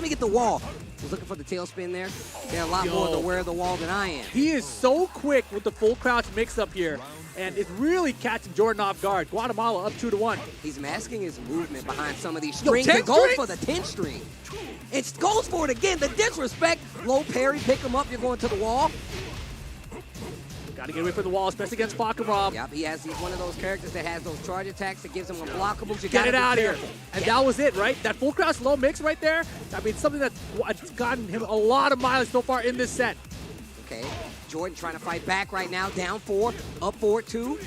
me get the wall. Was looking for the tailspin there. They're a lot more aware of the wall than I am. He is so quick with the full crouch mix-up here, and it's really catching Jordan off guard. Guatemala up 2-1. He's masking his movement behind some of these Yo, strings 10 and goes strings? for the 10 string. It goes for it again. The disrespect. Low parry, pick him up. You're going to the wall. Got to get away from the wall, especially against Fakamram. Yep, he's one of those characters that has those charge attacks that gives him unblockables. You Get gotta it be out of here. careful. And that was it, right? That full crouch low mix right there. I mean, something that's gotten him a lot of mileage so far in this set. Okay, Jordan trying to fight back right now. Down 4, up 4-2.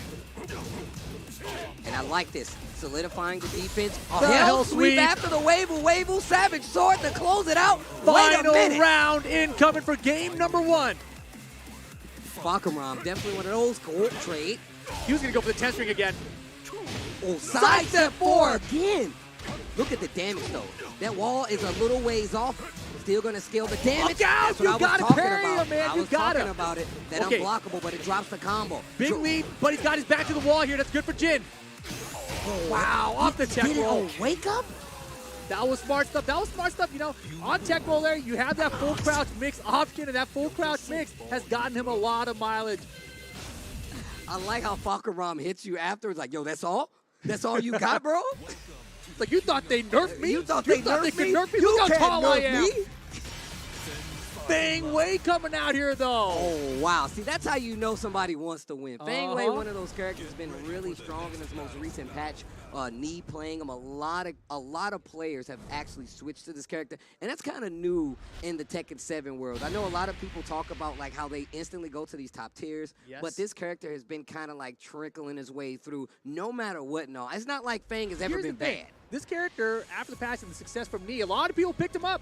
And I like this. Solidifying the defense. A The hell hell sweep sweep. after the Wavell. Savage sword to close it out. Wait a Final minute. round incoming for game number 1. Fakaram, definitely one of those. Cool trade. He was going to go for the 10 string again. Oh, sidestep 4 again. Look at the damage, though. That wall is a little ways off. Still going to scale the damage. Look out. That's what You I was gotta talking parry about. him, man. I You was gotta. talking about it. That Okay. unblockable, but it drops the combo. Big lead, but he's got his back to the wall here. That's good for Jin. Wow, off the tech Did it roll. a wake up? That was smart stuff. You know, on tech roll there, you have that full crouch mix option, and that full crouch mix has gotten him a lot of mileage. I like how Fakaram hits you afterwards. Like, yo, that's all? That's all you got, bro? It's like, you thought they nerfed me? You thought they nerfed could me? nerf me? You Look how can't tall I nerf am. me. Fang Wei coming out here, though. Oh, wow. See, that's how you know somebody wants to win. Fang Wei, Uh-huh. one of those characters, has been really strong in this most recent patch. Knee playing him. A lot of players have actually switched to this character, and that's kind of new in the Tekken 7 world. I know a lot of people talk about like how they instantly go to these top tiers, Yes. but this character has been kind of like trickling his way through no matter what. No, it's not like Fang has ever Here's been the thing. bad. This character, after the patch and the success from Knee, a lot of people picked him up,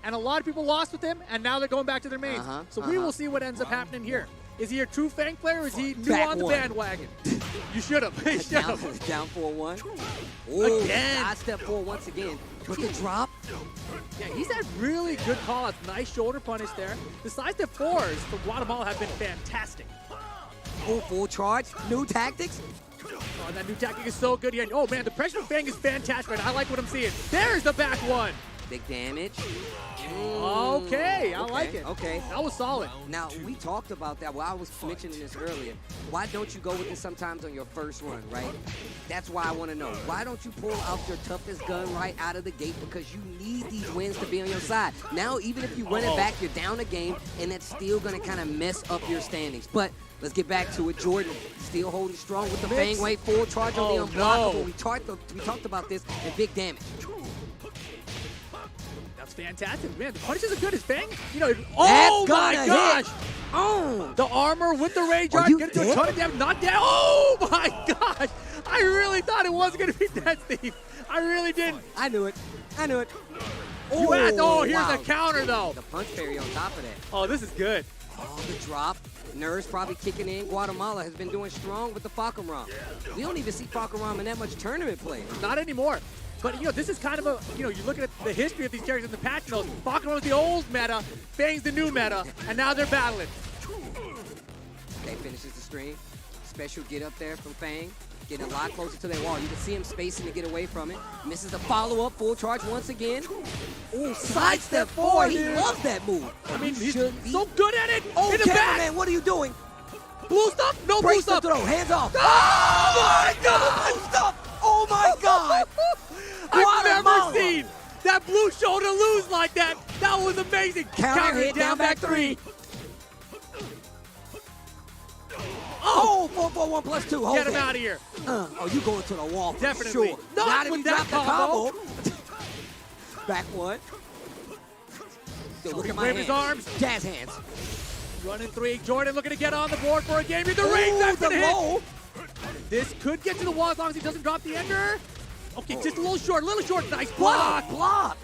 and a lot of people lost with him, and now they're going back to their mains. So we will see what ends up happening here. Is he a true Fang player, or is he new Back on the one. bandwagon? You should have. You should Down, have. down 4-1. Oh, Again. side step 4 once again. But the drop. Yeah, he's had really good call-outs. Nice shoulder punish there. The sidestep 4s for Guatemala have been fantastic. Oh, full charge. New tactics. Oh, that new tactic is so good here. Oh, man, the pressure from Fang is fantastic right now. I like what I'm seeing. There's the back one. Big damage. Okay, I like it. Okay. That was solid. Now, we talked about that. Well, I was mentioning this earlier. Why don't you go with this sometimes on your first run, right? That's why I want to know. Why don't you pull out your toughest gun right out of the gate? Because you need these wins to be on your side. Now, even if you run it back, you're down a game, and that's still going to kind of mess up your standings. But let's get back to it. Jordan still holding strong with the Mix. Fang Wei full charge on the Oh, unblockable. no. We talked about this, and big damage. That's fantastic. Man, the punishes are good as Fang. You know, That's oh my gonna gosh. hit. Oh. The armor with the rage Are art, you get into a dead? ton of damage, not dead. Oh my gosh. I really thought it was going to be Death Thief. I really didn't. I knew it. You had, oh, here's wow. a counter though. The punch parry on top of that. Oh, this is good. Oh, the drop. Nerves probably kicking in. Guatemala has been doing strong with the Fakaram. We don't even see Fakaram in that much tournament play. Not anymore. But, you know, this is kind of a, you know, you look at the history of these characters in the patch notes. Bakaram was the old meta, Fang's the new meta, and now they're battling. They finishes the stream. Special get up there from Fang. Getting a lot closer to their wall. You can see him spacing to get away from it. Misses the follow-up, full charge once again. Ooh, sidestep 4. He loves that move. I mean, he's should be. so good at it. Oh, in the back. cameraman, what are you doing? Blue stuff? No blue Breaks the stuff. throw. Hands off. Oh my God! Blue stuff. Oh my God. I've never Guatemala. seen that blue shoulder lose like that. That was amazing. Counter hit, down back 3. Oh, 4-4-1 plus 2. Hold Get him that. out of here. Oh, you going to the wall for Definitely. sure. Not if with you that drop the combo. Back one. Still look at my wave his hands. arms. Jazz hands. Running 3. Jordan looking to get on the board for a game. Here's the range. Ooh, That's the gonna hit. roll. This could get to the wall as long as he doesn't drop the ender. Okay, just a little short, Nice Block. block.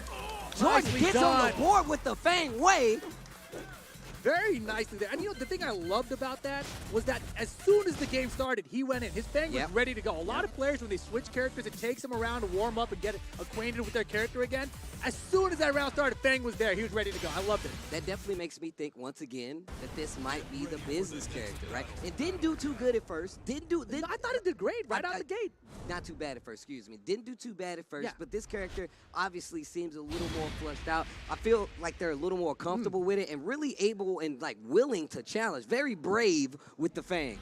Jordan Nicely gets on done. the board with the Fang Wei. Very nicely there. And you know, the thing I loved about that was that as soon as the game started, he went in. His Fang was Yep. ready to go. A lot of players, when they switch characters, it takes them around to warm up and get acquainted with their character again. As soon as that round started, Fang was there. He was ready to go. I loved it. That definitely makes me think once again that this might be the business character, right? It didn't do too good at first. I thought it did great right out the gate. Not too bad at first, excuse me. Didn't do too bad at first, Yeah. but this character obviously seems a little more fleshed out. I feel like they're a little more comfortable with it and really able and like willing to challenge. Very brave with the Fang.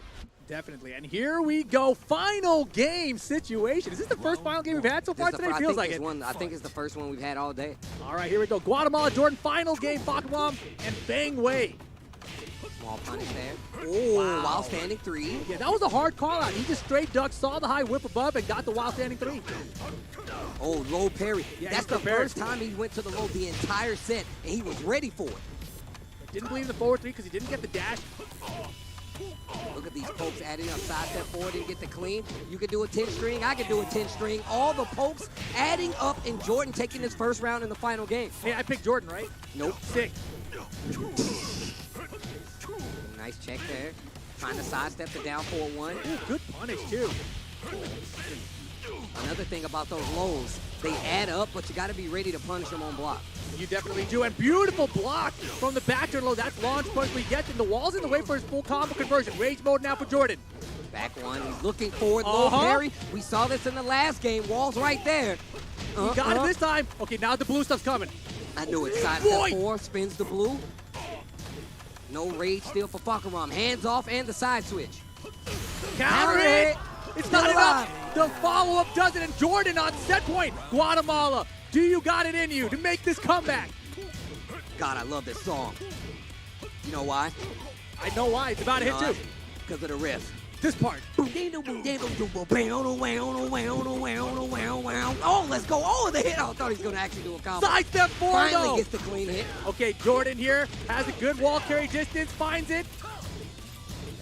Definitely. And here we go. Final game situation. Is this the first final game we've had so far today? Feels like it. I think it's the first one we've had all day. All right, here we go. Guatemala, Jordan, final game. Fakaram and Fang Wei. Small punish there. Oh, while standing 3. Yeah, that was a hard call out. He just straight ducked, saw the high whip above, and got the wild standing 3. Oh, low parry. Yeah, That's he's the prepared. first time he went to the low the entire set, and he was ready for it. Didn't believe in the forward 3 because he didn't get the dash. Look at these pokes adding up. Side step forward and get the clean. You can do a 10 string. I can do a 10 string. All the pokes adding up, and Jordan taking his first round in the final game. Hey, I picked Jordan, right? Nope. Sick. Nice check there. Trying to sidestep the down 4-1. Ooh, good punish, too. Another thing about those lows, they add up, but you got to be ready to punish them on block. You definitely do. And beautiful block from the back turn low. That's launch punch we get. And the wall's in the way for his full combo conversion. Rage mode now for Jordan. Back one. He's looking forward. Low parry. We saw this in the last game. Wall's right there. He got it this time. Okay, now the blue stuff's coming. I knew it. Side step 4. Spins the blue. No rage steal for Fakaram. Hands off and the side switch. Counter it! It's not enough! The follow-up does it, and Jordan on set point. Guatemala, do you got it in you to make this comeback? God, I love this song. You know why? I know why. It's about to hit too. Because of the riff. This part. Oh, let's go. Oh, the hit. Oh, I thought he was going to actually do a combo. Side step 4 Finally though. gets the clean hit. Okay, Jordan here has a good wall carry distance, finds it.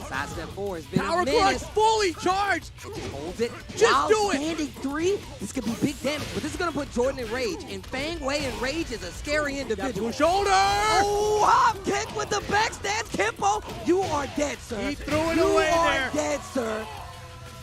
Side step 4 has been Power a clutch menace. fully charged. It just holds it. Just While do it. standing 3, this could be big damage, but this is going to put Jordan in rage. And Fang Wei in rage is a scary individual. Shoulder. Oh, hop kick with the backstand Kimpo. You are dead, sir. He threw it away You there. are dead, sir.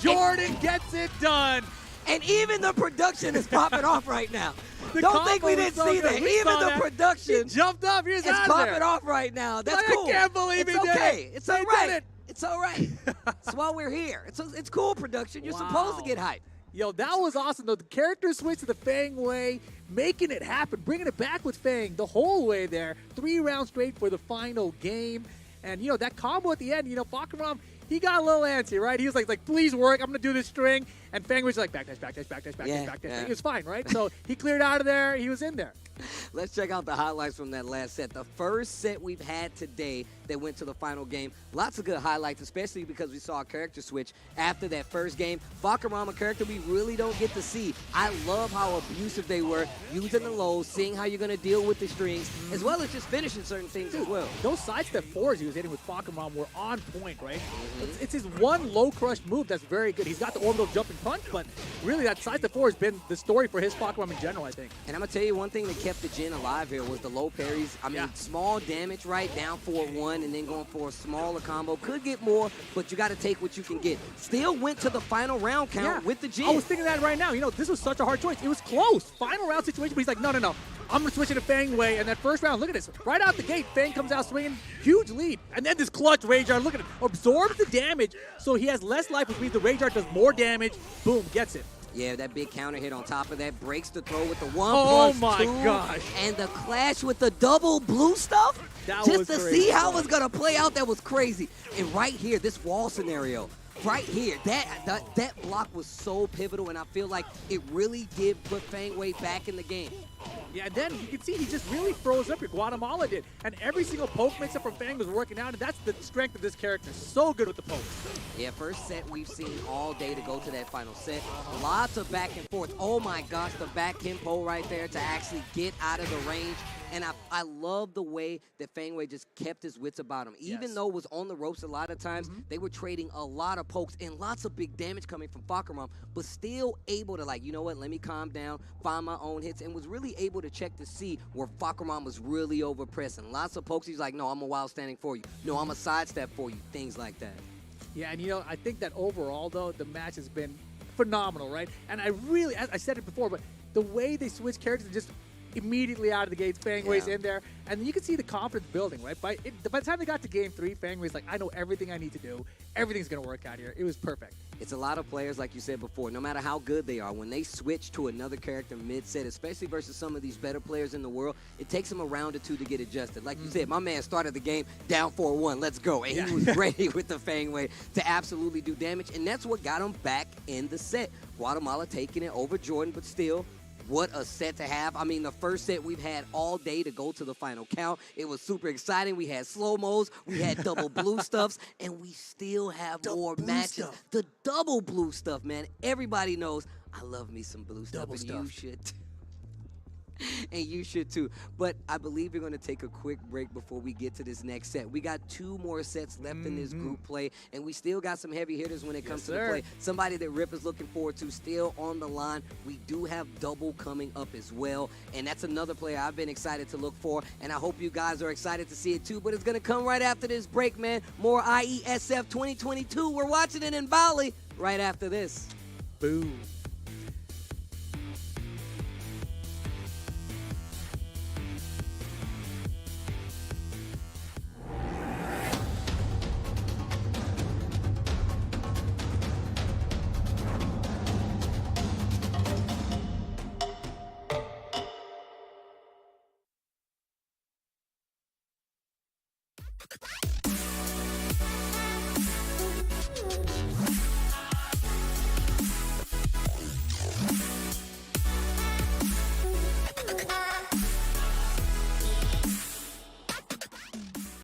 Jordan gets it done. And even the production is popping off right now. The Don't think we combo didn't was so see good. that. We Even saw the that. production He jumped up. Here's is out of popping there. off right now. That's I cool. can't believe it's he did okay. it. It's They all did right. it. It's all right. That's why we're here. It's cool production. You're supposed to Wow. get hyped. Yo, that was awesome, though. The character switch to the Fang way, making it happen, bringing it back with Fang the whole way there. 3 rounds straight for the final game. And, you know, that combo at the end, you know, Fakaram, he got a little antsy, right? He was like, please work. I'm going to do this string. And Fang was like, backdash, backdash, backdash, backdash, Yeah, backdash. yeah. He was fine, right? So he cleared out of there. He was in there. Let's check out the highlights from that last set. The first set we've had today that went to the final game. Lots of good highlights, especially because we saw a character switch after that first game. Fakaram, a character we really don't get to see. I love how abusive they were, using the lows, seeing how you're going to deal with the strings, as well as just finishing certain things as well. Those sidestep 4s he was hitting with Fakaram were on point, right? It's his one low crush move that's very good. He's got the orbital jumping punch, but really that sidestep 4 has been the story for his Fakaram in general, I think. And I'm going to tell you one thing that kept the Jin alive here was the low parries. I mean, small damage, right? Down 4-1 and then going for a smaller combo. Could get more, but you got to take what you can get. Still went to the final round count with the Jin. I was thinking that right now. You know, this was such a hard choice. It was close. Final round situation, but he's like, no. I'm going to switch it to Fang way. And that first round, look at this. Right out the gate, Fang comes out swinging. Huge lead. And then this clutch Rage Art, look at it. Absorbs the damage, so he has less life, which means the Rage Art does more damage. Boom, gets it. Yeah, that big counter hit on top of that. Breaks the throw with the 1+2. Oh my gosh. And the clash with the double blue stuff. That just was to crazy. see how it's going to play out, that was crazy. And right here, this wall scenario. Right here, that block was so pivotal, and I feel like it really did put Fang Wei back in the game. Yeah, and then you can see he just really froze up here. Guatemala did. And every single poke mix-up from Fang was working out, and that's the strength of this character. So good with the pokes. Yeah, first set we've seen all day to go to that final set. Lots of back and forth. Oh my gosh, the back Kimpo right there to actually get out of the range. And I love the way that Fang Wei just kept his wits about him. Even though it was on the ropes a lot of times, they were trading a lot of pokes and lots of big damage coming from Fakaram, but still able to, like, you know what, let me calm down, find my own hits, and was really able to check to see where Fakaram was really overpressing. Lots of pokes, he's like, no, I'm a wild standing for you. No, I'm a sidestep for you, things like that. Yeah, and you know, I think that overall, though, the match has been phenomenal, right? And I really, as I said it before, but the way they switch characters just immediately out of the gates, Fang Wei's in there, and then you can see the confidence building, right? By the time they got to game 3, Fang Wei's like, I know everything I need to do. Everything's going to work out here. It was perfect. It's a lot of players, like you said before, no matter how good they are, when they switch to another character mid-set, especially versus some of these better players in the world, it takes them a round or two to get adjusted. Like you said, my man started the game down 4-1, let's go. And he was ready with the Fang Wei to absolutely do damage, and that's what got him back in the set. Guatemala taking it over Jordan, but still, what a set to have. I mean, the first set we've had all day to go to the final count. It was super exciting. We had slow-mos, we had double blue stuffs, and we still have more matches. The double blue stuff, man. Everybody knows I love me some blue stuff, and you should. And you should too. But I believe we're going to take a quick break before we get to this next set. We got 2 more sets left in this group play, and we still got some heavy hitters when it comes to the play. Somebody that Rip is looking forward to still on the line. We do have double coming up as well, and that's another player I've been excited to look for, and I hope you guys are excited to see it too. But it's going to come right after this break, man. More IESF 2022. We're watching it in Bali right after this. Boom.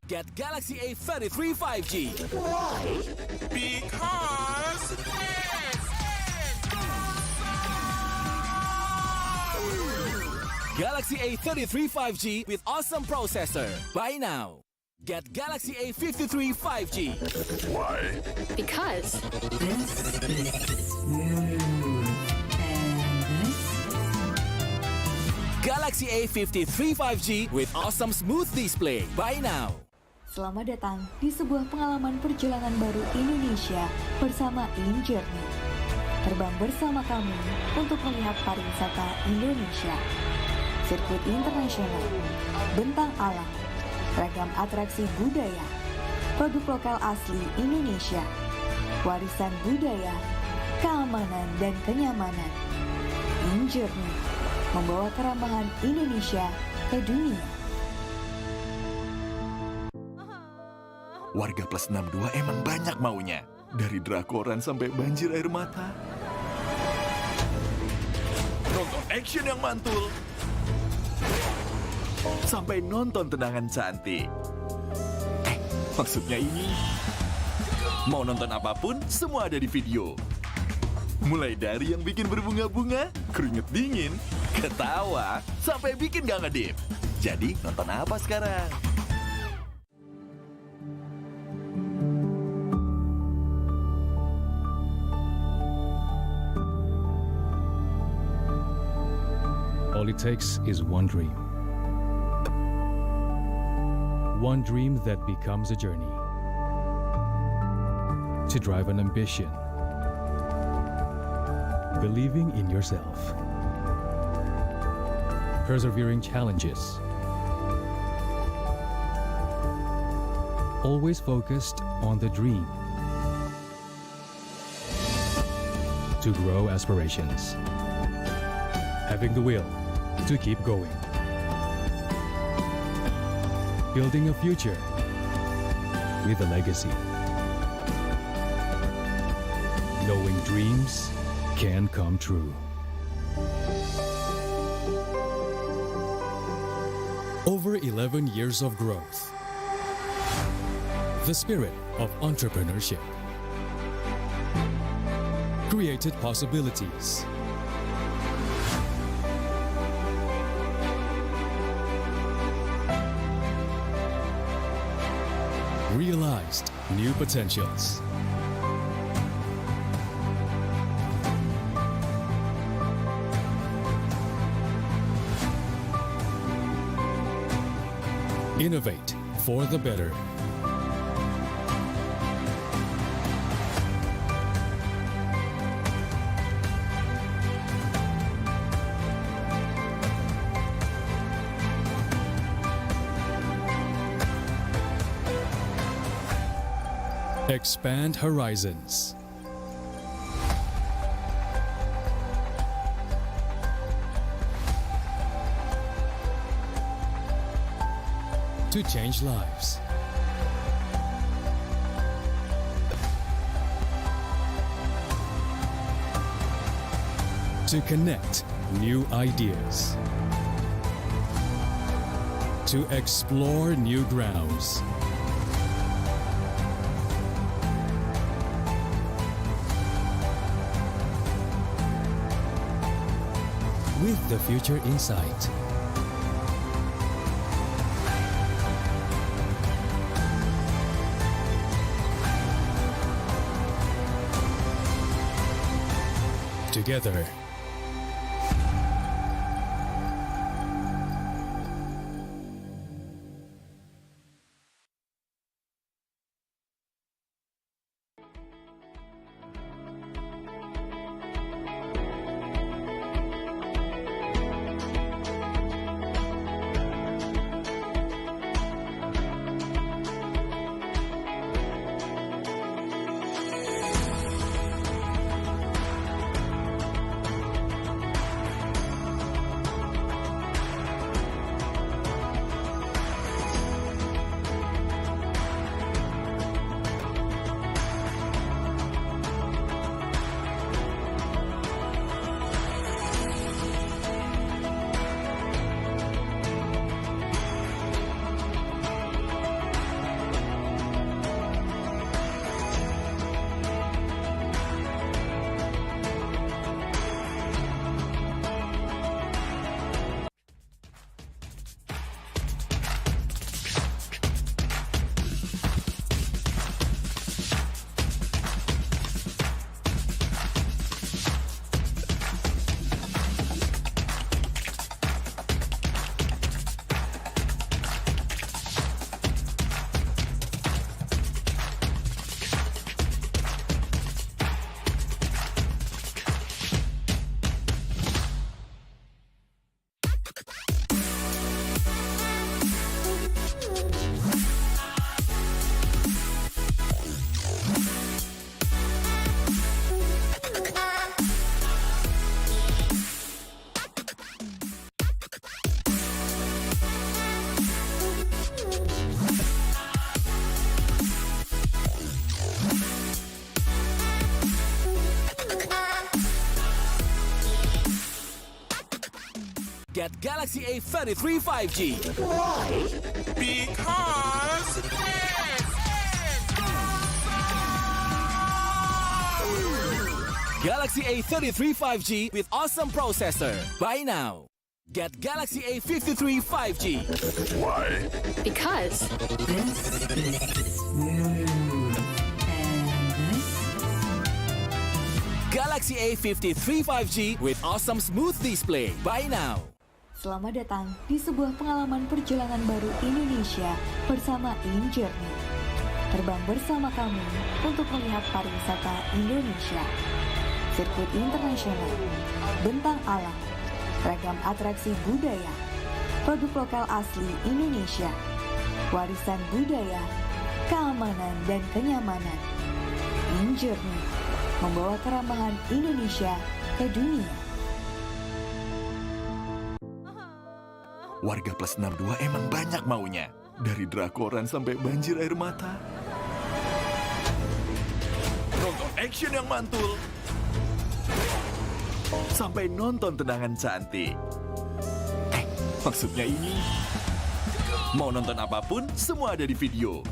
Get Galaxy A33 5G. Because Galaxy A33 5G with awesome processor. Buy now. Get Galaxy A53 5G. why? Because this is Galaxy A53 5G with awesome smooth display. Buy now. Selamat datang di sebuah pengalaman perjalanan baru Indonesia bersama InJourney. Terbang bersama kami untuk melihat pariwisata Indonesia. Sirkuit internasional, bentang alam, ragam atraksi budaya, produk lokal asli Indonesia, warisan budaya, keamanan dan kenyamanan. InJourney membawa keramahan Indonesia ke dunia. Warga plus 62 emang banyak maunya. Dari drakoran sampai banjir air mata. Nonton action yang mantul. Sampai nonton tendangan cantik. Maksudnya ini. Mau nonton apapun, semua ada di video. Mulai dari yang bikin berbunga-bunga, keringet dingin, ketawa, sampai bikin gak ngedip. Jadi nonton apa sekarang? All it takes is one dream. One dream that becomes a journey. To drive an ambition. Believing in yourself. Persevering challenges. Always focused on the dream. To grow aspirations. Having the will to keep going. Building a future with a legacy. Knowing dreams can come true. Over 11 years of growth. The spirit of entrepreneurship. Created possibilities. Realized new potentials. Innovate for the better. Expand horizons. To change lives. To connect new ideas. To explore new grounds. with the future in sight. Together, Get Galaxy A33 5G. Because Galaxy A33 5G with awesome processor. Buy now. Get Galaxy A53 5G. why? Because Galaxy A53 5G with awesome smooth display. Buy now. Selamat datang di sebuah pengalaman perjalanan baru Indonesia bersama InJourney. Terbang bersama kami untuk melihat pariwisata Indonesia. Sirkuit internasional, bentang alam, ragam atraksi budaya, produk lokal asli Indonesia, warisan budaya, keamanan dan kenyamanan. InJourney membawa keramahan Indonesia ke dunia. Warga plus 62 emang banyak maunya. Dari drakoran sampai banjir air mata. Nonton action yang mantul. Sampai nonton tendangan cantik. Maksudnya ini. Mau nonton apapun, semua ada di video.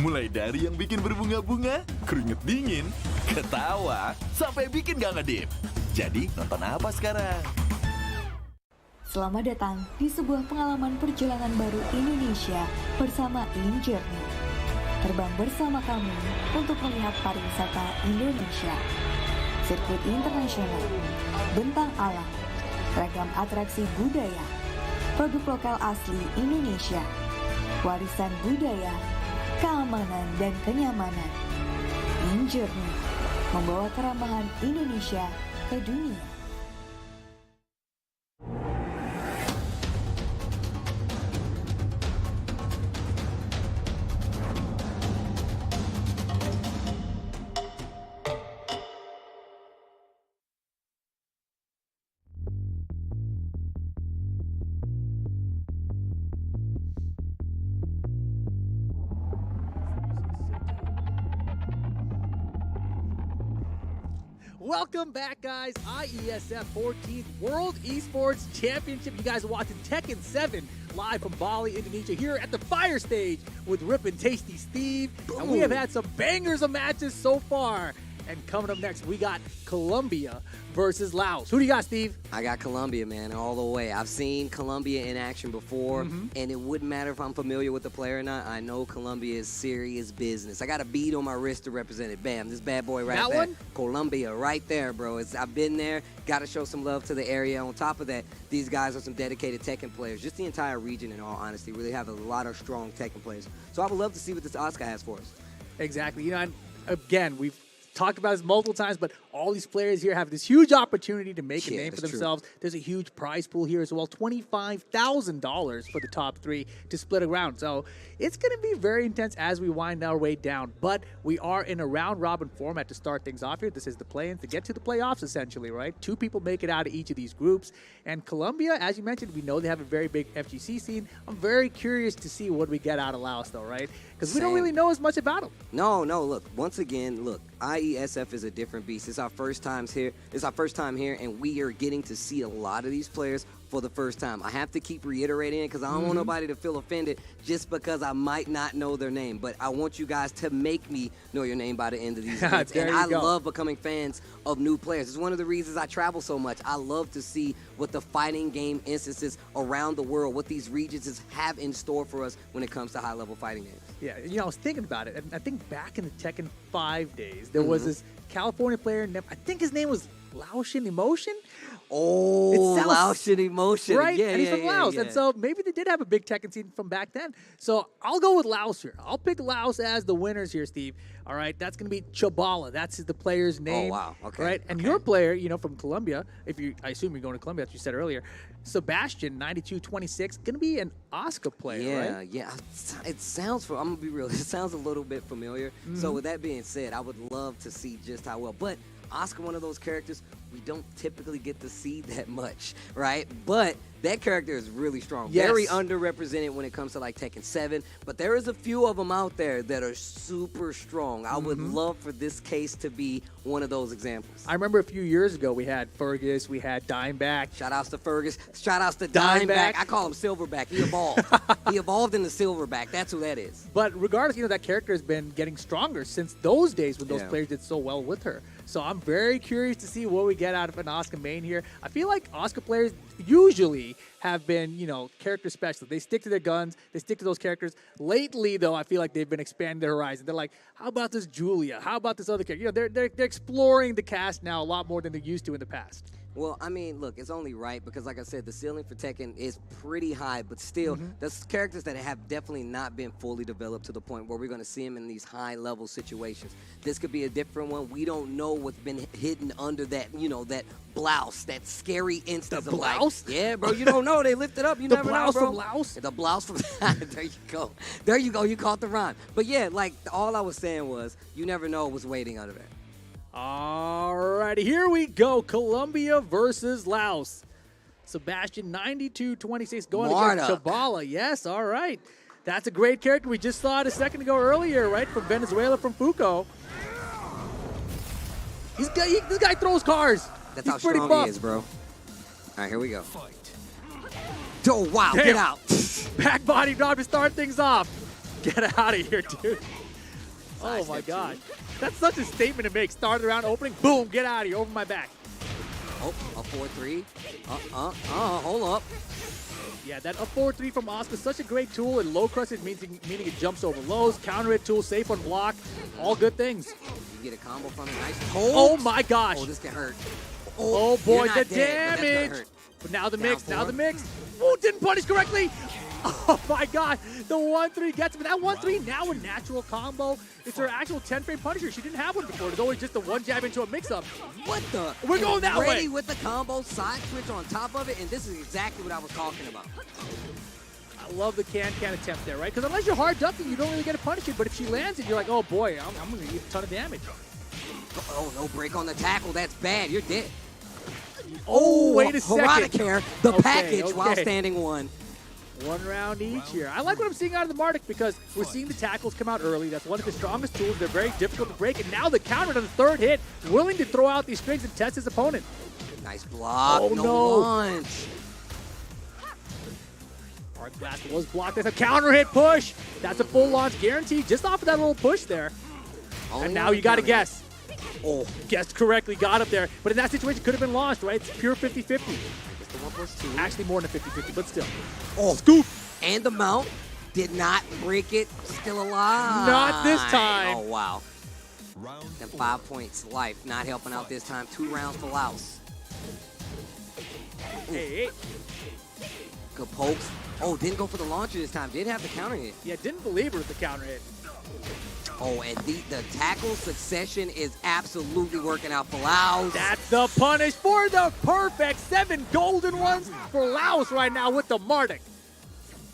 Mulai dari yang bikin berbunga-bunga, keringet dingin, ketawa, sampai bikin gak ngedip. Jadi nonton apa sekarang? Selamat datang di sebuah pengalaman perjalanan baru Indonesia bersama InJourney. Terbang bersama kami untuk melihat pariwisata Indonesia. Sirkuit internasional, bentang alam, ragam atraksi budaya, produk lokal asli Indonesia, warisan budaya, keamanan dan kenyamanan. InJourney membawa keramahan Indonesia ke dunia. Welcome back, guys. IESF 14th World Esports Championship. You guys are watching Tekken 7 live from Bali, Indonesia, here at the fire stage with Rip and Tasty Steve. And we have had some bangers of matches so far. And coming up next, we got Colombia versus Laos. Who do you got, Steve? I got Colombia, man, all the way. I've seen Colombia in action before, and it wouldn't matter if I'm familiar with the player or not. I know Colombia is serious business. I got a bead on my wrist to represent it. Bam, this bad boy right That there. one? Colombia right there, bro. I've been there. Got to show some love to the area. On top of that, these guys are some dedicated Tekken players. Just the entire region, in all honesty, really have a lot of strong Tekken players. So I would love to see what this Oscar has for us. Exactly. And again, we've talked about this multiple times, but all these players here have this huge opportunity to make a name for themselves. There's a huge prize pool here as well, $25,000 for the top 3 to split around. So it's going to be very intense as we wind our way down. But we are in a round-robin format to start things off here. This is the play-in to get to the playoffs, essentially, right? 2 people make it out of each of these groups. And Colombia, as you mentioned, we know they have a very big FGC scene. I'm very curious to see what we get out of Laos, though, right? Because we don't really know as much about them. No, look, once again, IESF is a different beast. It's our first time here. And we are getting to see a lot of these players for the first time. I have to keep reiterating it because I don't want nobody to feel offended just because I might not know their name. But I want you guys to make me know your name by the end of these games. And I love becoming fans of new players. It's one of the reasons I travel so much. I love to see what the fighting game instances around the world, what these regions have in store for us when it comes to high-level fighting games. Yeah, I was thinking about it, and I think back in the Tekken 5 days, there was this California player, I think his name was Laotian Emotion? Oh, Laotian Emotion. Right? Yeah, and he's from Laos. Yeah. And so maybe they did have a big Tekken scene from back then. So I'll go with Laos here. I'll pick Laos as the winners here, Steve. All right, that's going to be Chabala. That's the player's name. Oh, wow. Okay. Right? And your player, from Colombia, I assume you're going to Colombia, as you said earlier, Sebastian, 92-26, going to be an Oscar player, right? Yeah. It sounds, I'm going to be real, it sounds a little bit familiar. So with that being said, I would love to see just how well. But Oscar, one of those characters we don't typically get to see that much, right? But that character is really strong. Yes. Very underrepresented when it comes to like Tekken 7, but there is a few of them out there that are super strong. I would love for this case to be one of those examples. I remember a few years ago we had Fergus, we had Dimeback. Shout outs to Fergus. Shout outs to Dimeback. I call him Silverback. He evolved. He evolved into Silverback. That's who that is. But regardless, that character has been getting stronger since those days when those players did so well with her. So I'm very curious to see what we get out of an Oscar main here. I feel like Oscar players usually have been, character specialists. They stick to their guns. They stick to those characters. Lately, though, I feel like they've been expanding their horizon. They're like, how about this Julia? How about this other character? They're exploring the cast now a lot more than they used to in the past. Well, I mean, look, it's only right because, like I said, the ceiling for Tekken is pretty high, but still, there's characters that have definitely not been fully developed to the point where we're going to see them in these high-level situations. This could be a different one. We don't know what's been hidden under that, that blouse, that scary instance. The blouse? Yeah, bro, you don't know. They lift it up. You never know, bro. The blouse from Laos? The blouse from there you go. There you go. You caught the rhyme. But, yeah, all I was saying was you never know what's waiting under there. All righty, here we go. Colombia versus Laos. Sebastian, 92-26, going against Chabala. Yes, all right. That's a great character. We just saw it a second ago earlier, right, from Venezuela, from Foucault. This guy throws cars. That's how strong he is, bro. All right, here we go. Oh, wow, Damn. Get out. Back body drop to start things off. Get out of here, dude. Oh, my God. That's such a statement to make. Start the round opening, boom, get out of here, over my back. Oh, a 4-3. Hold up. Yeah, that up 4-3 from Oscar, such a great tool. And low crusted meaning it jumps over lows. Counter hit tool, safe on block. All good things. You get a combo from it. Nice hold. Oh, my gosh. Oh, this can hurt. Oh boy, the dead, damage. But now the mix, Oh, didn't punish correctly. Oh, my God. The 1-3 gets him. That 1-3 now a natural combo. It's her actual 10-frame punisher. She didn't have one before. It's always just a one jab into a mix-up. What the? We're going that way. Ready with the combo, side switch on top of it, and this is exactly what I was talking about. I love the can attempt there, right? Because unless you're hard ducking, you don't really get to punish it. But if she lands it, you're like, oh, boy, I'm going to eat a ton of damage. Oh, no break on the tackle. That's bad. You're dead. Oh, wait a second. Heroic the package while standing one. One round each here. I like what I'm seeing out of the Marduk because we're seeing the tackles come out early. That's one of his strongest tools. They're very difficult to break. And now the counter on the third hit, willing to throw out these strings and test his opponent. Nice block. Oh, no. Launch. Arc Blast was blocked. That's a counter hit push. That's a full launch guarantee just off of that little push there. And now you got to guess. Oh, Guessed correctly, got up there. But in that situation, could have been lost, right? It's pure 50-50. it's the 1+2. Actually, more than 50-50, but still. Oh, Scoop! and the mount did not break it. Still alive. Not this time. Oh, wow. And 5 points life. Not helping out this time. 2 rounds for Laos. Hey. Good pokes. Oh, didn't go for the launcher this time. Did have the counter hit. Yeah, didn't believe it with the counter hit. Oh, and the tackle succession is absolutely working out for Laos. That's the punish for the perfect 7 golden ones for Laos right now with the Marduk.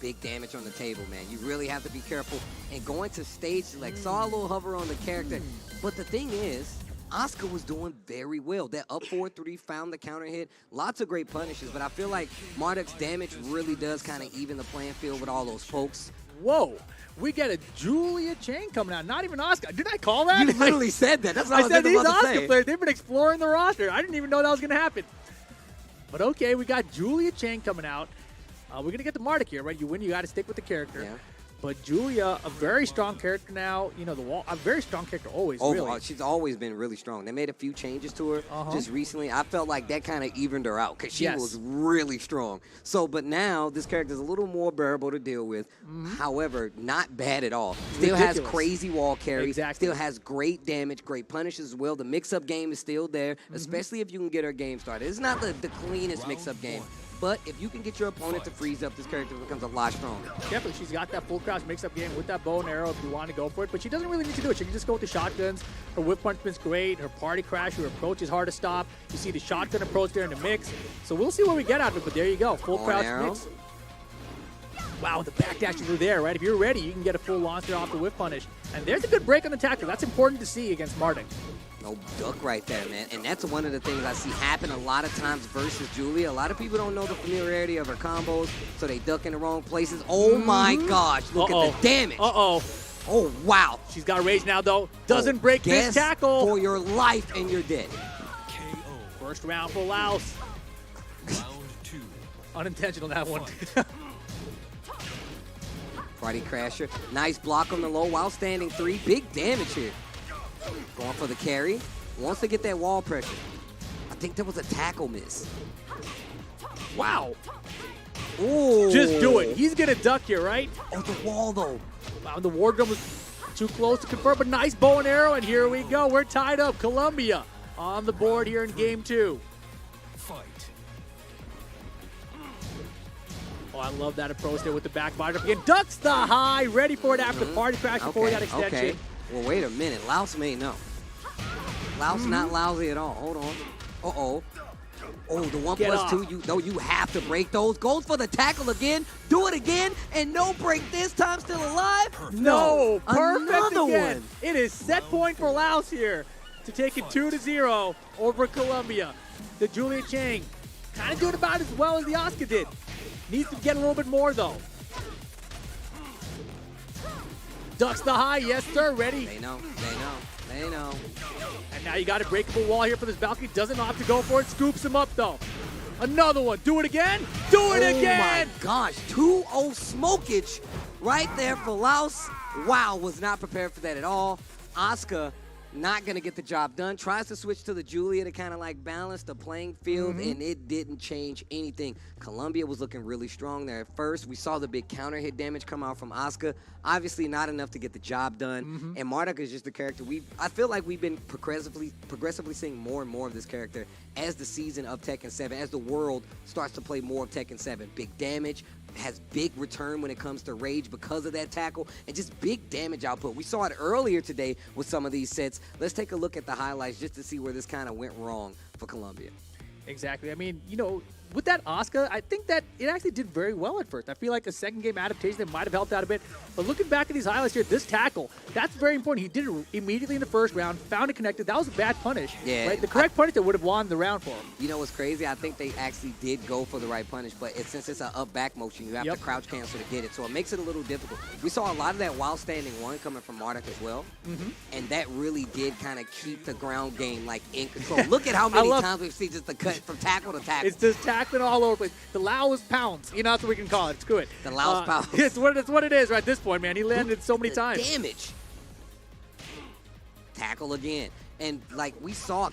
Big damage on the table, man. You really have to be careful. And going to stage select, saw a little hover on the character. But the thing is, Asuka was doing very well. That up 4-3 found the counter hit. Lots of great punishes, but I feel like Marduk's damage really does kind of even the playing field with all those pokes. Whoa. We get a Julia Chain coming out. Not even Asuka. Did I call that? You literally said that. That's what I was said just these about to Asuka say. players, they've been exploring the roster. I didn't even know that was going to happen. But okay, we got Julia Chain coming out. We're going to get the Marduk here, right? You win, you got to stick with the character. Yeah. But Julia, a very strong character now. You know, the wall, a very strong character always, Overall, really. she's always been really strong. They made a few changes to her just recently. I felt like that kind of evened her out because she was really strong. So, but now this character is a little more bearable to deal with. However, not bad at all. Still has crazy wall carry. Exactly. Still has great damage, great punishes as well. The mix-up game is still there, especially if you can get her game started. It's not the cleanest mix-up game. But if you can get your opponent to freeze up, this character becomes a lot stronger. Definitely, she's got that full crouch mix-up game with that bow and arrow if you want to go for it. But she doesn't really need to do it. She can just go with the shotguns. Her whip punishment's great. Her party crash, her approach is hard to stop. You see the shotgun approach there in the mix. So we'll see what we get out of it. But there you go, full crouch mix. Wow, the backdash is there, right? If you're ready, you can get a full launcher off the whip punish. And there's a good break on the tackle. That's important to see against Marduk. No duck right there, man. And that's one of the things I see happen a lot of times versus Julia. A lot of people don't know the familiarity of her combos, so they duck in the wrong places. Oh my gosh, look at the damage. Uh-oh. Oh, wow. She's got rage now, though. Doesn't break this tackle. For your life, and you're dead. First round for Laos. Round 2. Unintentional, that one. Party crasher. Nice block on the low while standing 3. Big damage here. Going for the carry. Wants to get that wall pressure. I think there was a tackle miss. Wow. Ooh. Just do it. He's going to duck here, right? Oh, the wall, though. Wow, the ward gun was too close to confirm, but nice bow and arrow, and here we go. We're tied up. Colombia on the board here in game 2. Fight. Oh, I love that approach there with the back body. Again, ducks the high, ready for it after party crash before that extension. Okay. Well, wait a minute. Laos may know. Laos not lousy at all. Hold on. Uh-oh. Oh, the 1+2. You have to break those. Goes for the tackle again. Do it again. And no break this time. Still alive? No. Perfect Another again. one. It is set point for Laos here to take it 2-0 over Colombia. The Julia Chang kind of doing about as well as the Asuka did. Needs to get a little bit more, though. Ducks the high, yes sir, ready. They know. And now you got a breakable wall here for this balcony. Doesn't have to go for it, scoops him up though. Another one, do it again, do it again! Oh my gosh, 2-0 smokage right there for Laos. Wow, was not prepared for that at all. Asuka not gonna get the job done. Tries to switch to the Julia to kind of like balance the playing field, and it didn't change anything. Colombia was looking really strong there at first. We saw the big counter hit damage come out from Asuka. Obviously not enough to get the job done. And Marduk is just the character I feel like we've been progressively seeing more and more of this character as the season of Tekken 7, as the world starts to play more of Tekken 7. Big damage, has big return when it comes to rage because of that tackle, and just big damage output. We saw it earlier today with some of these sets. Let's take a look at the highlights just to see where this kind of went wrong for Colombia. Exactly. I mean, you know, with that Asuka, I think that it actually did very well at first. I feel like a second game adaptation that might have helped out a bit. But looking back at these highlights here, this tackle, that's very important. He did it immediately in the first round, found it connected. That was a bad punish. Yeah. Right? The correct punish that would have won the round for him. You know what's crazy? I think they actually did go for the right punish, but since it's an up-back motion, you have to crouch cancel to get it. So it makes it a little difficult. We saw a lot of that while standing one coming from Marduk as well. And that really did kind of keep the ground game like in control. Look at how many times we've seen just the cut from tackle to tackle. It's just tackling all over the place. The Laos pounds. You know, that's what we can call it. It's good. The Laos pounds. It's what it is right at this point, man. He landed so many times. Damage. Tackle again. And like we saw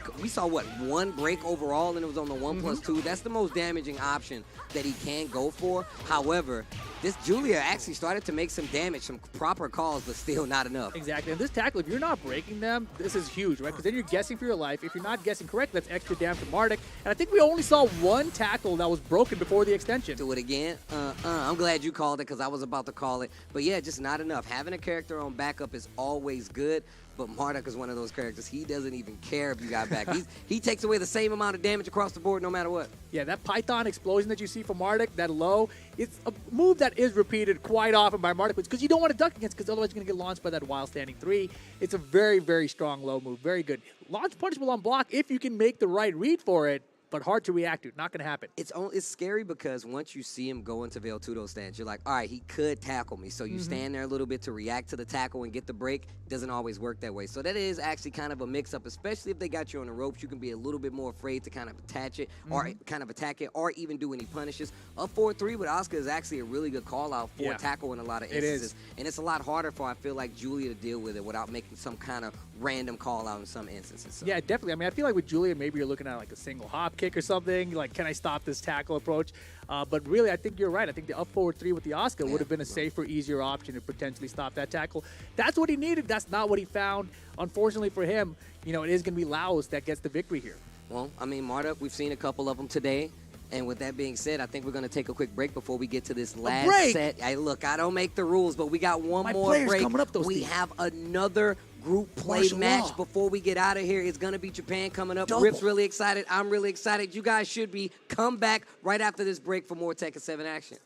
what, one break overall, and it was on the 1+2. That's the most damaging option that he can go for. However, this Julia actually started to make some damage, some proper calls, but still not enough. Exactly. And this tackle, if you're not breaking them, this is huge, right? Because then you're guessing for your life. If you're not guessing correct, that's extra damage for Marduk. And I think we only saw one tackle that was broken before the extension. Do it again. I'm glad you called it because I was about to call it. But yeah, just not enough. Having a character on backup is always good. But Marduk is one of those characters. He doesn't even care if you got back. He takes away the same amount of damage across the board no matter what. Yeah, that Python explosion that you see from Marduk, that low, it's a move that is repeated quite often by Marduk because you don't want to duck against because otherwise you're going to get launched by that wild standing 3. It's a very, very strong low move. Very good. Launch punishable on block if you can make the right read for it, but hard to react to. Not going to happen. It's scary because once you see him go into Veiltudo stance, you're like, all right, he could tackle me. So you stand there a little bit to react to the tackle and get the break. Doesn't always work that way. So that is actually kind of a mix-up, especially if they got you on the ropes. You can be a little bit more afraid to kind of attach it or kind of attack it or even do any punishes. Up 4-3 with Oscar is actually a really good call-out for tackle in a lot of instances. It is. And it's a lot harder for, I feel like, Julia to deal with it without making some kind of random call-out in some instances. So. Yeah, definitely. I mean, I feel like with Julia, maybe you're looking at like a single hop kick or something. Like, can I stop this tackle approach? But really, I think you're right. I think the up forward 3 with the Oscar would have been a safer, easier option to potentially stop that tackle. That's what he needed. That's not what he found. Unfortunately for him, it is going to be Laos that gets the victory here. Well, I mean, Marduk, we've seen a couple of them today. And with that being said, I think we're going to take a quick break before we get to this last set. Hey, look, I don't make the rules, but we got one more break. Coming up, we have another group play match before we get out of here. It's going to be Japan coming up. Rip's really excited. I'm really excited. You guys should be. Come back right after this break for more Tekken 7 action.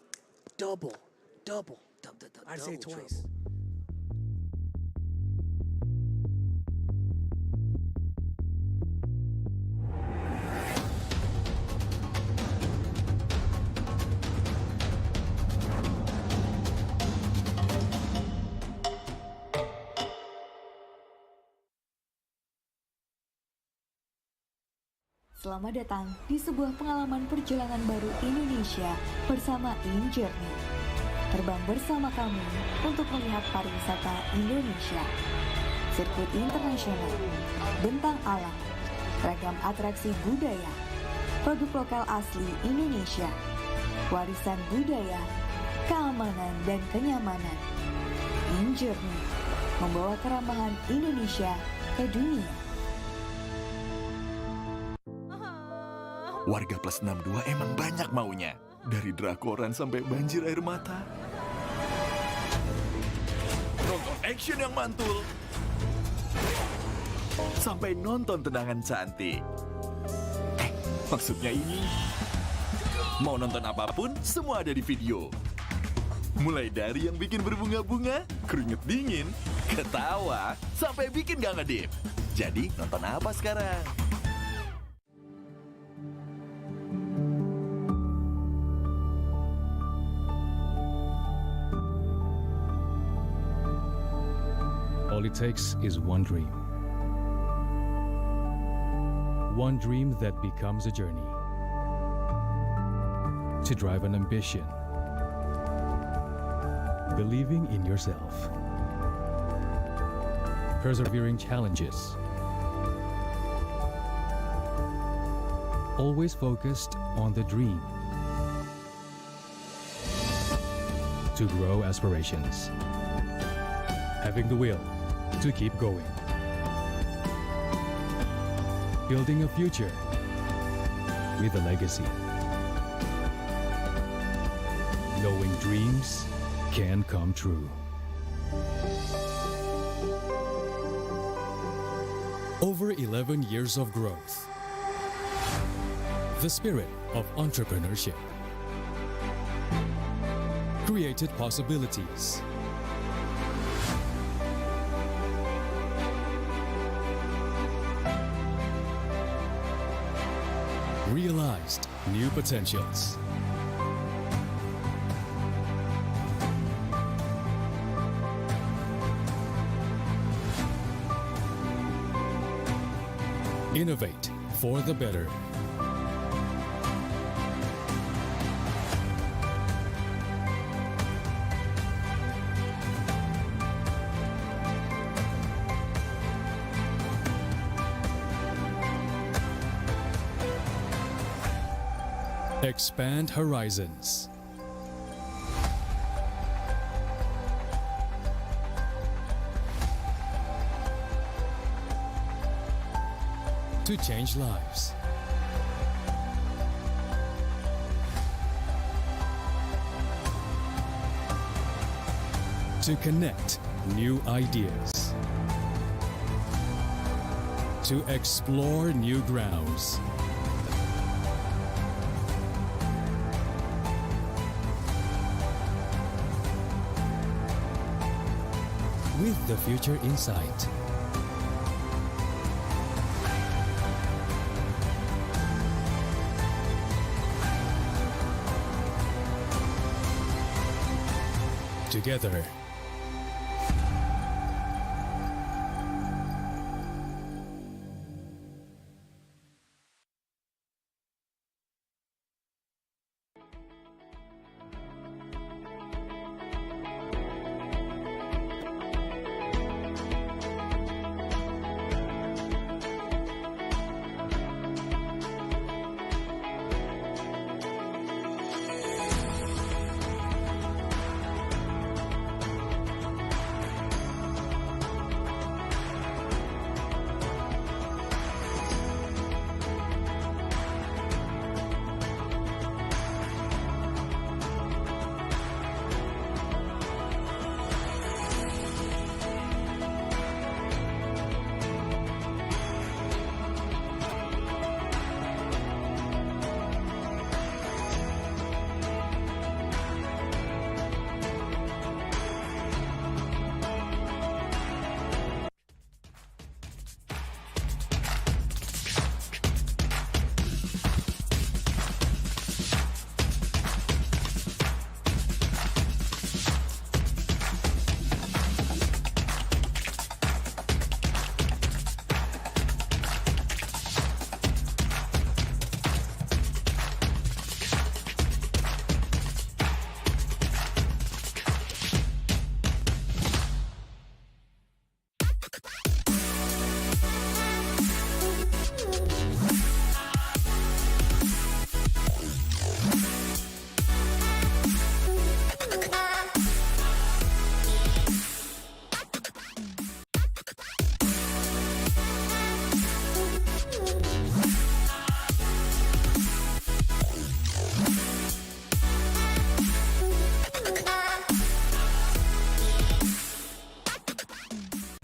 Double. I'd say it twice. Selamat datang di sebuah pengalaman perjalanan baru Indonesia bersama InJourney. Terbang bersama kami untuk melihat pariwisata Indonesia. Sirkuit internasional, bentang alam, ragam atraksi budaya, produk lokal asli Indonesia, warisan budaya, keamanan dan kenyamanan. InJourney membawa keramahan Indonesia ke dunia. Warga plus 62 emang banyak maunya. Dari drakoran sampai banjir air mata. Nonton action yang mantul. Sampai nonton tendangan cantik. Maksudnya ini. Mau nonton apapun, semua ada di video. Mulai dari yang bikin berbunga-bunga, keringet dingin, ketawa, sampai bikin gak ngedip. Jadi nonton apa sekarang? All it takes is one dream. One dream that becomes a journey. To drive an ambition. Believing in yourself. Persevering challenges. Always focused on the dream. To grow aspirations. Having the will to keep going. Building a future with a legacy. Knowing dreams can come true. Over 11 years of growth. The spirit of entrepreneurship. Created possibilities. Realized new potentials. Innovate for the better. Expand horizons. To change lives. To connect new ideas. To explore new grounds. With the future in sight. Together.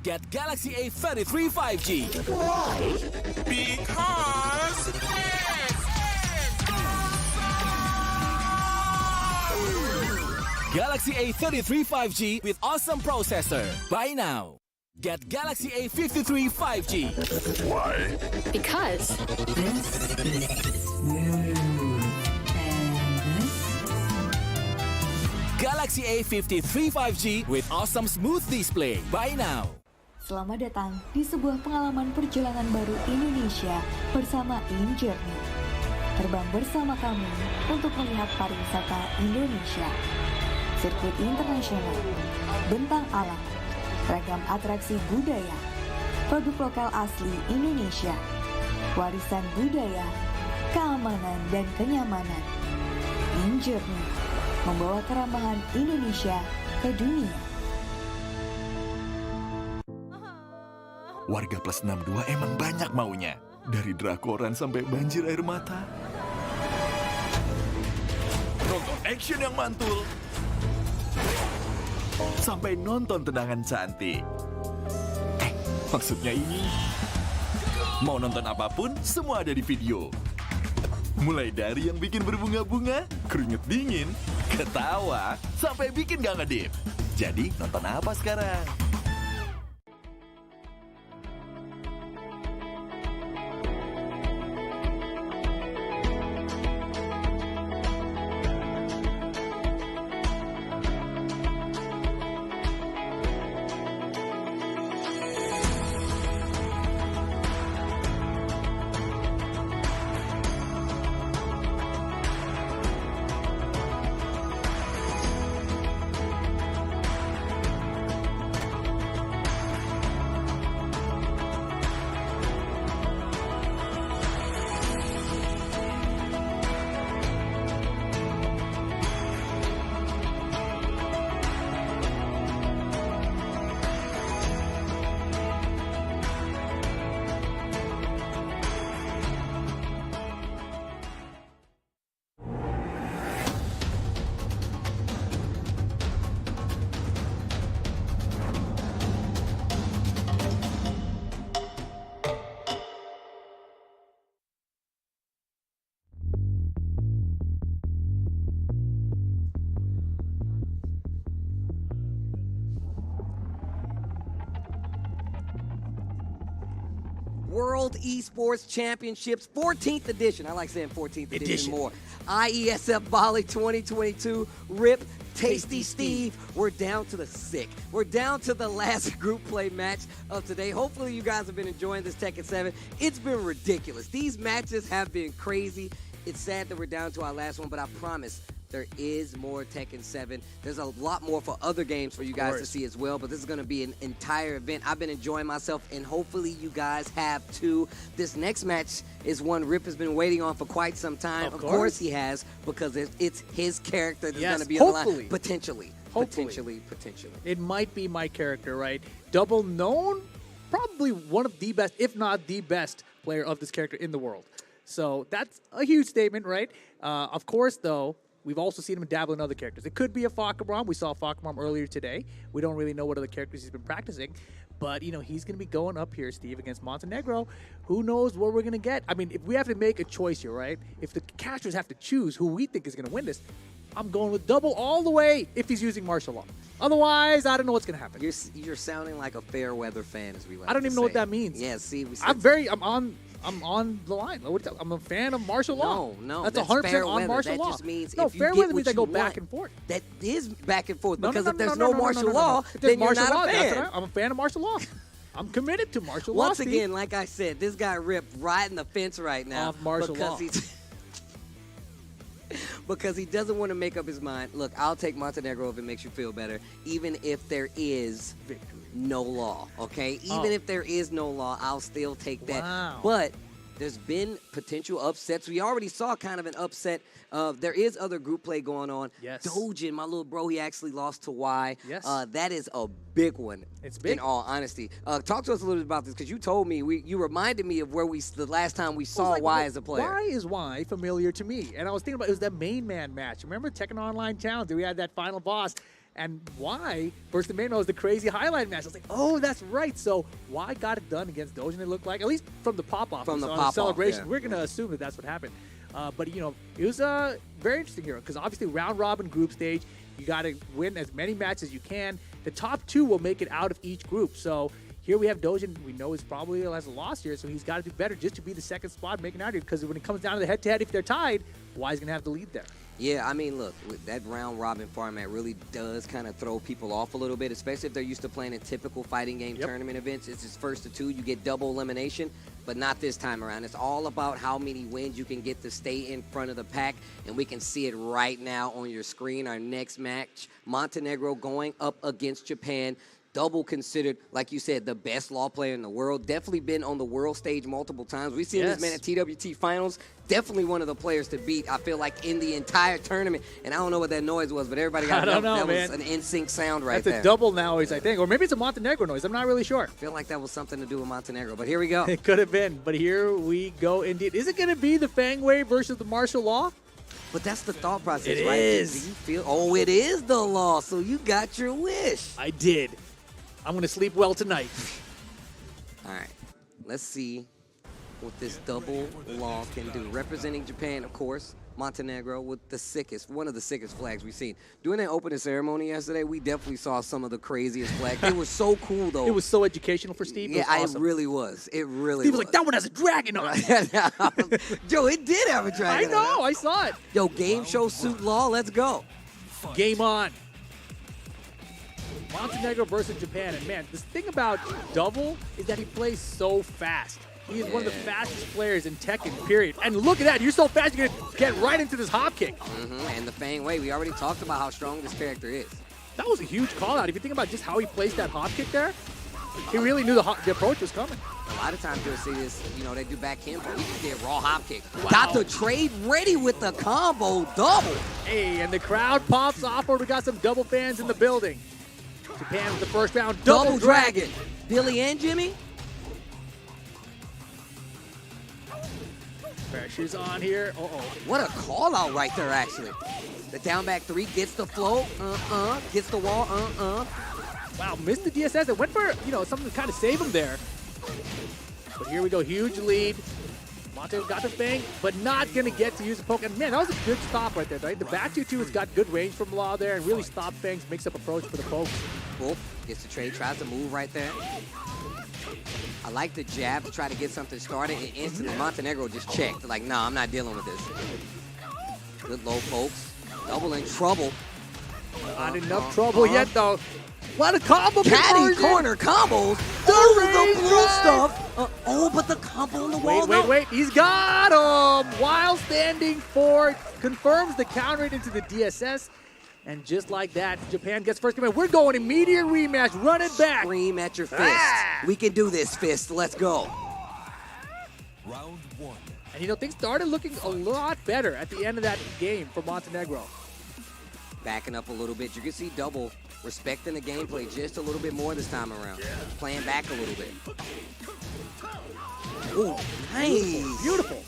Get Galaxy A33 5G. Because Galaxy A33 5G with awesome processor. Buy now. Get Galaxy A53 5G. Why? Because Galaxy A53 5G with awesome smooth display. Buy now. Selamat datang di sebuah pengalaman perjalanan baru Indonesia bersama InJourney. Terbang bersama kami untuk melihat pariwisata Indonesia. Sirkuit internasional, bentang alam, ragam atraksi budaya, produk lokal asli Indonesia, warisan budaya, keamanan dan kenyamanan. InJourney membawa keramahan Indonesia ke dunia. warga plus 62 emang banyak maunya. Dari drakoran sampai banjir air mata. Nonton action yang mantul. Sampai nonton tendangan cantik. Maksudnya ini. Mau nonton apapun, semua ada di video. Mulai dari yang bikin berbunga-bunga, keringet dingin, ketawa, sampai bikin gak ngedip. Jadi nonton apa sekarang? World Esports Championships, 14th edition. I like saying 14th edition more. IESF Bali 2022. RIP Tasty Steve. We're down to the sick. We're down to the last group play match of today. Hopefully you guys have been enjoying this Tekken 7. It's been ridiculous. These matches have been crazy. It's sad that we're down to our last one, but I promise there is more Tekken 7. There's a lot more for other games for you guys to see as well, but this is going to be an entire event. I've been enjoying myself, and hopefully you guys have too. This next match is one Rip has been waiting on for quite some time. Of course he has, because it's his character that's going to be on the line. Potentially. It might be my character, right? Double known, probably one of the best, if not the best player of this character in the world. So that's a huge statement, right? Of course, though, we've also seen him dabble in other characters. It could be a Fakabrom. We saw Fakabrom earlier today. We don't really know what other characters he's been practicing. But, you know, he's going to be going up here, Steve, against Montenegro. Who knows what we're going to get? I mean, if we have to make a choice here, right? If the casters have to choose who we think is going to win this, I'm going with Double all the way if he's using martial law. Otherwise, I don't know what's going to happen. You're sounding like a fair weather fan, as we like to say. I don't even know what that means. Yeah, see, I'm on the line. I'm a fan of martial law. No, that's 100% on martial law. That just means no, if you fair get weather means what I go you back want, and forth. That is back and forth, No, because no, if there's no martial law, then you're not a fan. I'm a fan of martial law. I'm committed to martial law. Once again, like I said, this guy Rip riding the fence right now off martial law. Because he doesn't want to make up his mind. Look, I'll take Montenegro if it makes you feel better, even if there is no law, okay? Even if there is no law, I'll still take that. Wow. But there's been potential upsets. We already saw kind of an upset. There is other group play going on. Yes. Dojin, my little bro, he actually lost to Y. Yes. That is a big one. It's big. In all honesty. Talk to us a little bit about this, because you told me, you reminded me of where the last time we saw Y as a player. Why is Y familiar to me? And I was thinking about, it was that main man match. Remember Tekken Online Challenge? We had that final boss. And Y versus the main man was the crazy highlight match. I was like, oh, that's right. So Y got it done against Dojin, it looked like. At least from the pop-off. From the pop-off celebration. Yeah. We're going to assume that that's what happened. But, you know, it was a very interesting here, because obviously round-robin group stage, you got to win as many matches as you can. The top two will make it out of each group. So here we have Dojin. We know he's probably has a loss here, so he's got to do better just to be the second spot making out here, because when it comes down to the head-to-head, if they're tied, Y's going to have the lead there. Yeah, I mean, look, that round-robin format really does kind of throw people off a little bit, especially if they're used to playing in typical fighting game tournament events. It's just first to two, you get double elimination, but not this time around. It's all about how many wins you can get to stay in front of the pack, and we can see it right now on your screen. Our next match, Montenegro going up against Japan. Double considered, like you said, the best law player in the world. Definitely been on the world stage multiple times. We've seen this man at TWT Finals. Definitely one of the players to beat, I feel like, in the entire tournament. And I don't know what that noise was, but everybody got to know that was an NSYNC sound right there. That's a double noise, I think. Or maybe it's a Montenegro noise. I'm not really sure. I feel like that was something to do with Montenegro, but here we go. It could have been, but here we go indeed. Is it going to be the Fang Wave versus the martial law? But that's the thought process, It right? is. Do you feel, oh, it is the law, so you got your wish. I did. I'm going to sleep well tonight. All right, let's see what this double law can do. Representing Japan, of course, Montenegro with one of the sickest flags we've seen. During that opening ceremony yesterday, we definitely saw some of the craziest flags. It was so cool, though. It was so educational for Steve. Yeah, it was awesome. It really was. It really Steve was like, that one has a dragon on it. Joe, it did have a dragon. I know, I saw it. Yo, game show suit law, let's go. Game on. Montenegro versus Japan. And man, this thing about Double is that he plays so fast. He is one of the fastest players in Tekken, period. And look at that. You're so fast, you're going to get right into this hop kick. And the Fang Wave. We already talked about how strong this character is. That was a huge call out. If you think about just how he placed that hop kick there, he really knew the approach was coming. A lot of times you'll see this, they do back tempo. He just did raw hop kick. Wow. Got the trade ready with the combo double. Hey, and the crowd pops off, or we got some double fans in the building. Japan with the first round, double dragon. Billy and Jimmy. Pressure's on here. Uh-oh. What a call out right there, actually. The down back three gets the flow. Gets the wall. Wow, missed the DSS. It went for, something to kind of save him there. But here we go, huge lead. Monte got the Fang, but not going to get to use the poke. And man, that was a good stop right there, right? The back 2-2 has got good range from Law there and really stopped Fang's mix-up approach for the poke. Wolf gets the trade, tries to move right there. I like the jab to try to get something started, and instantly Montenegro just checked. Like, nah, I'm not dealing with this. Good low pokes. Double in trouble. Not enough trouble yet, though. What a combo Caddy conversion. corner combos. The The blue raise stuff. Oh, but the combo on the wall. Wait. He's got him. While standing forward, confirms the counter hit into the DSS. And just like that, Japan gets first command. We're going immediate rematch. Run it back. Scream at your fist. We can do this, fist. Let's go. Round 1. And you know, things started looking a lot better at the end of that game for Montenegro. Backing up a little bit. You can see Double respecting the gameplay just a little bit more this time around. Playing back a little bit. Ooh, nice. Beautiful.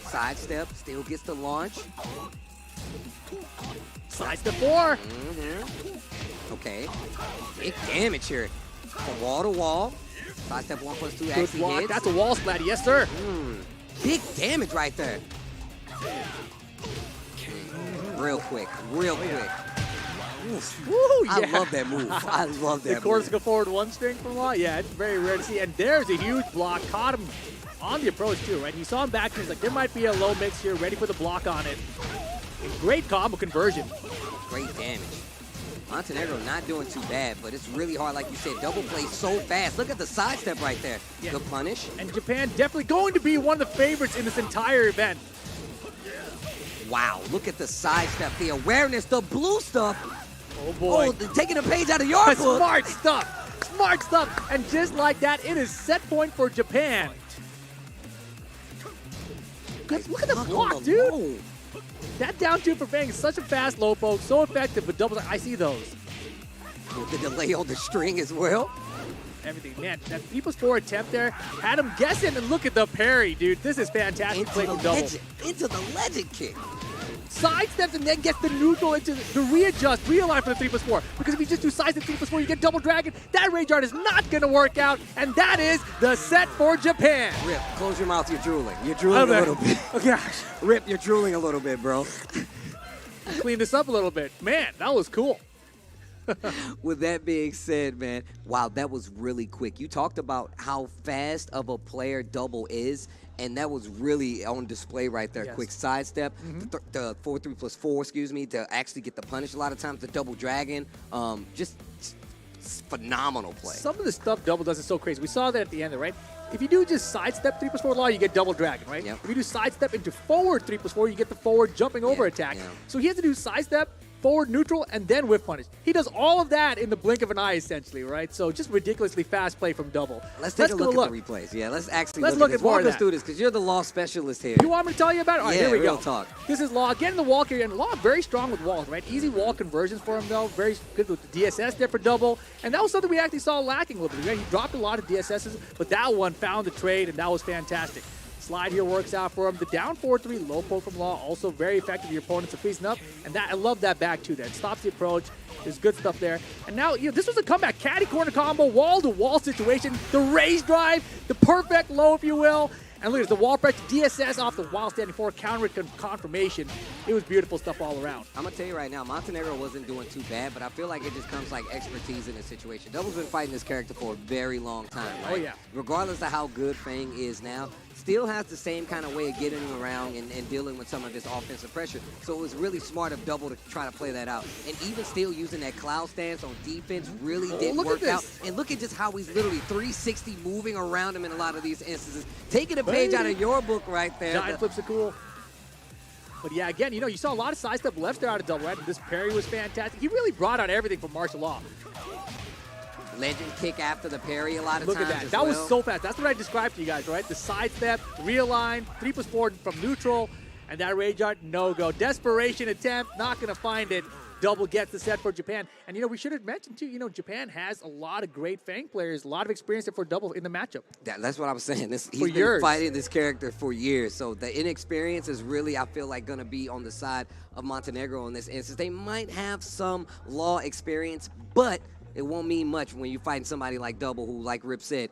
Sidestep, still gets the launch. Slides to 4. Okay. Big damage here. From wall to wall. Sidestep 1+2 Good actually block. hits. That's a wall splat. Yes, sir. Big damage right there. Real quick. Ooh, I yeah. love that move. I love The that Corsica move. forward one string from Law. Yeah, it's very rare to see. And there's a huge block. Caught him on the approach, too, right? You saw him back. He's like, there might be a low mix here. Ready for the block on it. Great combo conversion. Great damage. Montenegro not doing too bad, but it's really hard, like you said. Double play so fast. Look at the sidestep right there. Yeah. The punish. And Japan definitely going to be one of the favorites in this entire event. Wow, look at the sidestep, the awareness, the blue stuff. Oh, boy. Oh, taking a page out of your book. Smart stuff. Smart stuff. And just like that, it is set point for Japan. Look at the block, dude. Low. That down two for Fang is such a fast low poke, so effective, but doubles, I see those. With the delay on the string as well. Everything, man. That P+4 attempt there had him guessing, and look at the parry, dude. This is fantastic play from double. Into the legend kick. Sidesteps and then gets the neutral into the readjust, realign for the 3+4. Because if you just do sidestep 3+4, you get double dragon. That rage art is not going to work out, and that is the set for Japan. Rip, close your mouth, you're drooling. You're drooling a little bit. Oh, gosh. Rip, you're drooling a little bit, bro. Clean this up a little bit. Man, that was cool. With that being said, man, wow, that was really quick. You talked about how fast of a player Double is, and that was really on display right there. Yes. Quick sidestep, the 4-3+4, excuse me, to actually get the punish a lot of times, the double dragon. Just phenomenal play. Some of the stuff Double does is so crazy. We saw that at the end, right? If you do just sidestep 3+4 law, you get double dragon, right? Yep. If you do sidestep into forward 3+4, you get the forward jumping over attack. yeah. So he has to do sidestep, forward neutral, and then whip punish. He does all of that in the blink of an eye, essentially, right? So just ridiculously fast play from Double. Let's take a go look at the replays. Yeah, let's actually Let's look look at this. at more Walk of us that. through this, because you're the law specialist here. You want me to tell you about it? All right, Yeah, here we real go. talk. This is Law. Getting the wall carrier, and Law very strong with walls, right? Easy wall conversions for him, though. Very good with the DSS there for Double. And that was something we actually saw lacking a little bit. Right? He dropped a lot of DSSs, but that one found the trade, and that was fantastic. Slide here works out for him. The down 4-3 low poke from Law, also very effective. Your opponents are freezing up, and that I love that back too. There, it stops the approach. There's good stuff there. And now, this was a comeback. Caddy corner combo, wall-to-wall situation. The raise drive, the perfect low, if you will. And look at the wall press, DSS off the while standing forward, counter confirmation. It was beautiful stuff all around. I'm going to tell you right now, Montenegro wasn't doing too bad, but I feel like it just comes like expertise in this situation. Double's been fighting this character for a very long time, right? Oh, yeah. Regardless of how good Fang is now, still has the same kind of way of getting him around and dealing with some of this offensive pressure. So it was really smart of Double to try to play that out. And even still using that cloud stance on defense really didn't look at work out. this. And look at just how he's literally 360 moving around him in a lot of these instances. Taking a page out of your book right there. Giant flips are cool. But yeah, again, you saw a lot of sidestep left there out of Double, right? This parry was fantastic. He really brought out everything from martial law. Legend kick after the parry a lot of Look times at that. as That well. was so fast. That's what I described to you guys, right? The sidestep, realign, 3+4 from neutral, and that rage art, no-go. Desperation attempt, not going to find it. Double gets the set for Japan. And, we should have mentioned, too, Japan has a lot of great Fang players, a lot of experience for Double in the matchup. That's what I'm saying. He's been years. fighting this character for years. So the inexperience is really, I feel like, going to be on the side of Montenegro in this instance. They might have some law experience, but it won't mean much when you're fighting somebody like Double who, like Rip said,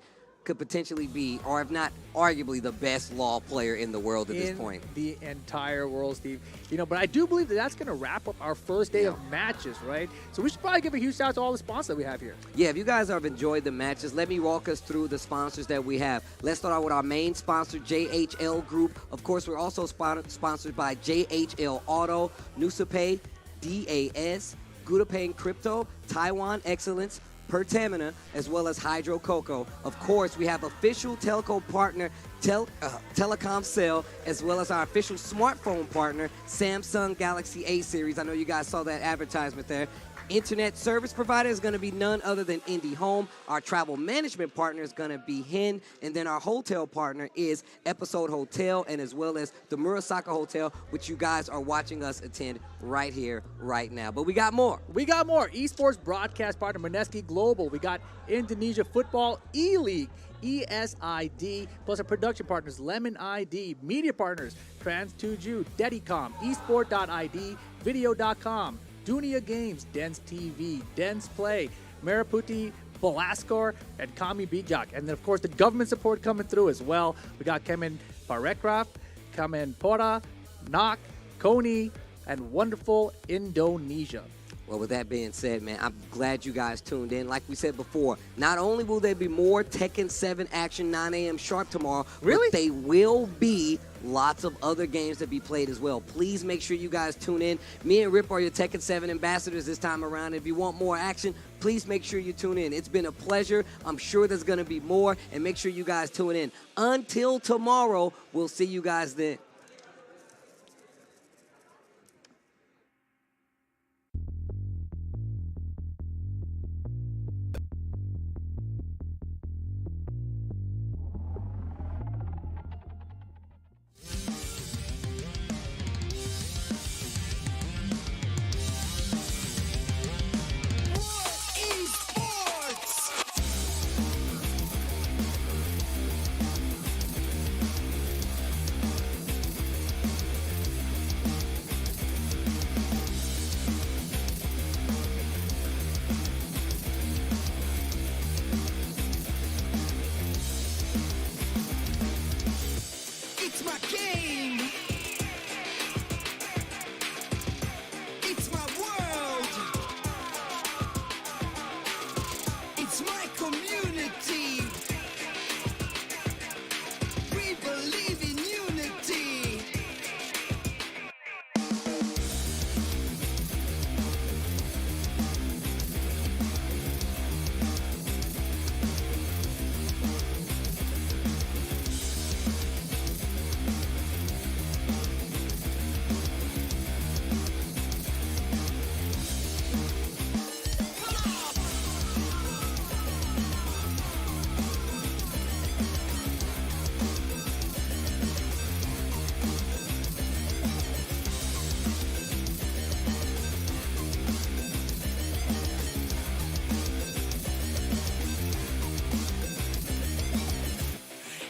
could potentially be, or if not arguably, the best law player in the world at this point. The entire world, Steve. But I do believe that that's going to wrap up our first day of matches, right? So we should probably give a huge shout out to all the sponsors that we have here. Yeah, if you guys have enjoyed the matches, let me walk us through the sponsors that we have. Let's start out with our main sponsor, JHL Group. Of course, we're also sponsored by JHL Auto, Nusapay, DAS, Gudapay Crypto, Taiwan Excellence, Pertamina, as well as Hydro Cocoa. Of course, we have official telco partner Telecom Cell, as well as our official smartphone partner, Samsung Galaxy A series. I know you guys saw that advertisement there. Internet service provider is going to be none other than IndyHome. Our travel management partner is going to be HEN. And then our hotel partner is Episode Hotel, and as well as the Murasaka Hotel, which you guys are watching us attend right here, right now. But we got more. We got more. Esports broadcast partner, Meneski Global. We got Indonesia Football E-League, ESID, plus our production partners, Lemon ID, media partners, Trans2Ju, Dedicom, Esport.id, Video.com, Dunia Games, Dens TV, Dens Play, Maraputi, Balaskor, and Kami Bijak. And then, of course, the government support coming through as well. We got Kemen Parekraf, Kemen Pora, Nak, Koni, and wonderful Indonesia. Well, with that being said, man, I'm glad you guys tuned in. Like we said before, not only will there be more Tekken 7 action 9 a.m. sharp tomorrow, Really? but they will be lots of other games to be played as well. Please make sure you guys tune in. Me and Rip are your Tekken 7 ambassadors this time around. If you want more action, please make sure you tune in. It's been a pleasure. I'm sure there's going to be more, and make sure you guys tune in. Until tomorrow, we'll see you guys then. It's my game. It's my world. It's my community. We believe in unity.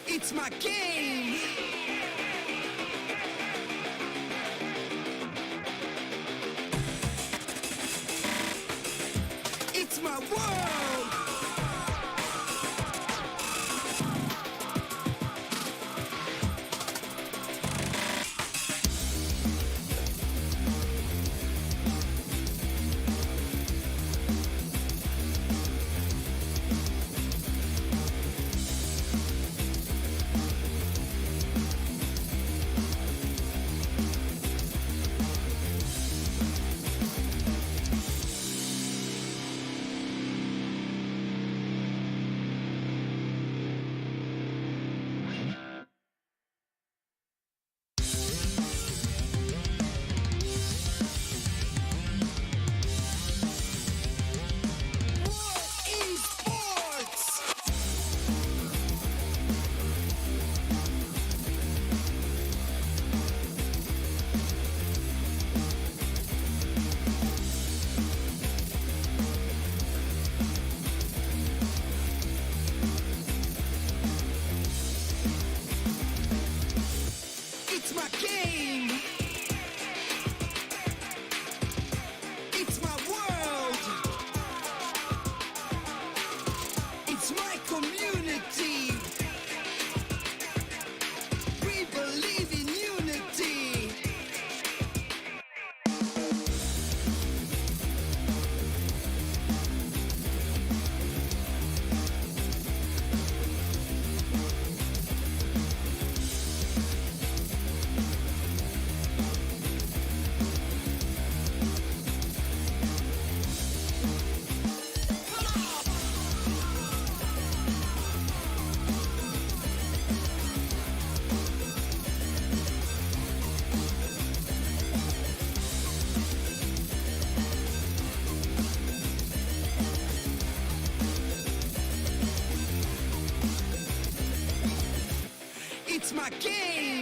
It's my game. It's my world. my game.